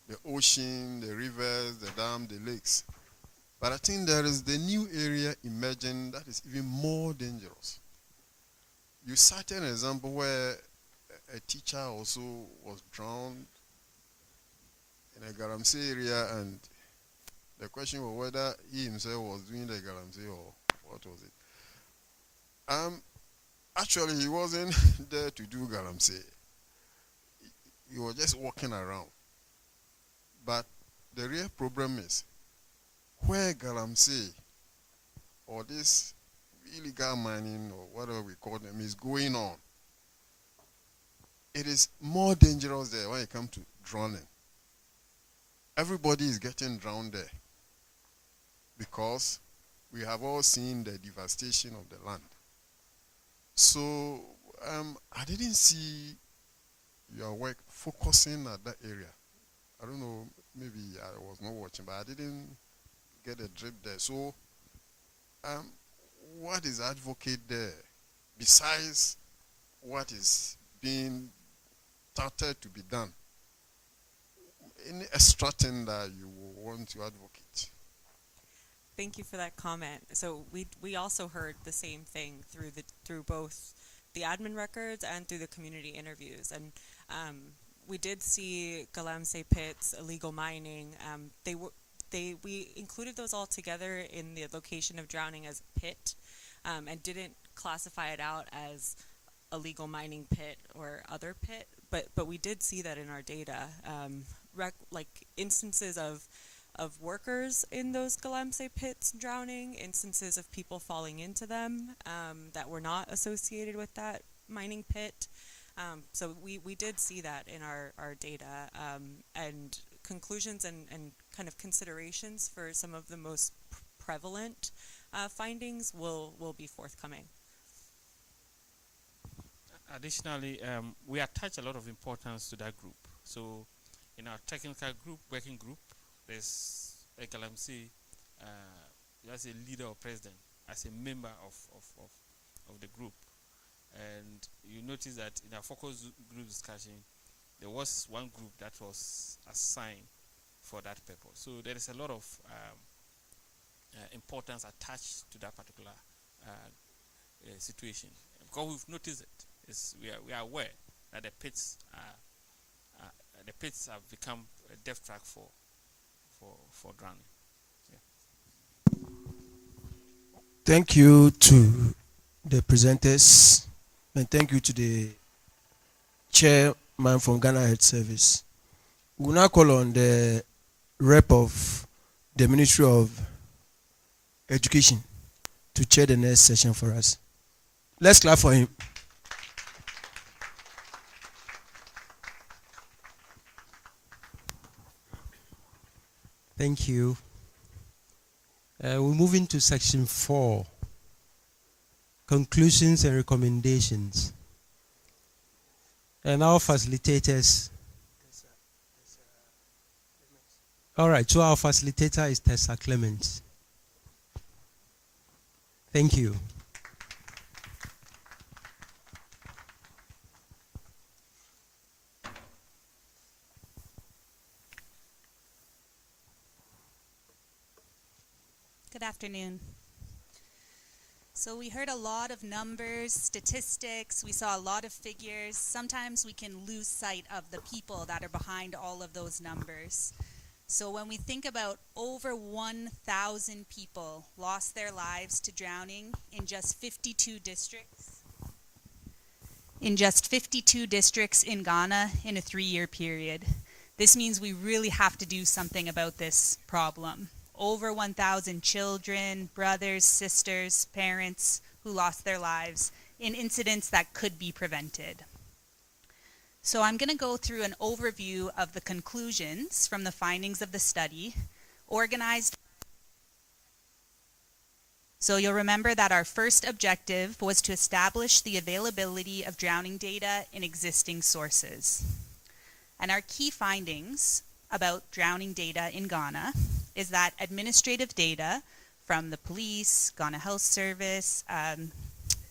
the ocean, the rivers, the dam, the lakes. But I think there is the new area emerging that is even more dangerous. You cited an example where a teacher also was drowned in a Galamsey area, and the question was whether he himself was doing the Galamsey or what was it. Actually, he wasn't there to do Galamsey. He was just walking around. But the real problem is where Galamsey or this illegal mining or whatever we call them is going on. It is more dangerous there when it comes to drowning. Everybody is getting drowned there because we have all seen the devastation of the land. So I didn't see your work focusing at that area. I don't know, maybe I was not watching, but I didn't get a drip there. So what is advocate there besides what is being started to be done? Any extra thing that you want to advocate? Thank you for that comment. So we also heard the same thing through both the admin records and through the community interviews. And we did see Galamsey pits, illegal mining. We included those all together in the location of drowning as pit, and didn't classify it out as illegal mining pit or other pit. But we did see that in our data, like instances of workers in those Galamsey pits drowning, instances of people falling into them that were not associated with that mining pit. So we did see that in our data, and conclusions and kind of considerations for some of the most prevalent findings will be forthcoming. Additionally, we attach a lot of importance to that group. So in our technical group, working group, there's a Galamsey, as a leader or president, as a member of the group. And you notice that in our focus group discussion, there was one group that was assigned for that purpose. So there is a lot of importance attached to that particular situation. Because we've noticed it, we are aware that the pits have become a death track for drowning. Yeah. Thank you to the presenters, and thank you to the chairman from Ghana Health Service. We will now call on the rep of the Ministry of Education to chair the next session for us. Let's clap for him. Thank you. We're moving to section 4, conclusions and recommendations. And our facilitators. All right, so our facilitator is Tessa Clements. Thank you. Good afternoon. So we heard a lot of numbers, statistics, we saw a lot of figures. Sometimes we can lose sight of the people that are behind all of those numbers. So when we think about over 1,000 people lost their lives to drowning in just 52 districts, in Ghana in a 3-year period. This means we really have to do something about this problem. Over 1,000 children, brothers, sisters, parents who lost their lives in incidents that could be prevented. So I'm going to go through an overview of the conclusions from the findings of the study, organized. So you'll remember that our first objective was to establish the availability of drowning data in existing sources. And our key findings about drowning data in Ghana is that administrative data from the police, Ghana Health Service,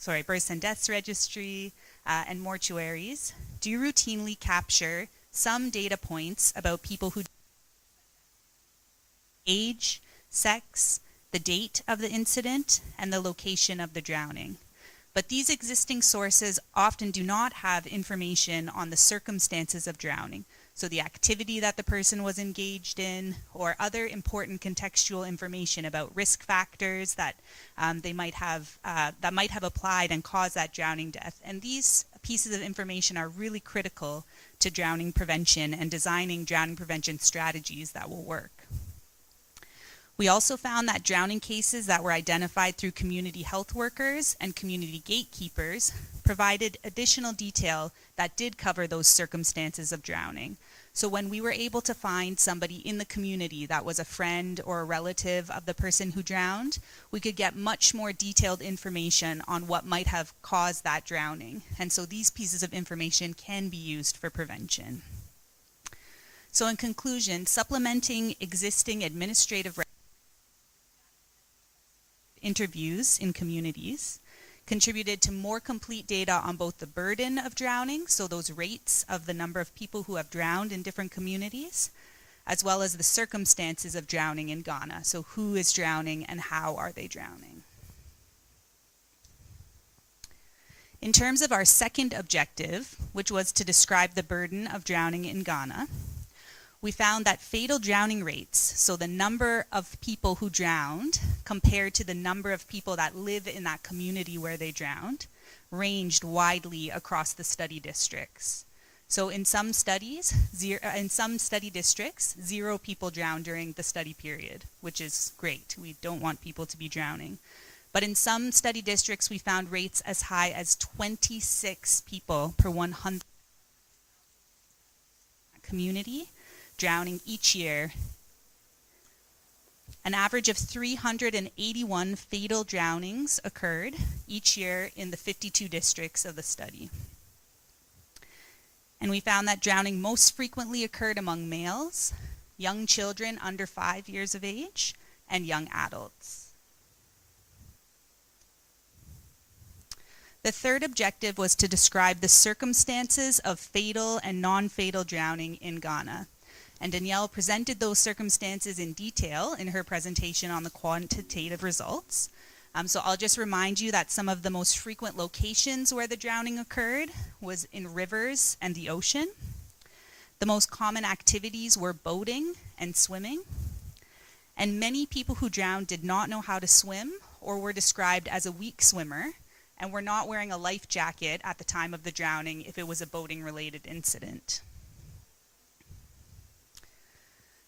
Births and Deaths Registry, and mortuaries do routinely capture some data points about people who age, sex, the date of the incident, and the location of the drowning. But these existing sources often do not have information on the circumstances of drowning, so the activity that the person was engaged in, or other important contextual information about risk factors that they might have applied and caused that drowning death. And these pieces of information are really critical to drowning prevention and designing drowning prevention strategies that will work. We also found that drowning cases that were identified through community health workers and community gatekeepers provided additional detail that did cover those circumstances of drowning. So when we were able to find somebody in the community that was a friend or a relative of the person who drowned, we could get much more detailed information on what might have caused that drowning. And so these pieces of information can be used for prevention. So in conclusion, supplementing existing administrative interviews in communities contributed to more complete data on both the burden of drowning, so those rates of the number of people who have drowned in different communities, as well as the circumstances of drowning in Ghana, so who is drowning and how are they drowning. In terms of our second objective, which was to describe the burden of drowning in Ghana, we found that fatal drowning rates, so the number of people who drowned compared to the number of people that live in that community where they drowned, ranged widely across the study districts. So in some study districts, 0 people drowned during the study period, which is great. We don't want people to be drowning. But in some study districts, we found rates as high as 26 people per 100 community drowning each year. An average of 381 fatal drownings occurred each year in the 52 districts of the study. And we found that drowning most frequently occurred among males, young children under 5 years of age, and young adults. The third objective was to describe the circumstances of fatal and non-fatal drowning in Ghana. And Danielle presented those circumstances in detail in her presentation on the quantitative results. So I'll just remind you that some of the most frequent locations where the drowning occurred was in rivers and the ocean. The most common activities were boating and swimming. And many people who drowned did not know how to swim or were described as a weak swimmer and were not wearing a life jacket at the time of the drowning if it was a boating-related incident.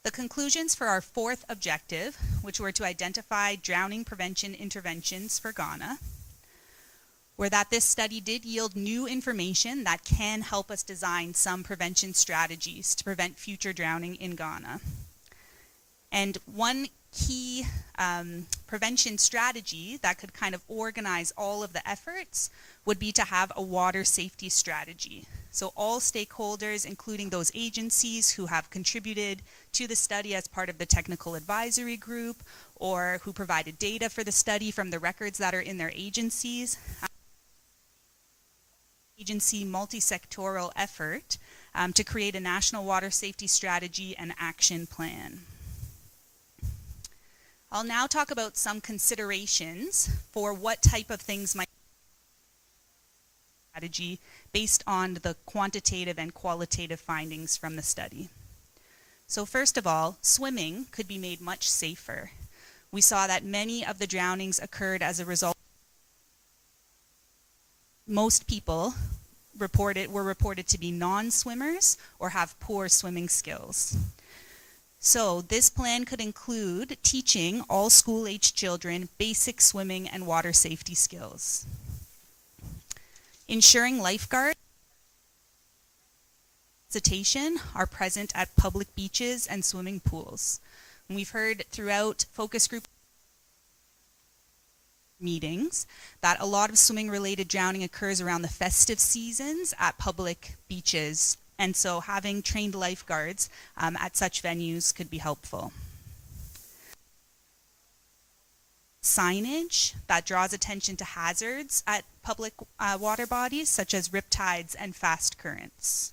The conclusions for our fourth objective, which were to identify drowning prevention interventions for Ghana, were that this study did yield new information that can help us design some prevention strategies to prevent future drowning in Ghana. And one key prevention strategy that could kind of organize all of the efforts would be to have a water safety strategy. So all stakeholders, including those agencies who have contributed to the study as part of the technical advisory group or who provided data for the study from the records that are in their agencies, agency multi-sectoral effort to create a national water safety strategy and action plan. I'll now talk about some considerations for what type of things might strategy based on the quantitative and qualitative findings from the study. So first of all, swimming could be made much safer. We saw that many of the drownings occurred as a result. Most people were reported to be non-swimmers or have poor swimming skills. So this plan could include teaching all school-age children basic swimming and water safety skills. Ensuring lifeguards are present at public beaches and swimming pools. And we've heard throughout focus group meetings that a lot of swimming-related drowning occurs around the festive seasons at public beaches. And so having trained lifeguards at such venues could be helpful. Signage that draws attention to hazards at public water bodies, such as riptides and fast currents.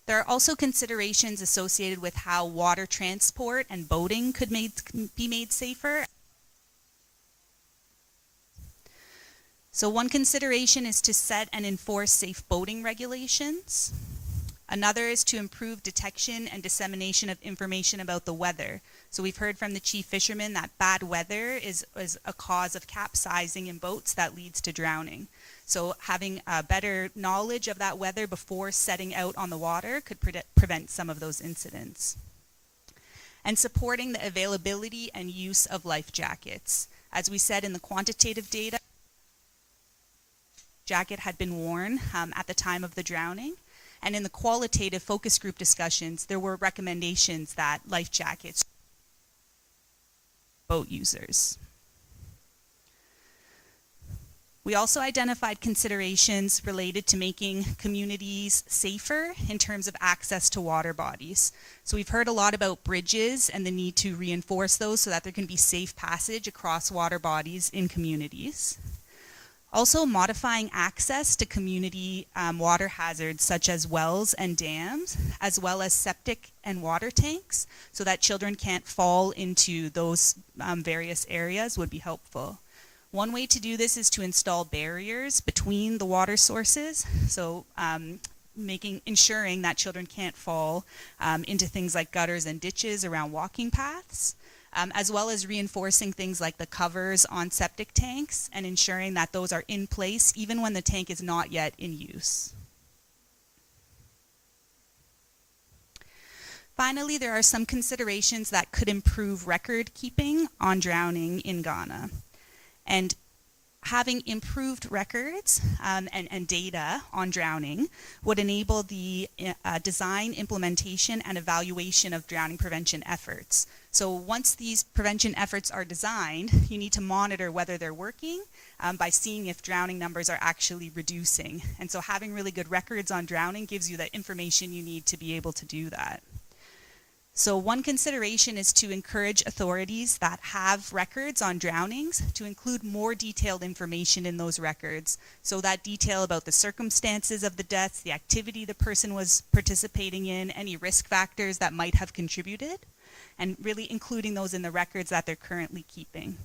There are also considerations associated with how water transport and boating could be made safer. So one consideration is to set and enforce safe boating regulations. Another is to improve detection and dissemination of information about the weather. So we've heard from the chief fisherman that bad weather is a cause of capsizing in boats that leads to drowning. So having better knowledge of that weather before setting out on the water could prevent some of those incidents. And supporting the availability and use of life jackets. As we said in the quantitative data, jacket had been worn at the time of the drowning. And in the qualitative focus group discussions, there were recommendations that life jackets boat users. We also identified considerations related to making communities safer in terms of access to water bodies. So we've heard a lot about bridges and the need to reinforce those so that there can be safe passage across water bodies in communities. Also modifying access to community water hazards such as wells and dams, as well as septic and water tanks, so that children can't fall into those various areas would be helpful. One way to do this is to install barriers between the water sources, so ensuring that children can't fall into things like gutters and ditches around walking paths. As well as reinforcing things like the covers on septic tanks and ensuring that those are in place even when the tank is not yet in use. Finally, there are some considerations that could improve record keeping on drowning in Ghana. And having improved records and data on drowning would enable the design, implementation, and evaluation of drowning prevention efforts. So once these prevention efforts are designed, you need to monitor whether they're working by seeing if drowning numbers are actually reducing. And so having really good records on drowning gives you the information you need to be able to do that. So one consideration is to encourage authorities that have records on drownings to include more detailed information in those records. So that detail about the circumstances of the deaths, the activity the person was participating in, any risk factors that might have contributed, and really including those in the records that they're currently keeping.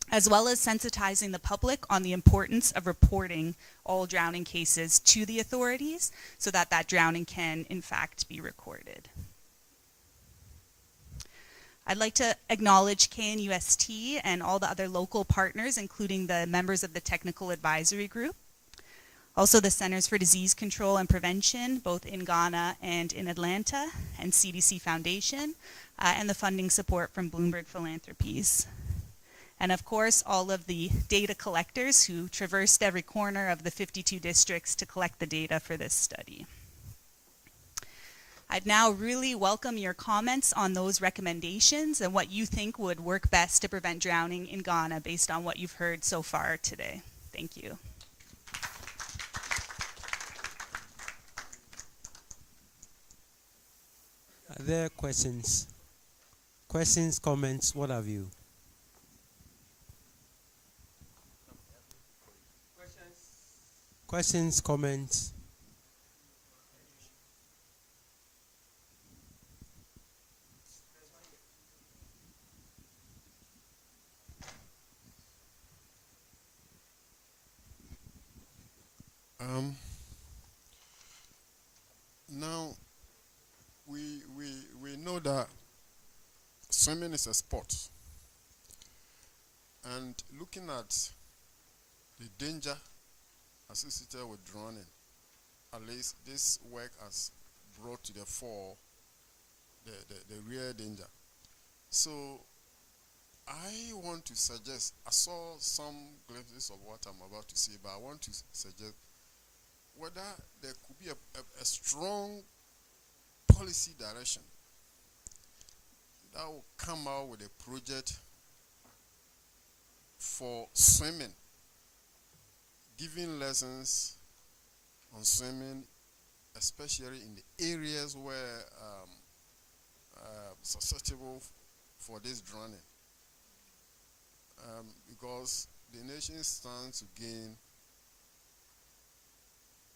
As well as sensitizing the public on the importance of reporting all drowning cases to the authorities so that that drowning can in fact be recorded. I'd like to acknowledge KNUST and all the other local partners, including the members of the Technical Advisory Group. Also the Centers for Disease Control and Prevention, both in Ghana and in Atlanta, and CDC Foundation, and the funding support from Bloomberg Philanthropies. And of course, all of the data collectors who traversed every corner of the 52 districts to collect the data for this study. I'd now really welcome your comments on those recommendations and what you think would work best to prevent drowning in Ghana based on what you've heard so far today. Thank you. Are there questions? Questions, comments, what have you? Questions, comments? Now, we know that swimming is a sport. And looking at the danger associated with drowning, at least this work has brought to the fore the real danger. So I want to suggest, I saw some glimpses of what I'm about to say, but I want to suggest whether there could be a strong policy direction that will come out with a project for swimming, giving lessons on swimming, especially in the areas where susceptible for this drowning. Because the nation stands to gain,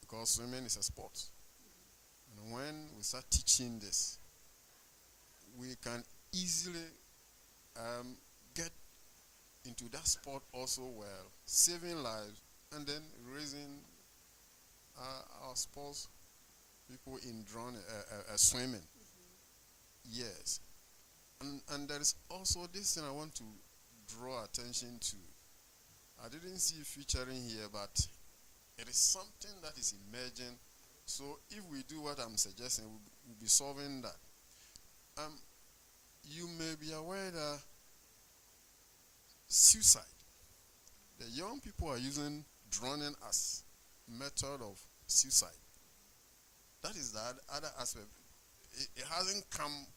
because swimming is a sport. And when we start teaching this, we can easily get into that sport also, well, saving lives and then raising our sports people in drowning, swimming. Yes. And there is also this thing I want to draw attention to. I didn't see it featuring here, but it is something that is emerging. So if we do what I'm suggesting, we'll be solving that. You may be aware that suicide, the young people are using drowning as method of suicide. That is the other aspect. It hasn't come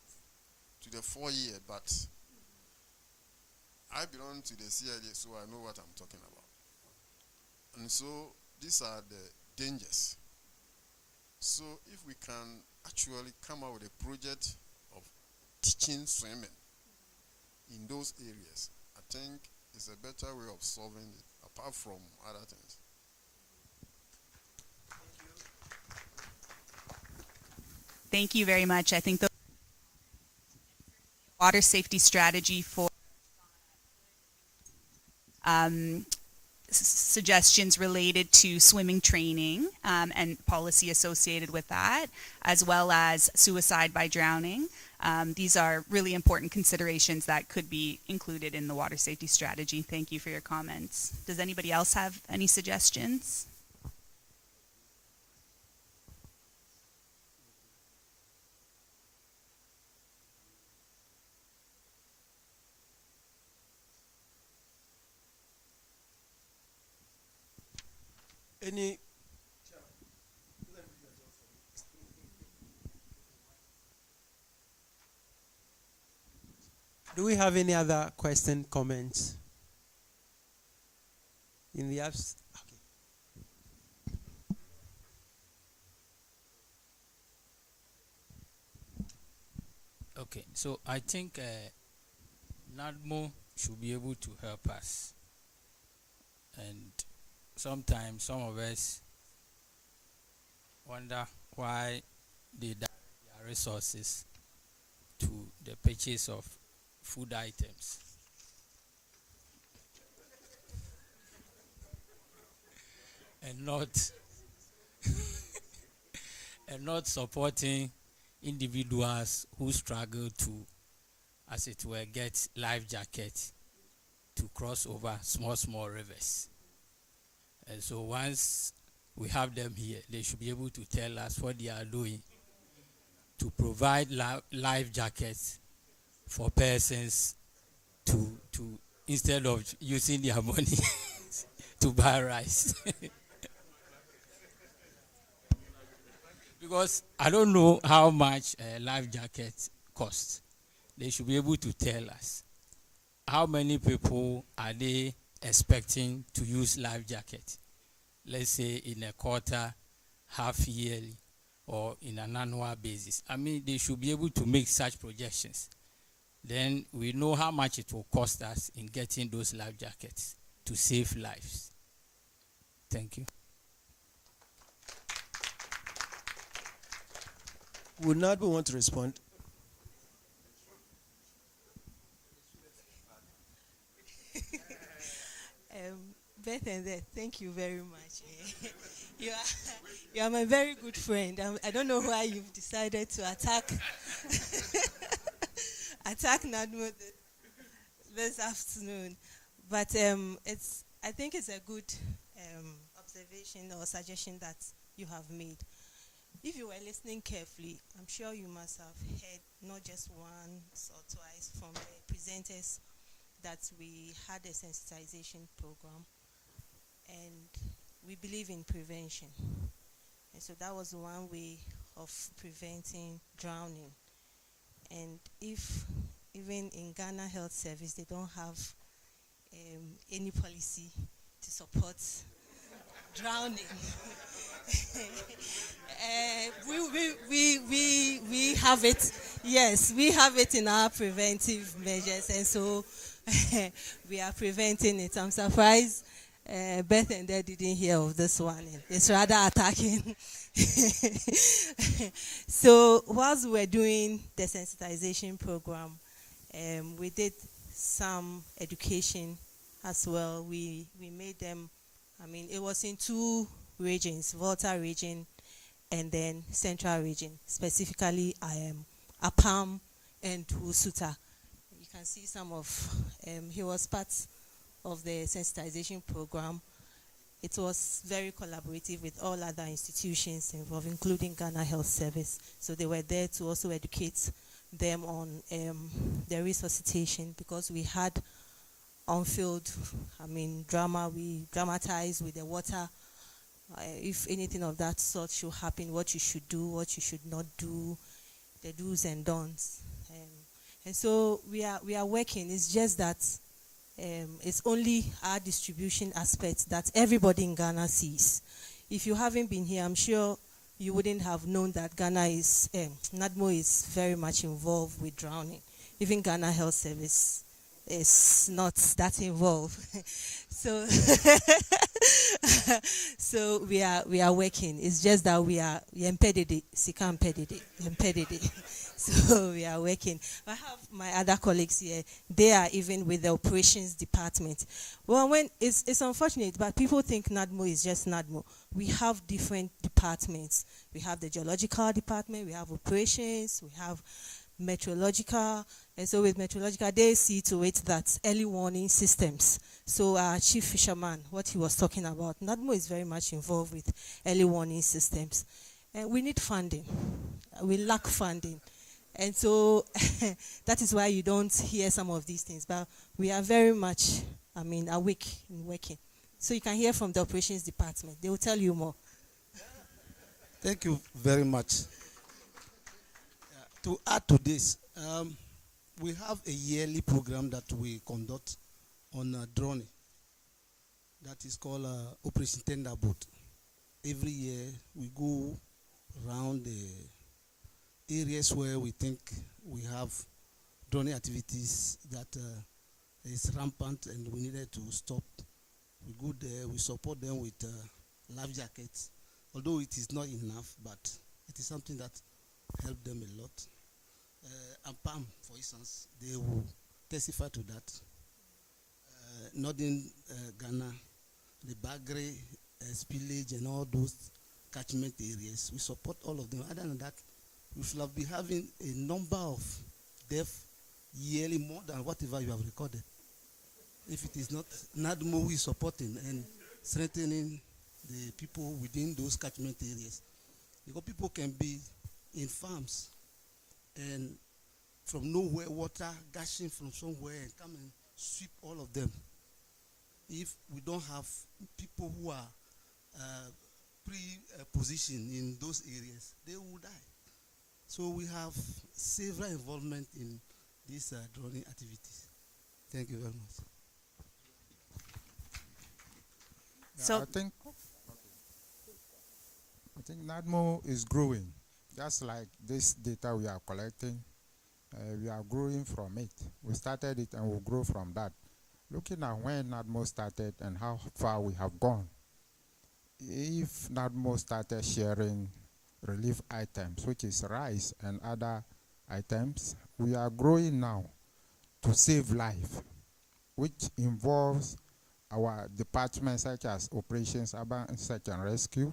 to the fore yet, but I belong to the CID, so I know what I'm talking about. And so these are the dangers. So if we can actually come out with a project of teaching swimming in those areas, I think it's a better way of solving it, apart from other things. Thank you very much. I think the water safety strategy for suggestions related to swimming training and policy associated with that, as well as suicide by drowning. These are really important considerations that could be included in the water safety strategy. Thank you for your comments. Does anybody else have any suggestions? Any Do we have any other question, comments? In the abs? Okay, so I think NADMO should be able to help us. And sometimes some of us wonder why they direct their resources to the purchase of food items. And not supporting individuals who struggle to, as it were, get life jackets to cross over small rivers. And so once we have them here, they should be able to tell us what they are doing to provide life jackets for persons to instead of using their money to buy rice. Because I don't know how much life jackets cost. They should be able to tell us. How many people are they expecting to use life jacket? Let's say in a quarter, half yearly, or in an annual basis. I mean, they should be able to make such projections. Then we know how much it will cost us in getting those life jackets to save lives. Thank you. Would not want to respond? Beth and there. Thank you very much. You are my very good friend. I don't know why you've decided to attack Nadmo this afternoon, but I think it's a good observation or suggestion that you have made. If you were listening carefully, I'm sure you must have heard not just once or twice from the presenters that we had a sensitization program and we believe in prevention. And so that was one way of preventing drowning. And if even in Ghana Health Service they don't have any policy to support drowning, we have it. Yes, we have it in our preventive measures, and so we are preventing it. I'm surprised Beth and Dad didn't hear of this one. It's rather attacking. So whilst we were doing the sensitization program, we did some education as well. We made them, it was in 2 regions, Volta region and then Central region, specifically Apam and Usuta. You can see some of, he was part of the sensitization program. It was very collaborative with all other institutions involved, including Ghana Health Service. So they were there to also educate them on the resuscitation, because we had on-field, drama. We dramatized with the water. If anything of that sort should happen, what you should do, what you should not do, the do's and don'ts. And so we are working. It's just that it's only our distribution aspect that everybody in Ghana sees. If you haven't been here, I'm sure you wouldn't have known that NADMO is very much involved with drowning. Even Ghana Health Service is not that involved. So, so we are working. It's just that we impeded. So we are working. I have my other colleagues here. They are even with the operations department. Well, it's unfortunate, but people think NADMO is just NADMO. We have different departments. We have the geological department. We have operations. We have meteorological, and so with meteorological, they see to it that early warning systems. So our chief fisherman, what he was talking about, NADMO is very much involved with early warning systems. We need funding. We lack funding. And so that is why you don't hear some of these things. But we are very much, awake in working. So you can hear from the operations department. They will tell you more. Thank you very much. To add to this, we have a yearly program that we conduct on drowning. That is called Operation Tender Boat. Every year we go around the areas where we think we have drowning activities that is rampant and we needed to stop. We go there, we support them with life jackets, although it is not enough, but it is something that help them a lot. And PAM, for instance, they will testify to that. Northern Ghana, the Bagre spillage and all those catchment areas, we support all of them. Other than that, we should have been having a number of deaths yearly more than whatever you have recorded. If it is not NADMO who is supporting and strengthening the people within those catchment areas. Because people can be in farms and from nowhere water gushing from somewhere and come and sweep all of them. If we don't have people who are pre-positioned in those areas, they will die. So we have several involvement in these drowning activities. Thank you very much. So I think NADMO is growing. Just like this data we are collecting, we are growing from it. We started it and we'll grow from that. Looking at when NADMO started and how far we have gone, if NADMO started sharing relief items, which is rice and other items, we are growing now to save life, which involves our departments such as Operations, Urban Search and Rescue,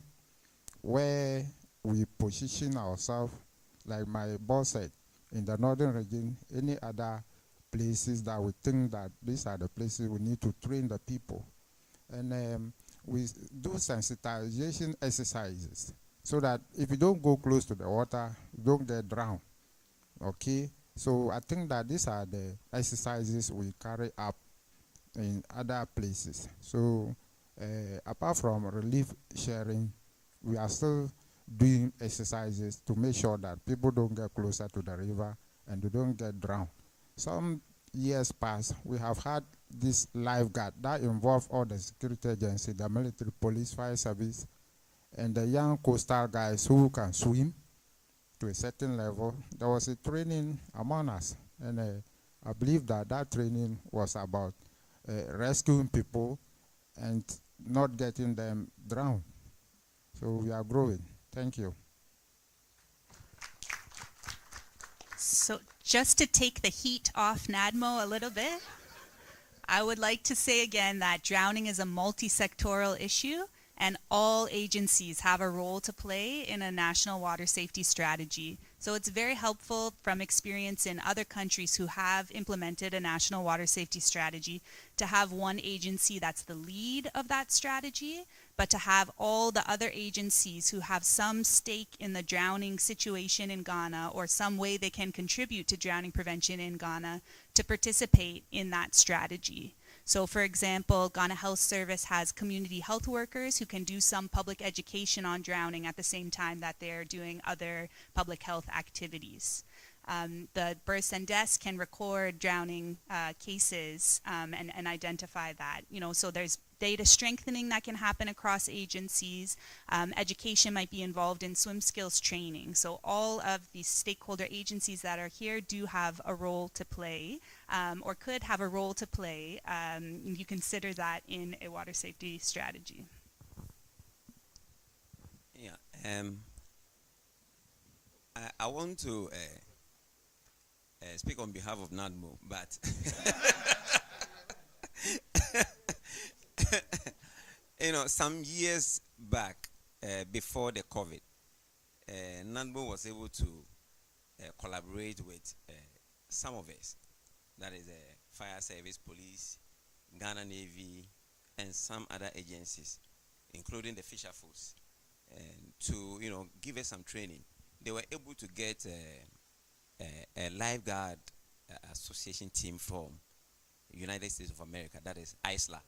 where we position ourselves, like my boss said, in the northern region, any other places that we think that these are the places we need to train the people. And we do sensitization exercises so that if you don't go close to the water, you don't get drowned. Okay? So I think that these are the exercises we carry up in other places. So apart from relief sharing, we are still doing exercises to make sure that people don't get closer to the river and they don't get drowned. Some years past, we have had this lifeguard that involved all the security agencies, the military, police, fire service, and the young coastal guys who can swim to a certain level. There was a training among us, and I believe that that training was about rescuing people and not getting them drowned. So we are growing. Thank you. So just to take the heat off NADMO a little bit, I would like to say again that drowning is a multi-sectoral issue, and all agencies have a role to play in a national water safety strategy. So it's very helpful from experience in other countries who have implemented a national water safety strategy to have one agency that's the lead of that strategy, but to have all the other agencies who have some stake in the drowning situation in Ghana or some way they can contribute to drowning prevention in Ghana to participate in that strategy. So for example, Ghana Health Service has community health workers who can do some public education on drowning at the same time that they're doing other public health activities. The births and deaths can record drowning cases and identify that. You know, so there's data strengthening that can happen across agencies. Education might be involved in swim skills training. So all of these stakeholder agencies that are here do have a role to play, or could have a role to play. You consider that in a water safety strategy. Yeah, I want to speak on behalf of NADMO, but you know, some years back, before the COVID, NADMO was able to collaborate with some of us, that is fire service, police, Ghana Navy, and some other agencies, including the Fisher Force, to give us some training. They were able to get a lifeguard association team from United States of America, that is ISLA.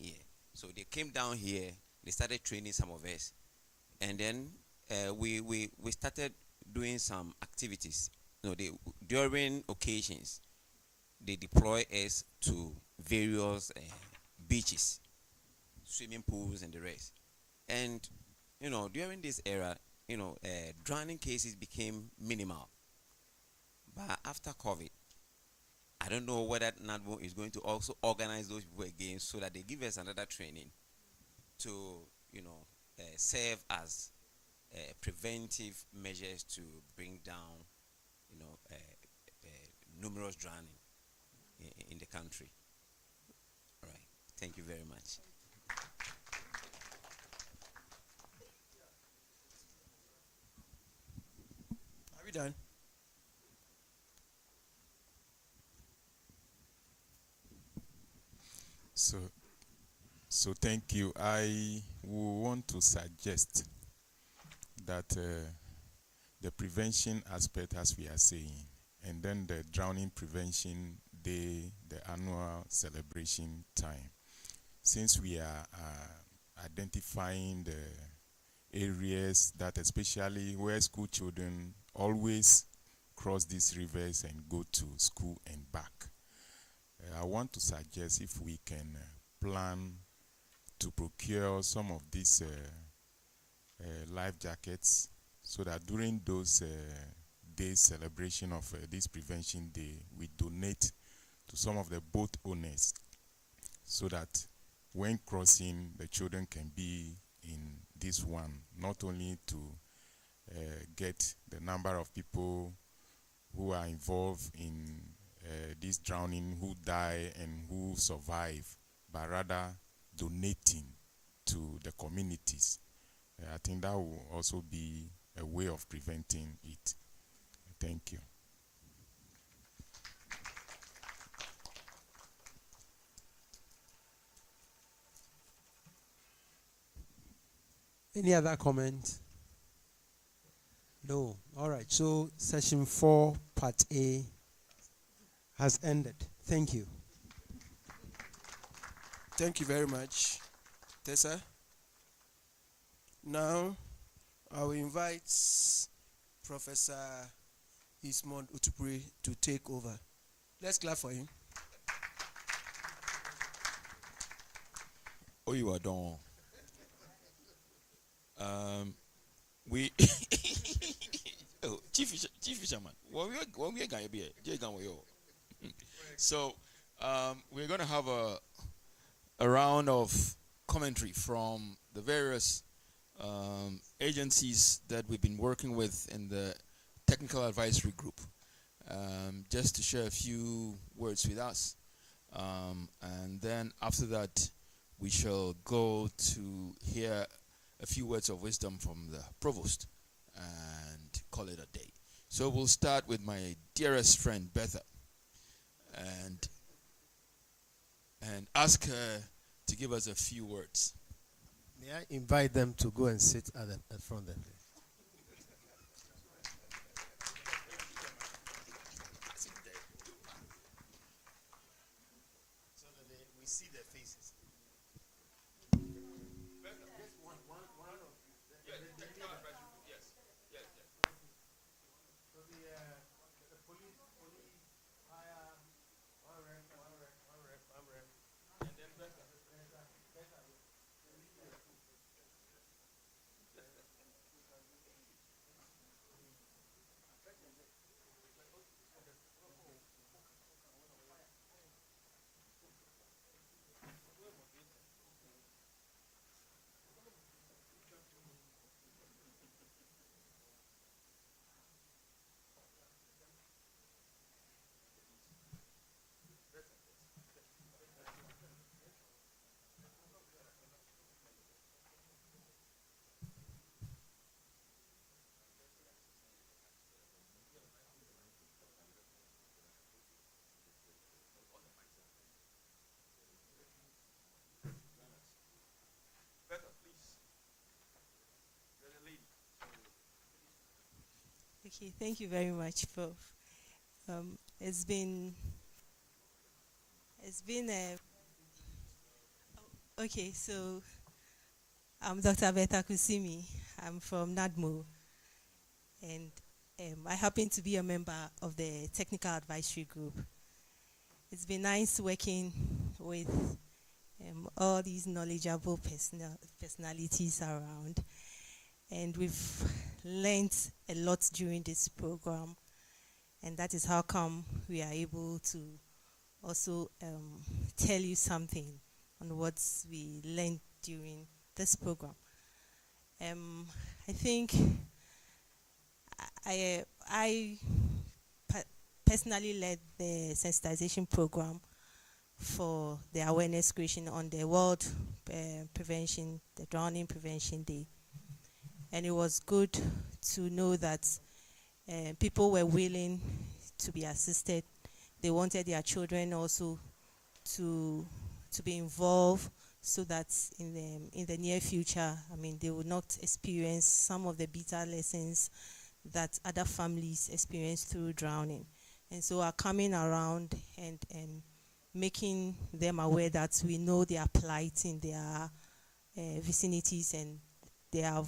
Yeah. So they came down here, they started training some of us, and then we started doing some activities. During occasions, they deploy us to various beaches, swimming pools, and the rest. And during this era, drowning cases became minimal. But after COVID, I don't know whether NADMO is going to also organize those people again so that they give us another training to, serve as preventive measures to bring down, numerous drowning in the country. All right. Thank you very much. Are we done? So thank you. I want to suggest that the prevention aspect, as we are saying, and then the drowning prevention day, the annual celebration time. Since we are identifying the areas that, especially where school children always cross these rivers and go to school and back, I want to suggest if we can plan to procure some of these life jackets, so that during those days celebration of this prevention day, we donate to some of the boat owners, so that when crossing, the children can be in this one, not only to get the number of people who are involved in these drowning who die and who survive, but rather donating to the communities. I think that will also be a way of preventing it. Thank you. Any other comment? No. All right. So session 4, part A has ended. Thank you. Thank you very much, Tessa. Now, I will invite Professor Ismond Utupri to take over. Let's clap for him. Oh, you are done. We oh, Chief Fisherman. What we are going to be? So, we're going to have a round of commentary from the various agencies that we've been working with in the technical advisory group, just to share a few words with us. And then after that, we shall go to hear a few words of wisdom from the provost and call it a day. So we'll start with my dearest friend, Betha, and ask her to give us a few words. May I invite them to go and sit at the front there, please? So that we see their faces. Okay, thank you very much, Prof. It's been a okay. So I'm Dr. Betha Kusimi. I'm from NADMO, and I happen to be a member of the technical advisory group. It's been nice working with all these knowledgeable personalities around, and we've learned a lot during this program, and that is how come we are able to also tell you something on what we learned during this program. I think I personally led the sensitization program for the awareness creation on the World Prevention, the Drowning Prevention Day. And it was good to know that people were willing to be assisted. They wanted their children also to be involved, so that in the near future, I mean, they would not experience some of the bitter lessons that other families experience through drowning. And so are coming around and making them aware that we know their plight in their vicinities, and they are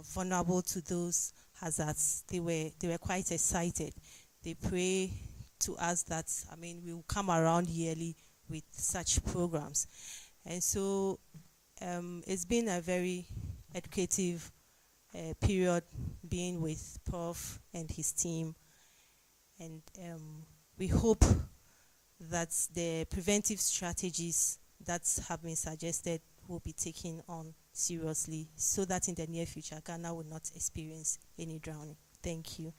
vulnerable to those hazards. They were quite excited. They pray to us that, I mean, we will come around yearly with such programs. And so it's been a very educative period being with Prof and his team. And we hope that the preventive strategies that have been suggested will be taken on seriously, so that in the near future, Ghana will not experience any drowning. Thank you.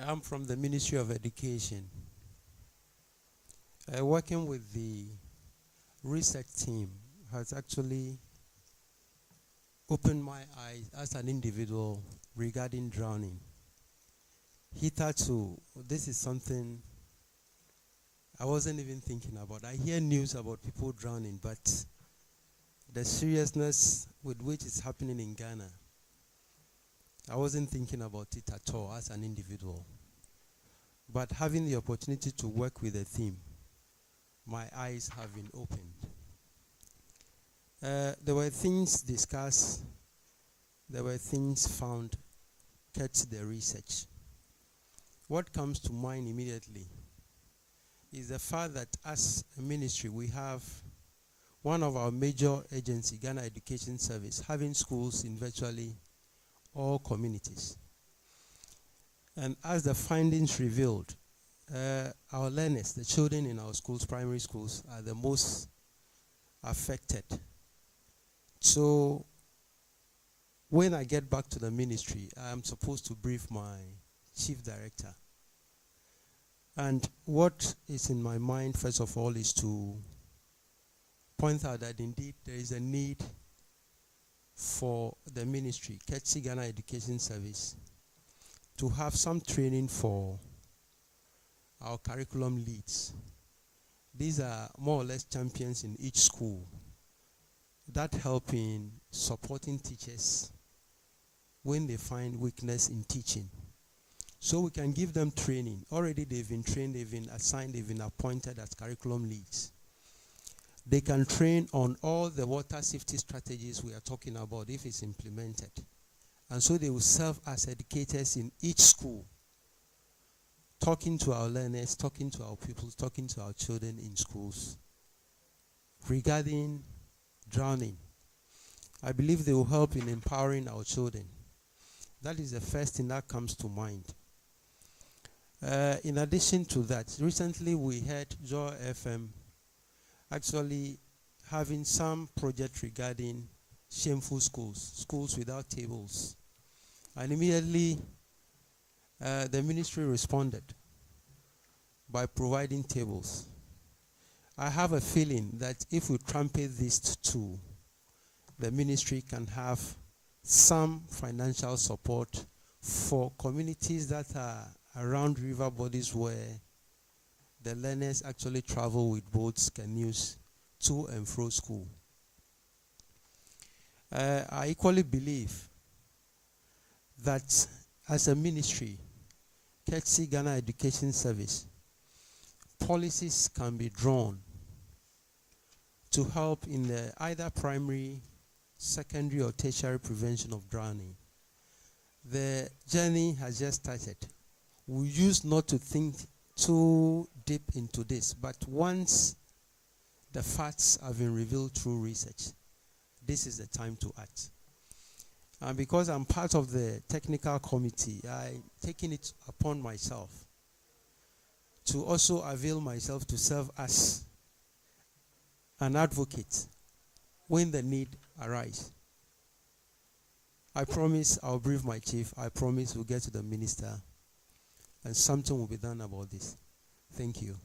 I'm from the Ministry of Education. Working with the research team has actually opened my eyes as an individual regarding drowning. Hitherto, this is something I wasn't even thinking about. I hear news about people drowning, but the seriousness with which it's happening in Ghana, I wasn't thinking about it at all as an individual. But having the opportunity to work with a team, my eyes have been opened. There were things discussed, there were things found, catch the research. What comes to mind immediately is the fact that as a ministry, we have one of our major agencies, Ghana Education Service, having schools in virtually all communities. And as the findings revealed, our learners, the children in our schools, primary schools, are the most affected. So when I get back to the ministry, I'm supposed to brief my chief director. And what is in my mind, first of all, is to point out that indeed there is a need for the ministry, Cdc Ghana Education Service, to have some training for our curriculum leads. These are more or less champions in each school that help in supporting teachers when they find weakness in teaching. So we can give them training. Already they've been trained, they've been assigned, they've been appointed as curriculum leads. They can train on all the water safety strategies we are talking about if it's implemented. And so they will serve as educators in each school, talking to our learners, talking to our pupils, talking to our children in schools regarding drowning. I believe they will help in empowering our children. That is the first thing that comes to mind. In addition to that, recently we heard Joy FM actually having some project regarding shameful schools, schools without tables. And immediately the ministry responded by providing tables. I have a feeling that if we trumpet this too, the ministry can have some financial support for communities that are around river bodies where the learners actually travel with boats, canoes to and fro school. I equally believe that as a ministry, Cdc Ghana Education Service, policies can be drawn to help in the either primary, secondary, or tertiary prevention of drowning. The journey has just started. We used not to think too deep into this, but once the facts have been revealed through research, this is the time to act. And because I'm part of the technical committee, I'm taking it upon myself to also avail myself to serve as an advocate when the need arises. I promise I'll brief my chief. I promise we'll get to the minister and something will be done about this. Thank you.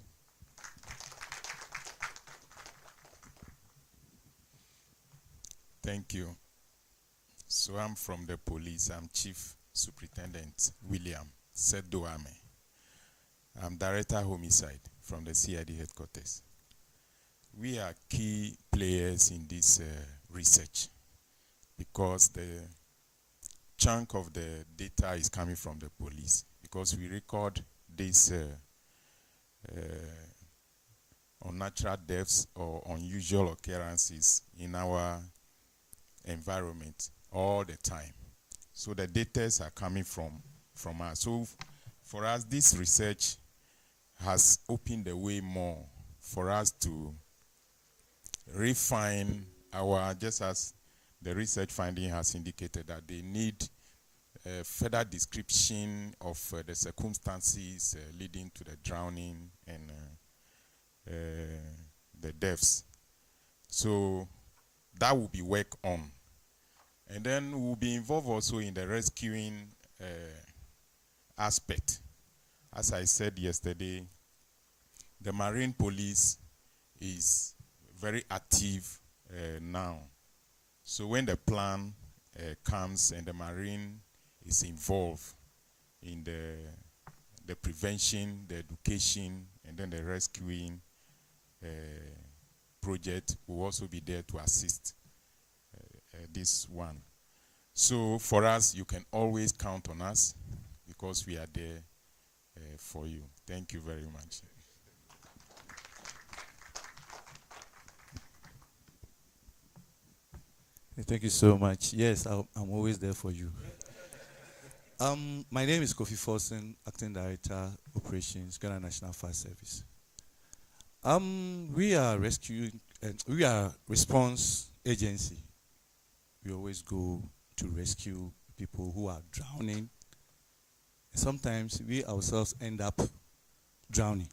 Thank you. So I'm from the police. I'm Chief Superintendent William Sedoame. I'm Director Homicide from the CID headquarters. We are key players in this research because the chunk of the data is coming from the police, because we record these unnatural deaths or unusual occurrences in our environment all the time. So the data are coming from us. So for us, this research has opened the way more for us to refine our, just as the research finding has indicated, that they need further description of the circumstances leading to the drowning and the deaths. So that will be work on. And then we'll be involved also in the rescuing aspect. as I said yesterday, the Marine Police is very active now. So when the plan comes and the Marine is involved in the prevention, the education, and then the rescuing project, will also be there to assist this one. So for us, you can always count on us because we are there for you. Thank you very much. Thank you so much. Yes, I'm always there for you. My name is Kofi Forsen, Acting Director, Operations, Ghana National Fire Service. We are we are response agency. We always go to rescue people who are drowning. Sometimes we ourselves end up drowning.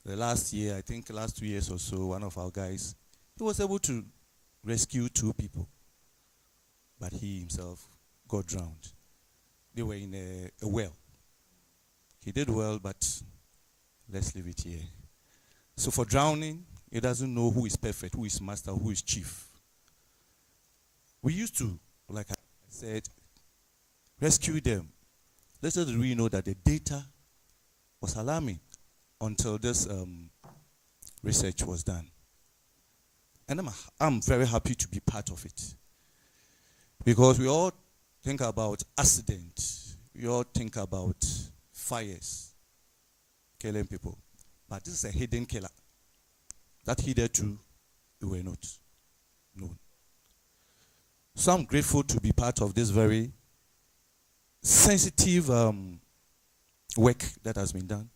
The last year, I think last 2 years or so, one of our guys, he was able to rescue 2 people, but he himself got drowned. They were in a well. He did well, but let's leave it here. So for drowning, he doesn't know who is perfect, who is master, who is chief. We used to, like I said, rescue them. Little did we know that the data was alarming until this research was done. And I'm very happy to be part of it. Because we all think about accidents. We all think about fires, killing people. But this is a hidden killer. That hitherto, we were not known. So I'm grateful to be part of this very sensitive work that has been done.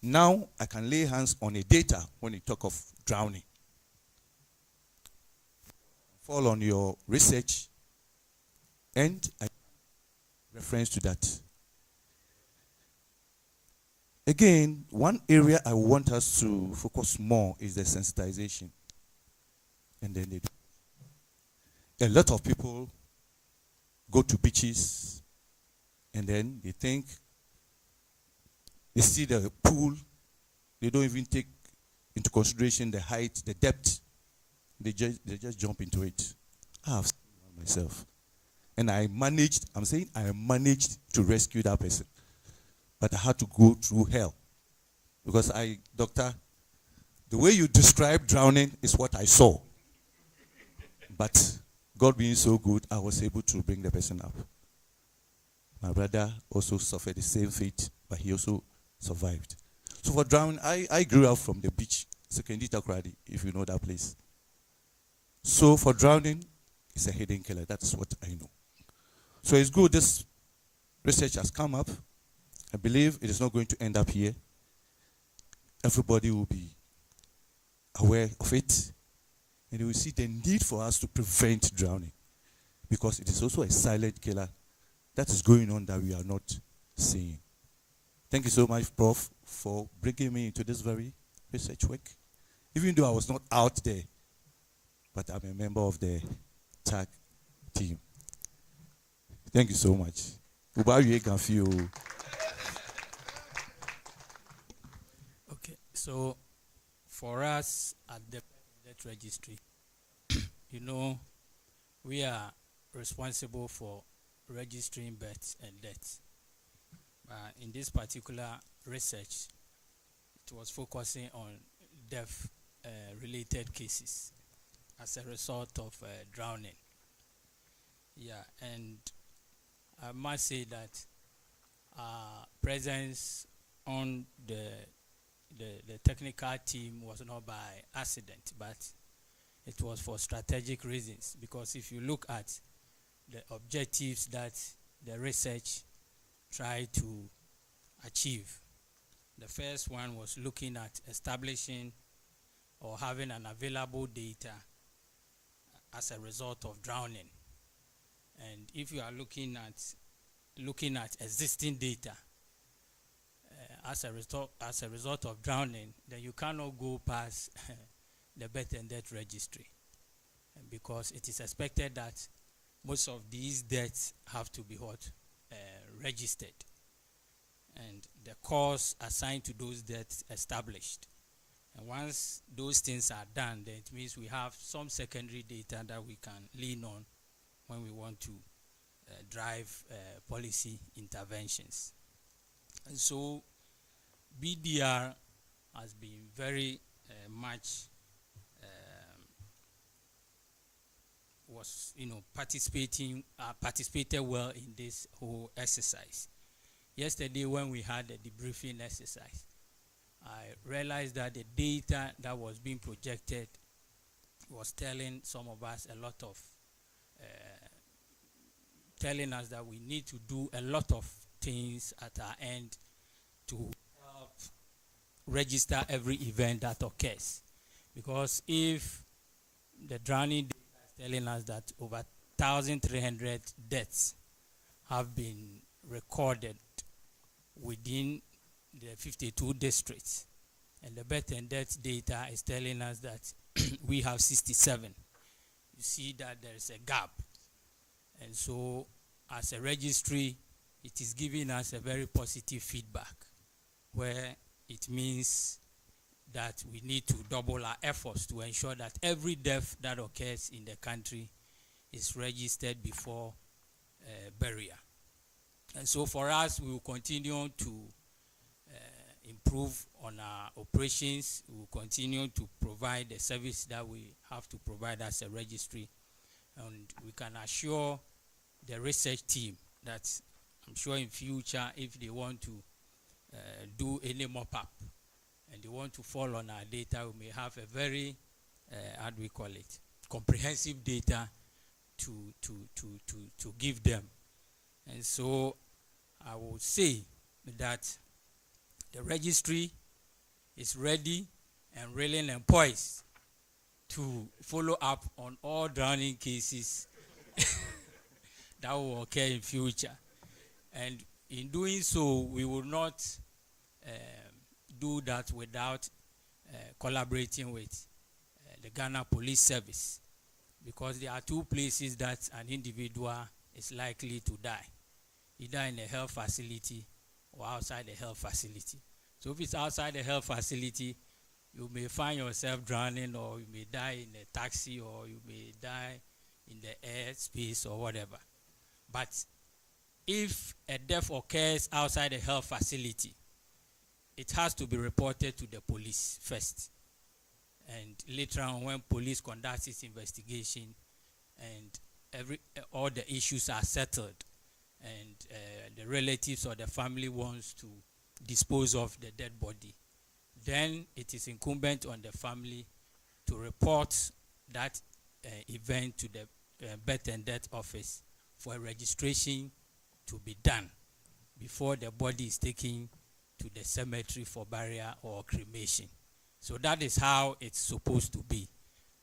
Now I can lay hands on a data when you talk of drowning. Fall on your research and I reference to that. Again, one area I want us to focus more is the sensitization. And then a lot of people go to beaches and then they think they see the pool, they don't even take into consideration the height, the depth. They just jump into it. I have seen one myself. And I managed to rescue that person. But I had to go through hell. Because doctor, the way you describe drowning is what I saw. But God being so good, I was able to bring the person up. My brother also suffered the same fate, but he also survived. So for drowning, I grew up from the beach, Secondary Accra, if you know that place. So for drowning, it's a hidden killer. That's what I know. So it's good this research has come up. I believe it is not going to end up here. Everybody will be aware of it. And they will see the need for us to prevent drowning. Because it is also a silent killer that is going on that we are not seeing. Thank you so much, Prof, for bringing me into this very research work. Even though I was not out there, but I'm a member of the TAG team. Thank you so much. Okay, so for us at the death registry, you know, we are responsible for registering births and deaths. In this particular research, it was focusing on death-related cases as a result of drowning. Yeah, and I must say that our presence on the technical team was not by accident, but it was for strategic reasons. Because if you look at the objectives that the research tried to achieve, the first one was looking at establishing or having an available data as a result of drowning. And if you are looking at existing data as a result of drowning, then you cannot go past the birth and death registry, because it is expected that most of these deaths have to be registered. and the cause assigned to those deaths established. And once those things are done, then it means we have some secondary data that we can lean on when we want to drive policy interventions. And so BDR has been very much participated well in this whole exercise. Yesterday when we had the debriefing exercise, I realized that the data that was being projected was telling some of us a lot of, telling us that we need to do a lot of things at our end to help register every event that occurs. Because if the drowning data is telling us that over 1,300 deaths have been recorded within the 52 districts, and the birth and death data is telling us that we have 67. You see that there is a gap. And so as a registry, it is giving us a very positive feedback, where it means that we need to double our efforts to ensure that every death that occurs in the country is registered before burial. And so for us, we will continue to improve on our operations. We will continue to provide the service that we have to provide as a registry. And we can assure the research team that I'm sure in future, if they want to do any mop-up and they want to fall on our data, we may have a very, how do we call it, comprehensive data to give them. And so I would say that the registry is ready and willing and poised to follow up on all drowning cases that will occur in future. And in doing so, we will not do that without collaborating with the Ghana Police Service, because there are two places that an individual is likely to die, either in a health facility or outside the health facility. So if it's outside the health facility, you may find yourself drowning, or you may die in a taxi, or you may die in the air space or whatever. But if a death occurs outside the health facility, it has to be reported to the police first. And later on, when police conducts its investigation and all the issues are settled, and the relatives or the family wants to dispose of the dead body, then it is incumbent on the family to report that event to the birth and death office for a registration to be done before the body is taken to the cemetery for burial or cremation. So that is how it's supposed to be.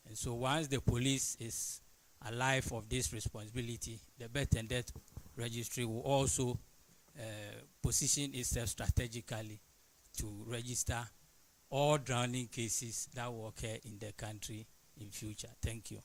And so once the police is alive of this responsibility, the birth and death registry will also position itself strategically to register all drowning cases that will occur in the country in future. Thank you.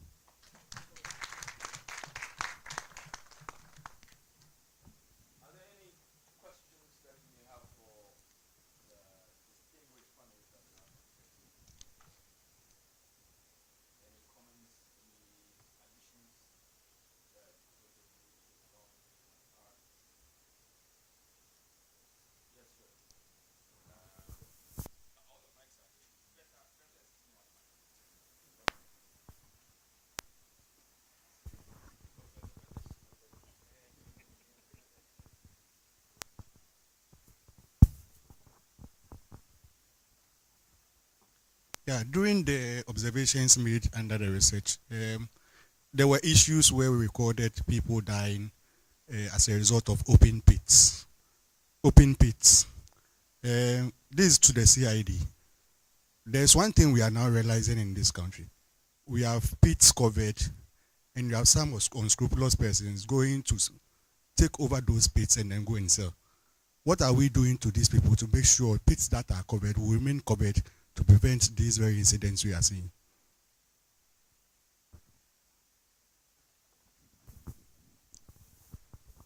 Yeah, during the observations made under the research, there were issues where we recorded people dying as a result of open pits. Open pits. This is to the CID. There's one thing we are now realizing in this country. We have pits covered, and you have some unscrupulous persons going to take over those pits and then go and sell. What are we doing to these people to make sure pits that are covered will remain covered to prevent these very incidents we are seeing?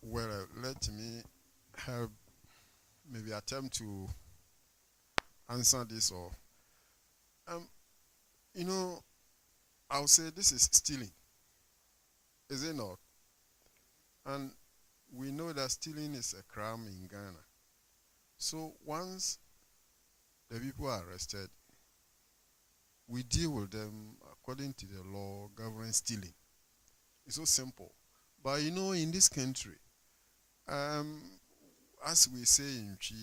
Well, let me help maybe attempt to answer this or you know, I'll say this is stealing, is it not? And we know that stealing is a crime in Ghana. So once the people are arrested, we deal with them according to the law governing stealing. It's so simple. But you know, in this country, as we say in Chi,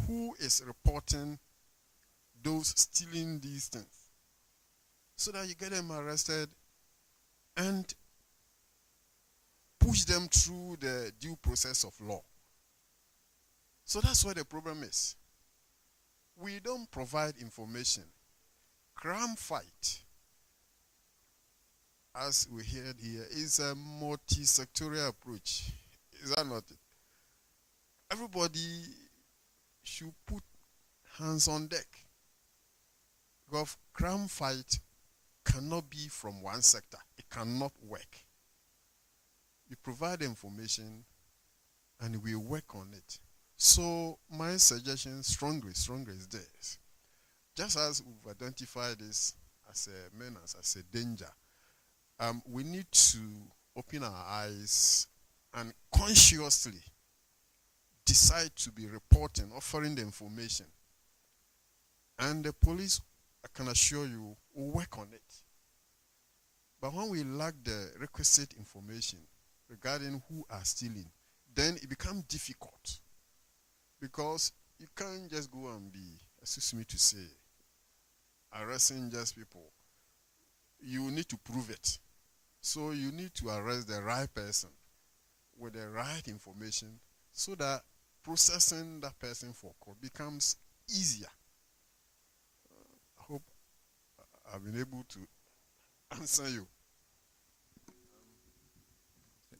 who is reporting those stealing these things, so that you get them arrested and push them through the due process of law. So that's what the problem is. We don't provide information. Crime fight, as we heard here, is a multi-sectorial approach. Is that not it? Everybody should put hands on deck. Because crime fight cannot be from one sector. It cannot work. You provide information and we work on it. So my suggestion strongly is this. Just as we've identified this as a menace, as a danger, we need to open our eyes and consciously decide to be reporting, offering the information. And the police, I can assure you, will work on it. But when we lack the requisite information regarding who are stealing, then it becomes difficult. Because you can't just go and be, excuse me to say, arresting just people. You need to prove it. So you need to arrest the right person with the right information so that processing that person for court becomes easier. I hope I've been able to answer you.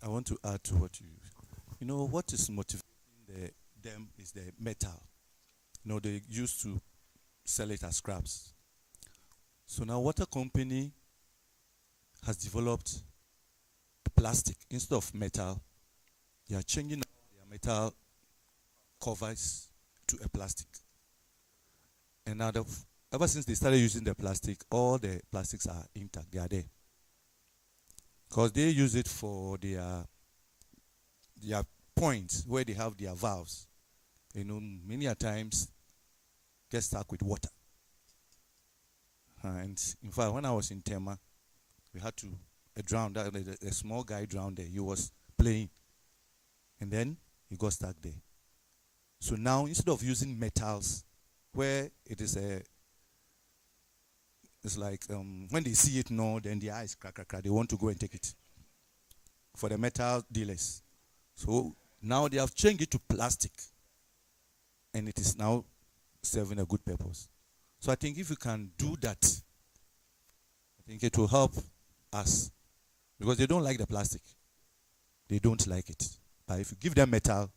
I want to add to what you know, what is motivating them is the metal. You know, they used to sell it as scraps. So now water company has developed plastic instead of metal. They are changing their metal covers to a plastic. And now ever since they started using the plastic, all the plastics are intact. They are there. Because they use it for their points where they have their valves. You know, many a times get stuck with water. And in fact, when I was in Tema, we had to drown. A small guy drowned there. He was playing. And then he got stuck there. So now, instead of using metals, where it is it's like when they see it now, then their eyes crack. They want to go and take it for the metal dealers. So now they have changed it to plastic. And it is now serving a good purpose. So I think if we can do that, I think it will help us. Because they don't like the plastic. They don't like it. But if you give them metal,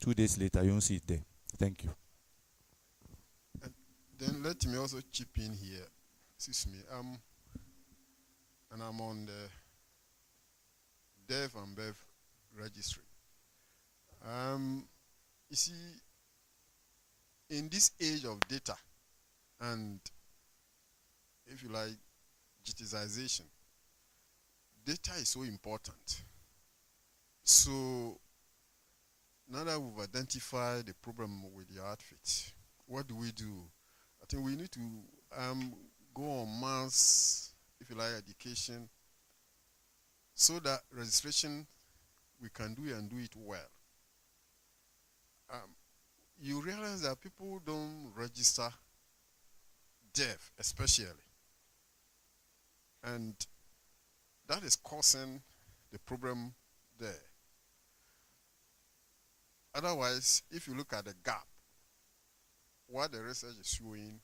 2 days later, you won't see it there. Thank you. And then let me also chip in here. Excuse me. And I'm on the DEV and BEV registry. You see, in this age of data and, if you like, digitization, data is so important. So now that we've identified the problem with your outfit, what do? I think we need to go on mass, if you like, education, so that registration we can do and do it well. You realize that people don't register deaf, especially. And that is causing the problem there. Otherwise, if you look at the gap, what the research is showing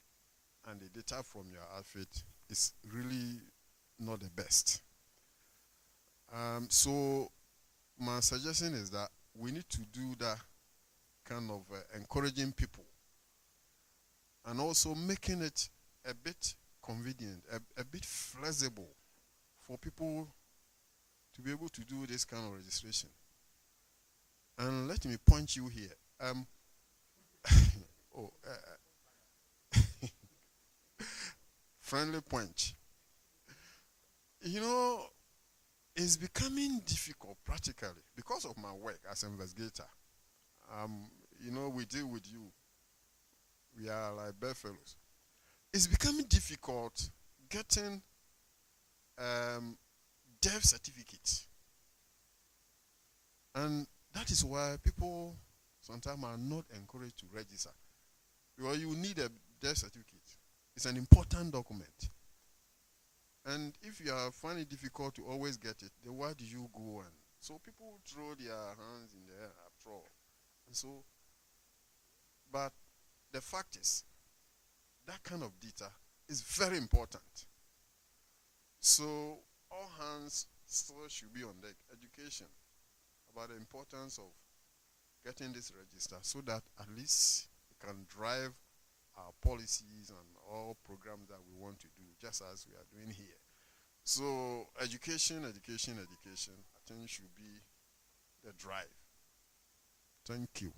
and the data from your outfit is really not the best. So my suggestion is that we need to do that kind of encouraging people and also making it a bit convenient, a bit flexible for people to be able to do this kind of registration. And let me point you here. Oh, friendly point. You know, it's becoming difficult practically because of my work as an investigator. You know, we deal with you. We are like bedfellows. It's becoming difficult getting death certificates. And that is why people sometimes are not encouraged to register. Because you need a death certificate. It's an important document. And if you are finding it difficult to always get it, then why do you go? And so people throw their hands in the air after all. And so, but the fact is, that kind of data is very important. So all hands still should be on deck. Education about the importance of getting this register so that at least we can drive our policies and all programs that we want to do, just as we are doing here. So education, education, education, I think should be the drive. Thank you.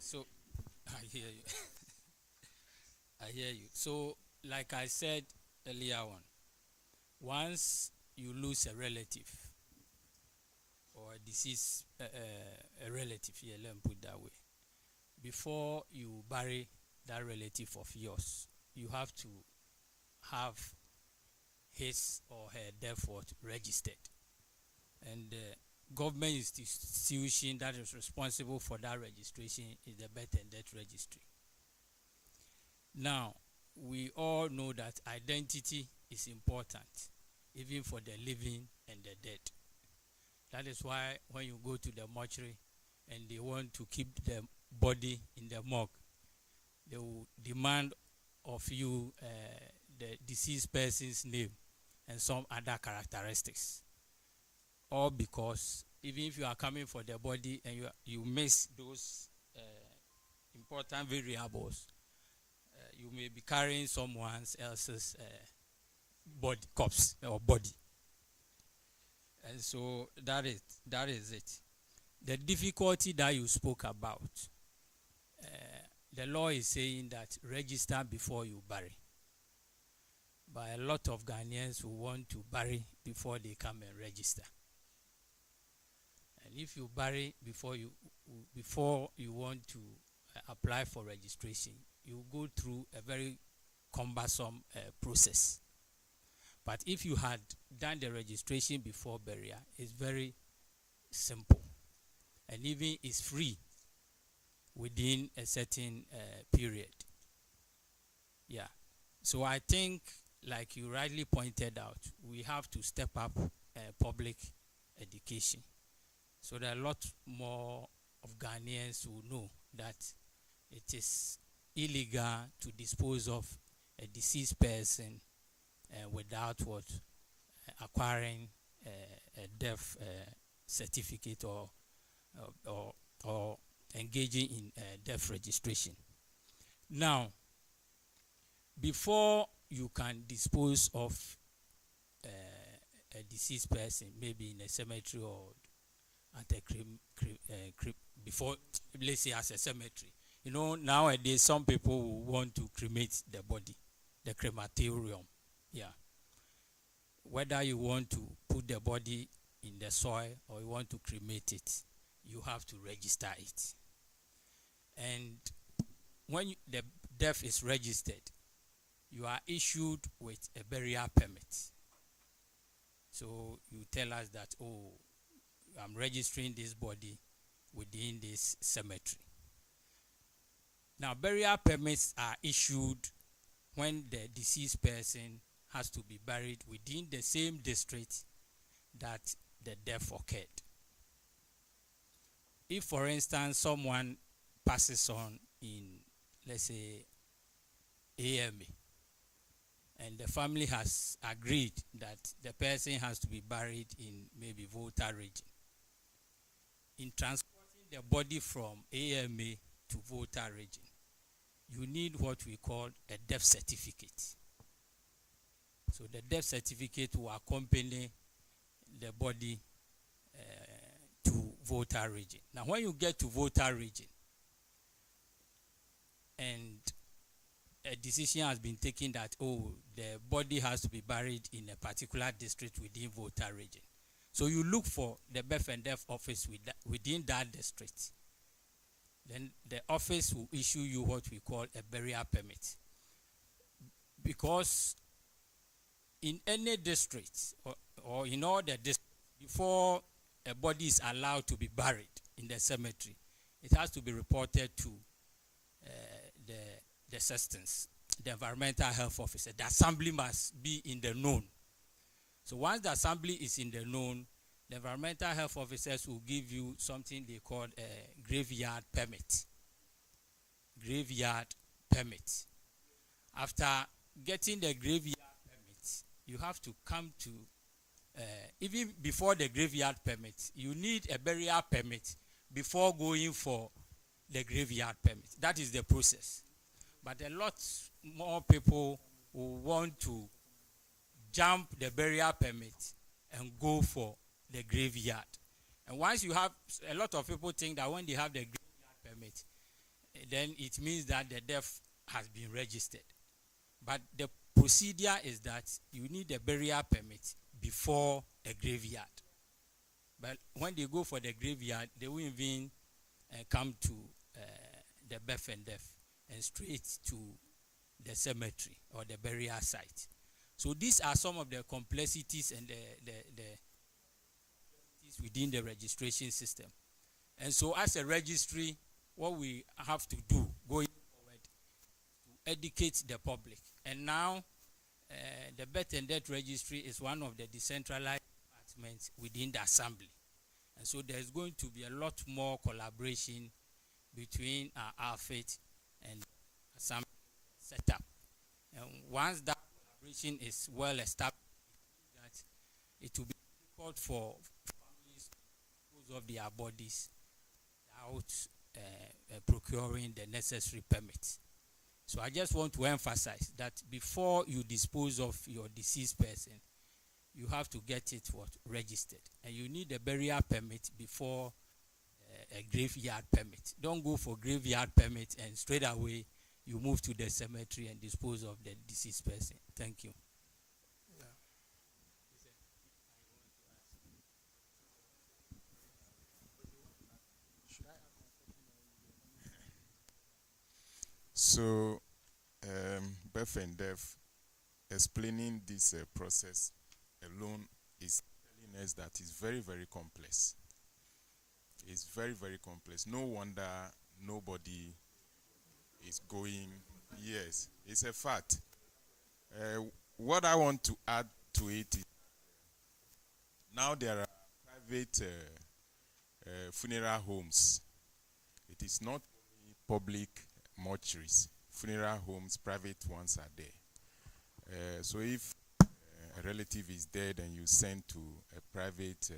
So, I hear you. I hear you. So, like I said earlier on, once you lose a relative or a deceased a relative, yeah, let me put it that way, before you bury that relative of yours, you have to have his or her death worth registered. And the government institution that is responsible for that registration is the Birth and Death Registry. Now, we all know that identity is important, even for the living and the dead. That is why when you go to the mortuary and they want to keep the body in the morgue, they will demand of you the deceased person's name and some other characteristics. All because even if you are coming for the body and you miss those important variables, you may be carrying someone else's body, corpse or body. And so that is it. The difficulty that you spoke about, the law is saying that register before you bury. But a lot of Ghanaians will want to bury before they come and register. And if you bury before you want to apply for registration, you go through a very cumbersome process. But if you had done the registration before burial, it's very simple. And even it's free within a certain period. Yeah. So I think, like you rightly pointed out, we have to step up public education so that a lot more of Ghanaians will know that it is illegal to dispose of a deceased person without acquiring a death certificate or engaging in death registration. Now, before you can dispose of a deceased person, maybe in a cemetery or at a before, let's say, as a cemetery. You know, nowadays some people will want to cremate the body, the crematorium. Yeah. Whether you want to put the body in the soil or you want to cremate it, you have to register it. And when the death is registered, you are issued with a burial permit. So you tell us that, oh, I'm registering this body within this cemetery. Now, burial permits are issued when the deceased person has to be buried within the same district that the death occurred. If, for instance, someone passes on in, let's say, AMA, and the family has agreed that the person has to be buried in maybe Volta region, in transporting the body from AMA to voter region, you need what we call a death certificate. So the death certificate will accompany the body to voter region. Now, when you get to voter region and a decision has been taken that, oh, the body has to be buried in a particular district within voter region. So you look for the birth and death office within that district. Then the office will issue you what we call a burial permit. Because in any district or in all the districts, before a body is allowed to be buried in the cemetery, it has to be reported to the assistance, the environmental health officer. The assembly must be in the known. So once the assembly is in the known, the environmental health officers will give you something they call a graveyard permit. Graveyard permit. After getting the graveyard permit, you have to come to, even before the graveyard permit, you need a burial permit before going for the graveyard permit. That is the process. But a lot more people will want to jump the burial permit and go for the graveyard. And once you have, a lot of people think that when they have the graveyard permit, then it means that the death has been registered. But the procedure is that you need a burial permit before a graveyard. But when they go for the graveyard, they will even come to the birth and death and straight to the cemetery or the burial site. So these are some of the complexities and the within the registration system. And so as a registry, what we have to do going forward to educate the public. And now the birth and death registry is one of the decentralized departments within the assembly. And so there's going to be a lot more collaboration between our outfit and assembly setup. And once that collaboration is well established, that it will be difficult for families to dispose of their bodies without procuring the necessary permits. So I just want to emphasize that before you dispose of your deceased person, you have to get it registered. And you need a burial permit before a graveyard permit. Don't go for graveyard permit and straight away you move to the cemetery and dispose of the deceased person. Thank you. So, birth and death, explaining this process alone is telling us that it's very, very complex. It's very, very complex. No wonder nobody is going. Yes, it's a fact. What I want to add to it is now there are private funeral homes. It is not only public mortuaries. Funeral homes, private ones are there. So if a relative is dead and you send to a private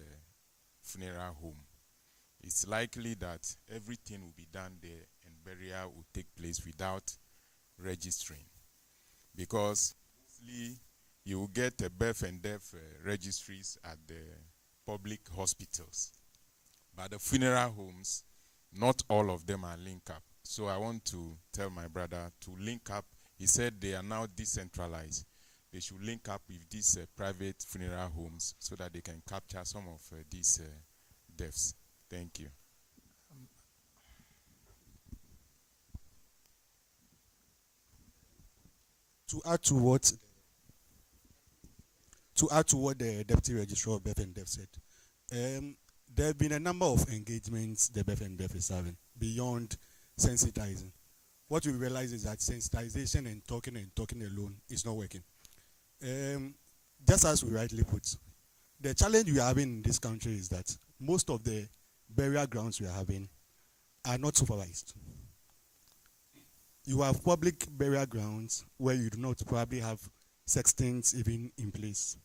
funeral home, it's likely that everything will be done there and burial will take place without registering. Because mostly you will get a birth and death registries at the public hospitals. But the funeral homes, not all of them are linked up. So I want to tell my brother to link up. He said they are now decentralized. They should link up with these private funeral homes so that they can capture some of these deaths. Thank you. To add to what the Deputy Registrar of Birth and Death said, there have been a number of engagements the Birth and Death is having beyond sensitizing. What we realize is that sensitization and talking alone is not working. Just as we rightly put, the challenge we are having in this country is that most of the burial grounds we are having are not supervised. You have public burial grounds where you do not probably have sextons even in place.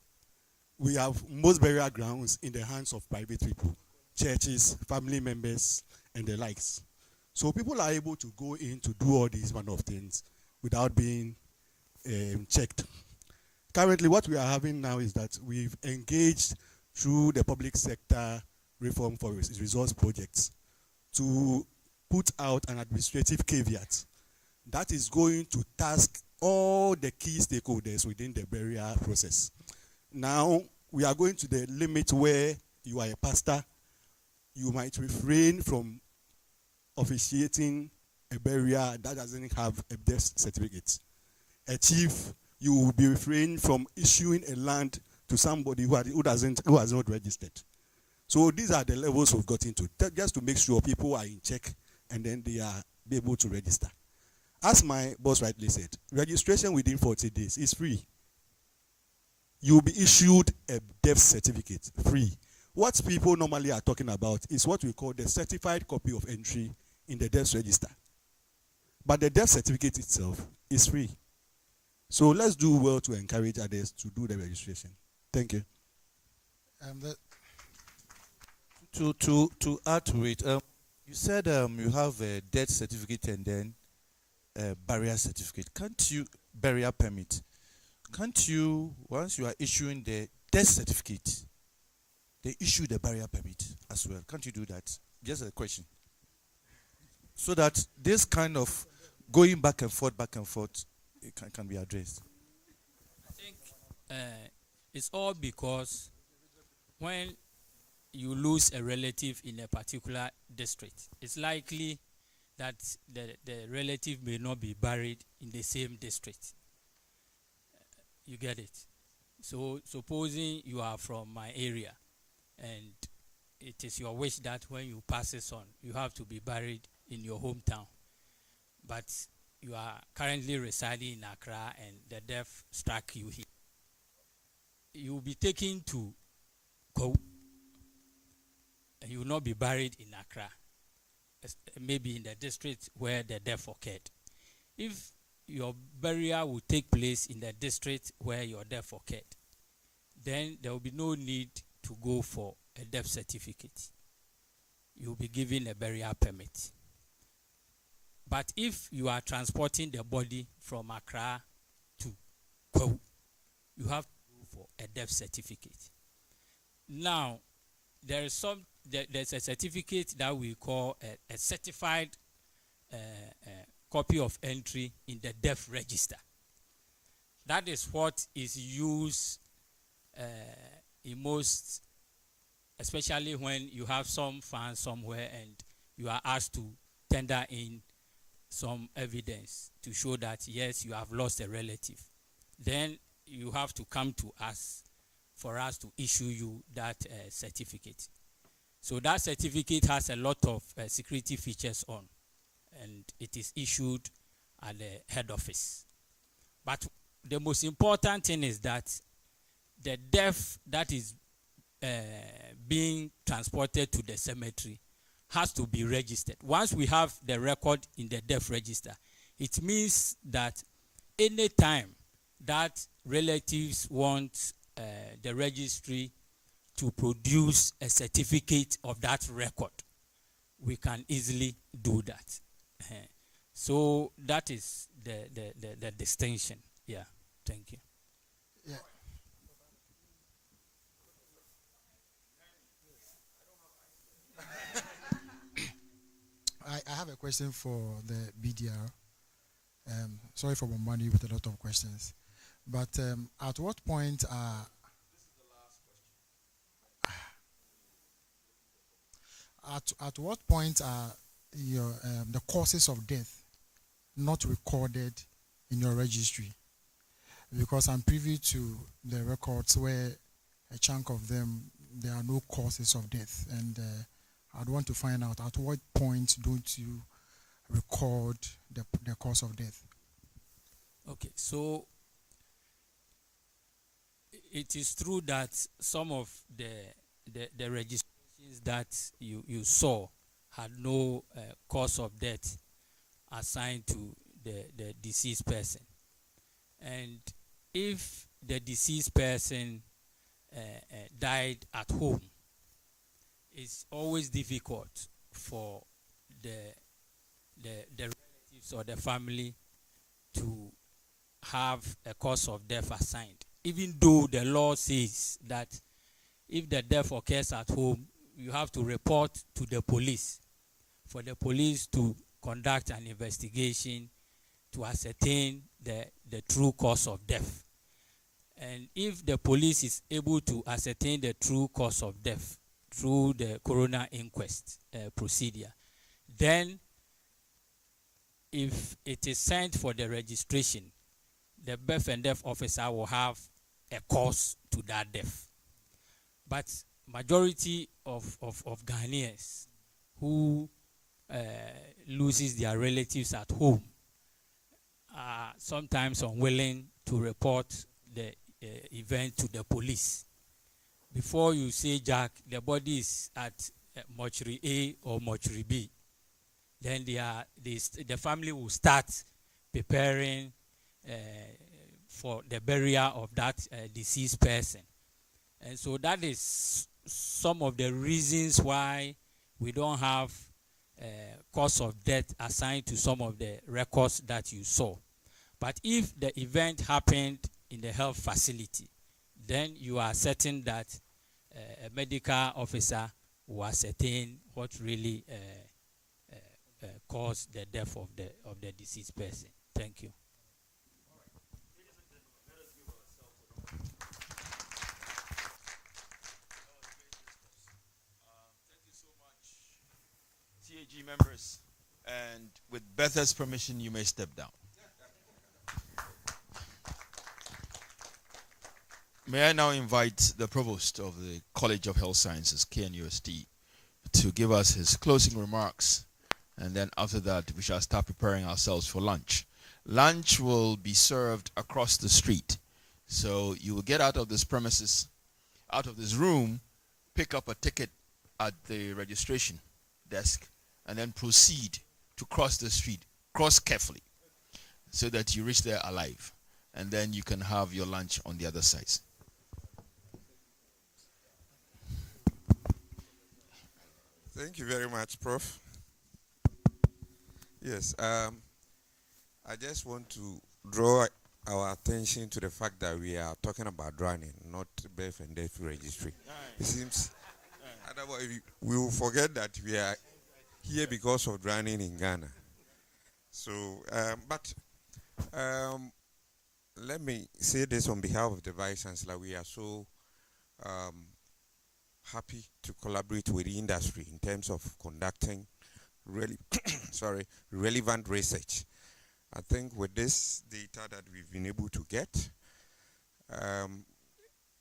We have most burial grounds in the hands of private people. churches, family members, and the likes. So people are able to go in to do all these kind of things without being checked. Currently, what we are having now is that we've engaged through the public sector reform for resource projects to put out an administrative caveat that is going to task all the key stakeholders within the burial process. Now, we are going to the limit where you are a pastor, you might refrain from officiating a burial that doesn't have a death certificate. A chief, you will be refrained from issuing a land to somebody who has not registered. So these are the levels we've gotten to, just to make sure people are in check and then they are be able to register. As my boss rightly said, registration within 40 days is free. You'll be issued a death certificate, free. What people normally are talking about is what we call the certified copy of entry in the death register. But the death certificate itself is free. So let's do well to encourage others to do the registration. Thank you. To add to it, you said you have a death certificate and then a burial certificate. Can't you, burial permit? Can't you, once you are issuing the death certificate, they issue the burial permit as well? Can't you do that? Just a question. So that this kind of going back and forth, it can be addressed. I think it's all because when you lose a relative in a particular district, it's likely that the relative may not be buried in the same district. You get it? So supposing you are from my area and it is your wish that when you pass this on, you have to be buried in your hometown. But you are currently residing in Accra and the death struck you here. You will be taken to Go, and you will not be buried in Accra, maybe in the district where the death occurred. If your burial will take place in the district where your death occurred, then there will be no need to go for a death certificate. You will be given a burial permit. But if you are transporting the body from Accra to Go, you have to go for a death certificate. Now, there's a certificate that we call a certified copy of entry in the death register. That is what is used in most, especially when you have some funds somewhere and you are asked to tender in some evidence to show that yes, you have lost a relative. Then you have to come to us for us to issue you that certificate. So that certificate has a lot of security features on, and it is issued at the head office. But the most important thing is that the death that is being transported to the cemetery has to be registered. Once we have the record in the death register, it means that any time that relatives want the registry to produce a certificate of that record, we can easily do that. So that is the distinction. Yeah, thank you. Yeah. I have a question for the BDR. Sorry for bombarding you with a lot of questions. But at what point are... This is the last question. At what point are your the causes of death not recorded in your registry? Because I'm privy to the records where a chunk of them, there are no causes of death. And I'd want to find out at what point don't you record the cause of death? Okay, so it is true that some of the registrations that you saw had no cause of death assigned to the deceased person. And if the deceased person died at home, it's always difficult for the relatives or the family to have a cause of death assigned, even though the law says that if the death occurs at home, you have to report to the police for the police to conduct an investigation to ascertain the true cause of death. And if the police is able to ascertain the true cause of death through the coroner inquest procedure, then if it is sent for the registration, the birth and death officer will have a cause to that death. But majority of Ghanaians who loses their relatives at home are sometimes unwilling to report the event to the police. Before you say, Jack, the body is at mortuary A or mortuary B, then the family will start preparing for the burial of that deceased person. And so that is some of the reasons why we don't have cause of death assigned to some of the records that you saw. But if the event happened in the health facility, then you are certain that a medical officer will ascertain what really caused the death of the deceased person. Thank you. TAG members, and with Betha's permission, you may step down. May I now invite the Provost of the College of Health Sciences, KNUST, to give us his closing remarks, and then after that, we shall start preparing ourselves for lunch. Lunch will be served across the street, so you will get out of this premises, out of this room, pick up a ticket at the registration desk, and then proceed to cross the street. Cross carefully so that you reach there alive, and then you can have your lunch on the other side. Thank you very much, Prof. Yes, I just want to draw our attention to the fact that we are talking about drowning, not birth and death registry. It seems otherwise we will forget that we are here because of drowning in Ghana. So, let me say this on behalf of the Vice Chancellor. We are so happy to collaborate with the industry in terms of conducting relevant research. I think with this data that we've been able to get,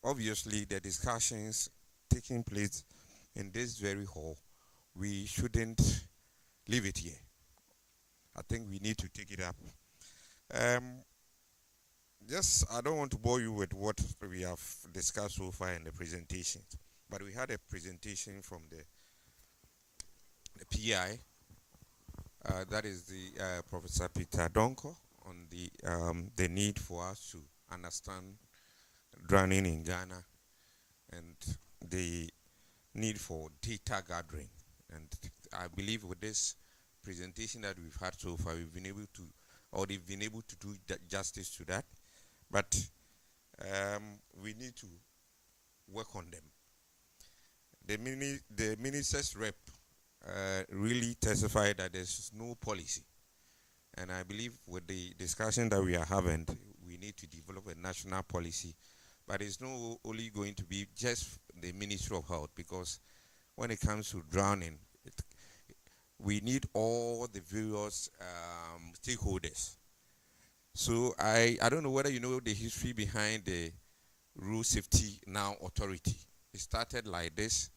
obviously the discussions taking place in this very hall, we shouldn't leave it here. I think we need to take it up. I don't want to bore you with what we have discussed so far in the presentations, but we had a presentation from the PI, that is the Professor Peter Donko, on the need for us to understand drowning in Ghana and the need for data gathering. And I believe with this presentation that we've had so far, we've been able to, or they've been able to do justice to that. But we need to work on them. The minister's rep really testified that there's no policy. And I believe with the discussion that we are having, we need to develop a national policy. But it's not only going to be just the Ministry of Health, because when it comes to drowning, we need all the various stakeholders. So I don't know whether you know the history behind the Road Safety Now Authority. It started like this.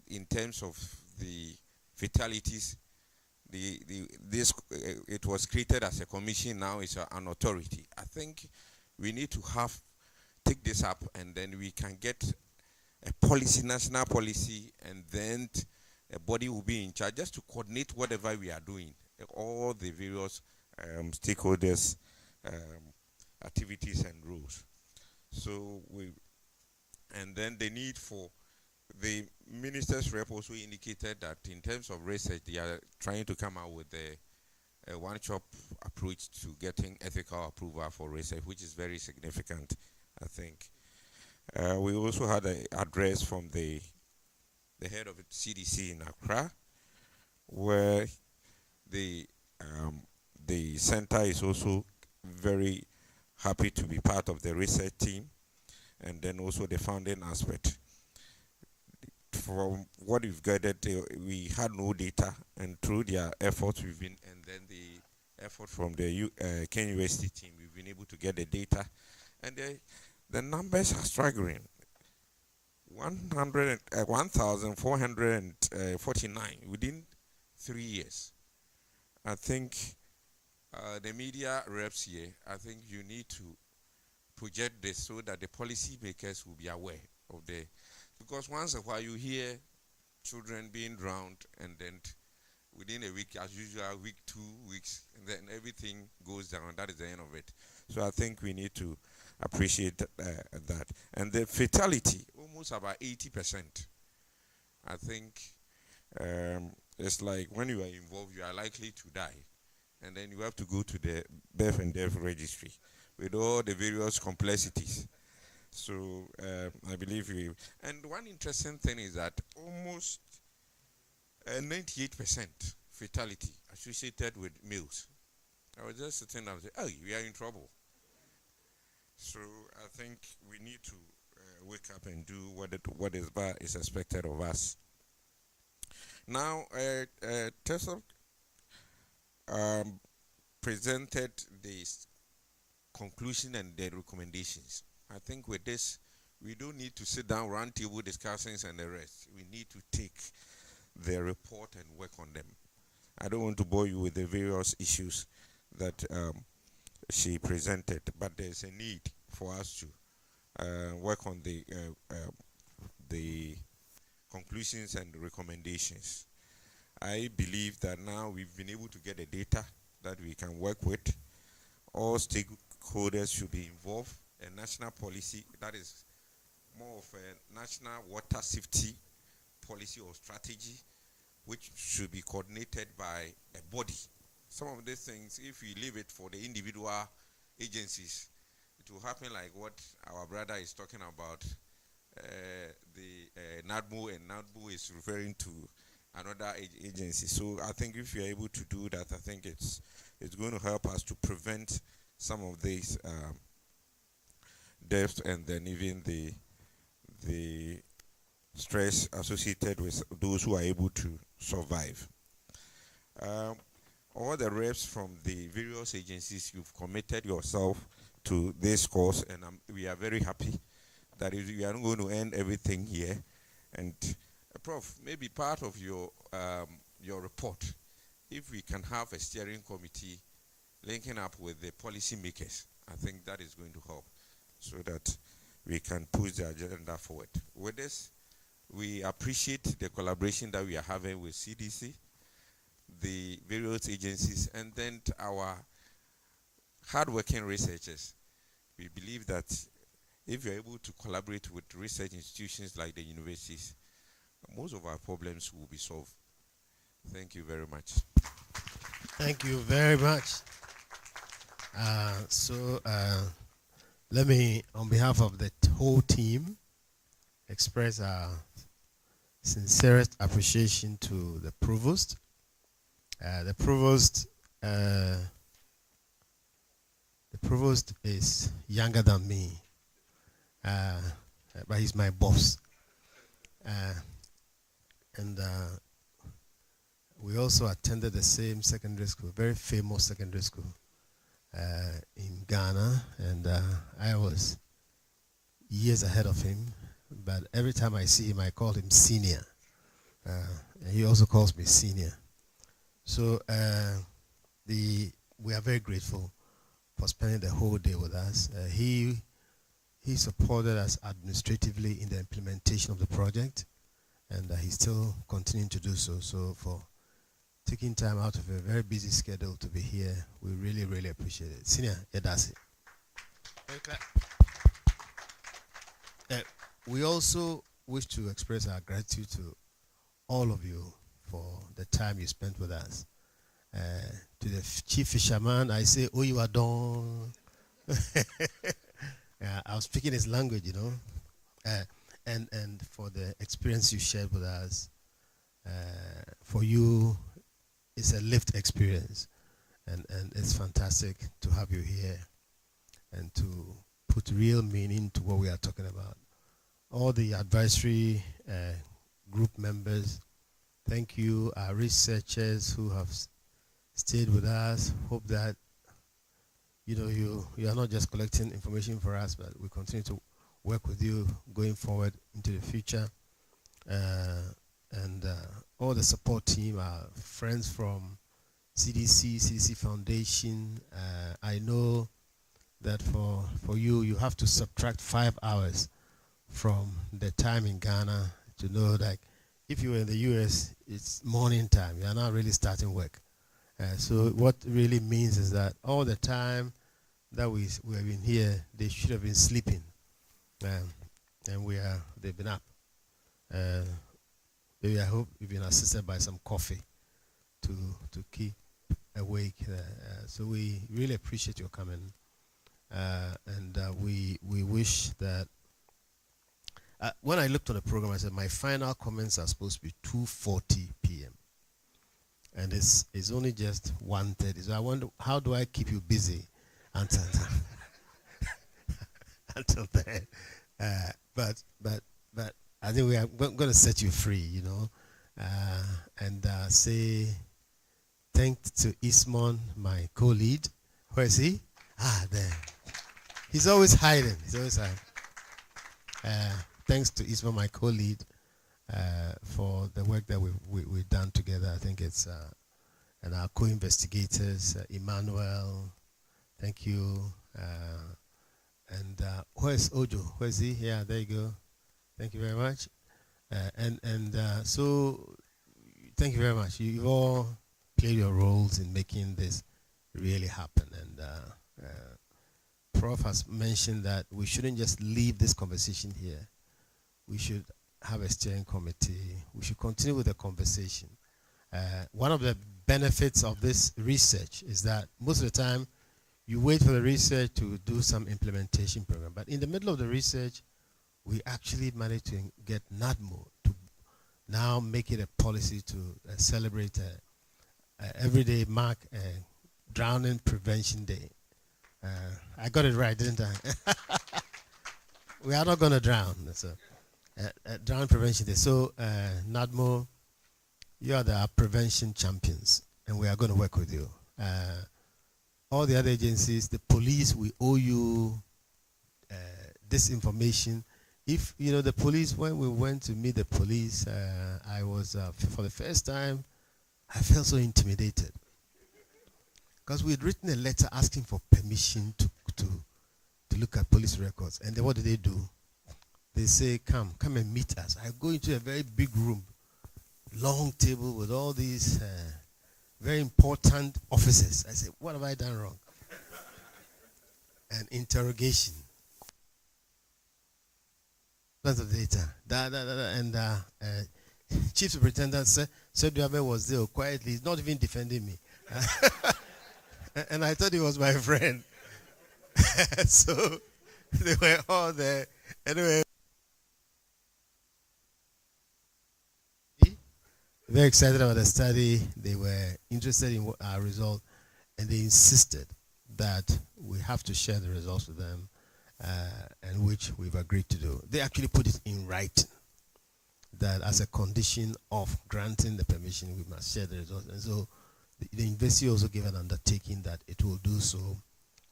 In terms of the fatalities, it was created as a commission. Now it's an authority. I think we need to take this up, and then we can get a policy, national policy, and then a body will be in charge just to coordinate whatever we are doing, all the various stakeholders' activities and rules. So and then the need for the minister's rep also indicated that in terms of research, they are trying to come out with a one-shop approach to getting ethical approval for research, which is very significant, I think. We also had an address from the head of the CDC in Accra, where the center is also very happy to be part of the research team, and then also the funding aspect. From what we've gathered, we had no data, and through their efforts, and then the effort from the Kenya University team, we've been able to get the data, and the numbers are staggering. 1,449 within 3 years. I think the media reps here, I think you need to project this so that the policy makers will be aware of because once in a while you hear children being drowned, and then within a week, as usual, week, 2 weeks, and then everything goes down. That is the end of it. So I think we need to appreciate that. And the fatality, almost about 80%. I think it's like when you are involved, you are likely to die. And then you have to go to the birth and death registry with all the various complexities. So I believe and one interesting thing is that almost 98% fatality associated with males. I was just sitting there and saying, oh, we are in trouble. So I think we need to wake up and do what is expected of us. Now, Tessa presented the conclusion and the recommendations. I think with this, we don't need to sit down, round table discussions and the rest. We need to take the report and work on them. I don't want to bore you with the various issues that she presented, but there's a need for us to work on the conclusions and recommendations. I believe that now we've been able to get the data that we can work with. All stakeholders should be involved. A national policy that is more of a national water safety policy or strategy, which should be coordinated by a body. Some of these things, if we leave it for the individual agencies, it will happen like what our brother is talking about, the NADMO, and NADMO is referring to another agency. So I think if we are able to do that, I think it's going to help us to prevent some of these deaths, and then even the stress associated with those who are able to survive. All the reps from the various agencies, you've committed yourself to this course, and we are very happy that we are not going to end everything here. And Prof, maybe part of your report, if we can have a steering committee linking up with the policy makers, I think that is going to help, so that we can push the agenda forward. With this, we appreciate the collaboration that we are having with CDC, the various agencies, and then our hardworking researchers. We believe that if you're able to collaborate with research institutions like the universities, most of our problems will be solved. Thank you very much. Thank you very much. Let me, on behalf of the whole team, express our sincerest appreciation to the provost. The provost is younger than me, but he's my boss. We also attended the same secondary school, very famous secondary school in Ghana, and I was years ahead of him, but every time I see him, I call him senior. And he also calls me senior. So we are very grateful for spending the whole day with us. He supported us administratively in the implementation of the project, and he's still continuing to do so. So for taking time out of a very busy schedule to be here, we really, really appreciate it. Senior, that's it. We also wish to express our gratitude to all of you for the time you spent with us. To the chief fisherman, I say, "Oh, you are done." I was speaking his language, you know, and for the experience you shared with us. For you, it's a lived experience, and it's fantastic to have you here and to put real meaning to what we are talking about. All the advisory group members, thank you. Our researchers who have stayed with us, hope that you are not just collecting information for us, but we continue to work with you going forward into the future. And all the support team, our friends from CDC Foundation. I know that for you, you have to subtract 5 hours from the time in Ghana to know that if you were in the US, it's morning time. You are not really starting work. So what really means is that all the time that we have been here, they should have been sleeping, and they've been up. Maybe I hope you've been assisted by some coffee to keep awake. So we really appreciate your coming, and we wish that. When I looked on the program, I said my final comments are supposed to be 2:40 p.m. and it's only just 1:30. So I wonder, how do I keep you busy until until then? But I think we are going to set you free, and say thanks to Ismon, my co-lead. Where is he? There. He's always hiding. Thanks to Ismon, my co-lead, for the work that we've done together. I think it's and our co-investigators, Emmanuel. Thank you. And where's Ojo? Where's he? Yeah, there you go. Thank you very much. So thank you very much. You've all played your roles in making this really happen. And Prof has mentioned that we shouldn't just leave this conversation here. We should have a steering committee. We should continue with the conversation. One of the benefits of this research is that most of the time you wait for the research to do some implementation program. But in the middle of the research, we actually managed to get NADMO to now make it a policy to celebrate every day, mark Drowning Prevention Day. I got it right, didn't I? We are not going to drown. So, Drowning Prevention Day. So, NADMO, you are the prevention champions, and we are going to work with you. All the other agencies, the police, we owe you this information. If, the police, when we went to meet the police, I was, for the first time, I felt so intimidated. Because we had written a letter asking for permission to look at police records. And then what do? They say, come and meet us. I go into a very big room, long table with all these very important officers. I say, what have I done wrong? An interrogation. Lots of data. And Chief Superintendent said Duabe was there quietly. He's not even defending me. And I thought he was my friend. So they were all there. Anyway, very excited about the study. They were interested in our result, and they insisted that we have to share the results with them, and which we've agreed to do. They actually put it in writing that as a condition of granting the permission, we must share the results. And so the university also gave an undertaking that it will do so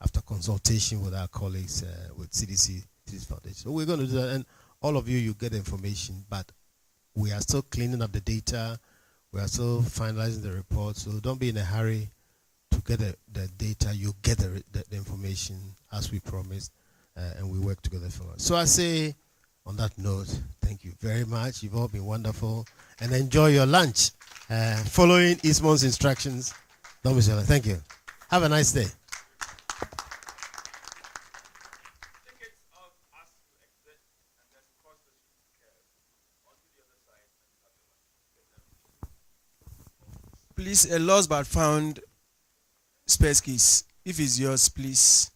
after consultation with our colleagues with CDC Foundation. So we're going to do that, and all of you get the information, but we are still cleaning up the data. We are still finalizing the report, so don't be in a hurry to get the data. You get the information as we promised, and we work together forward. So I say, on that note, thank you very much. You've all been wonderful, and enjoy your lunch. Following Ismon's instructions. Don't be silly. Thank you. Have a nice day. Please, a lost but found space case. If it's yours, please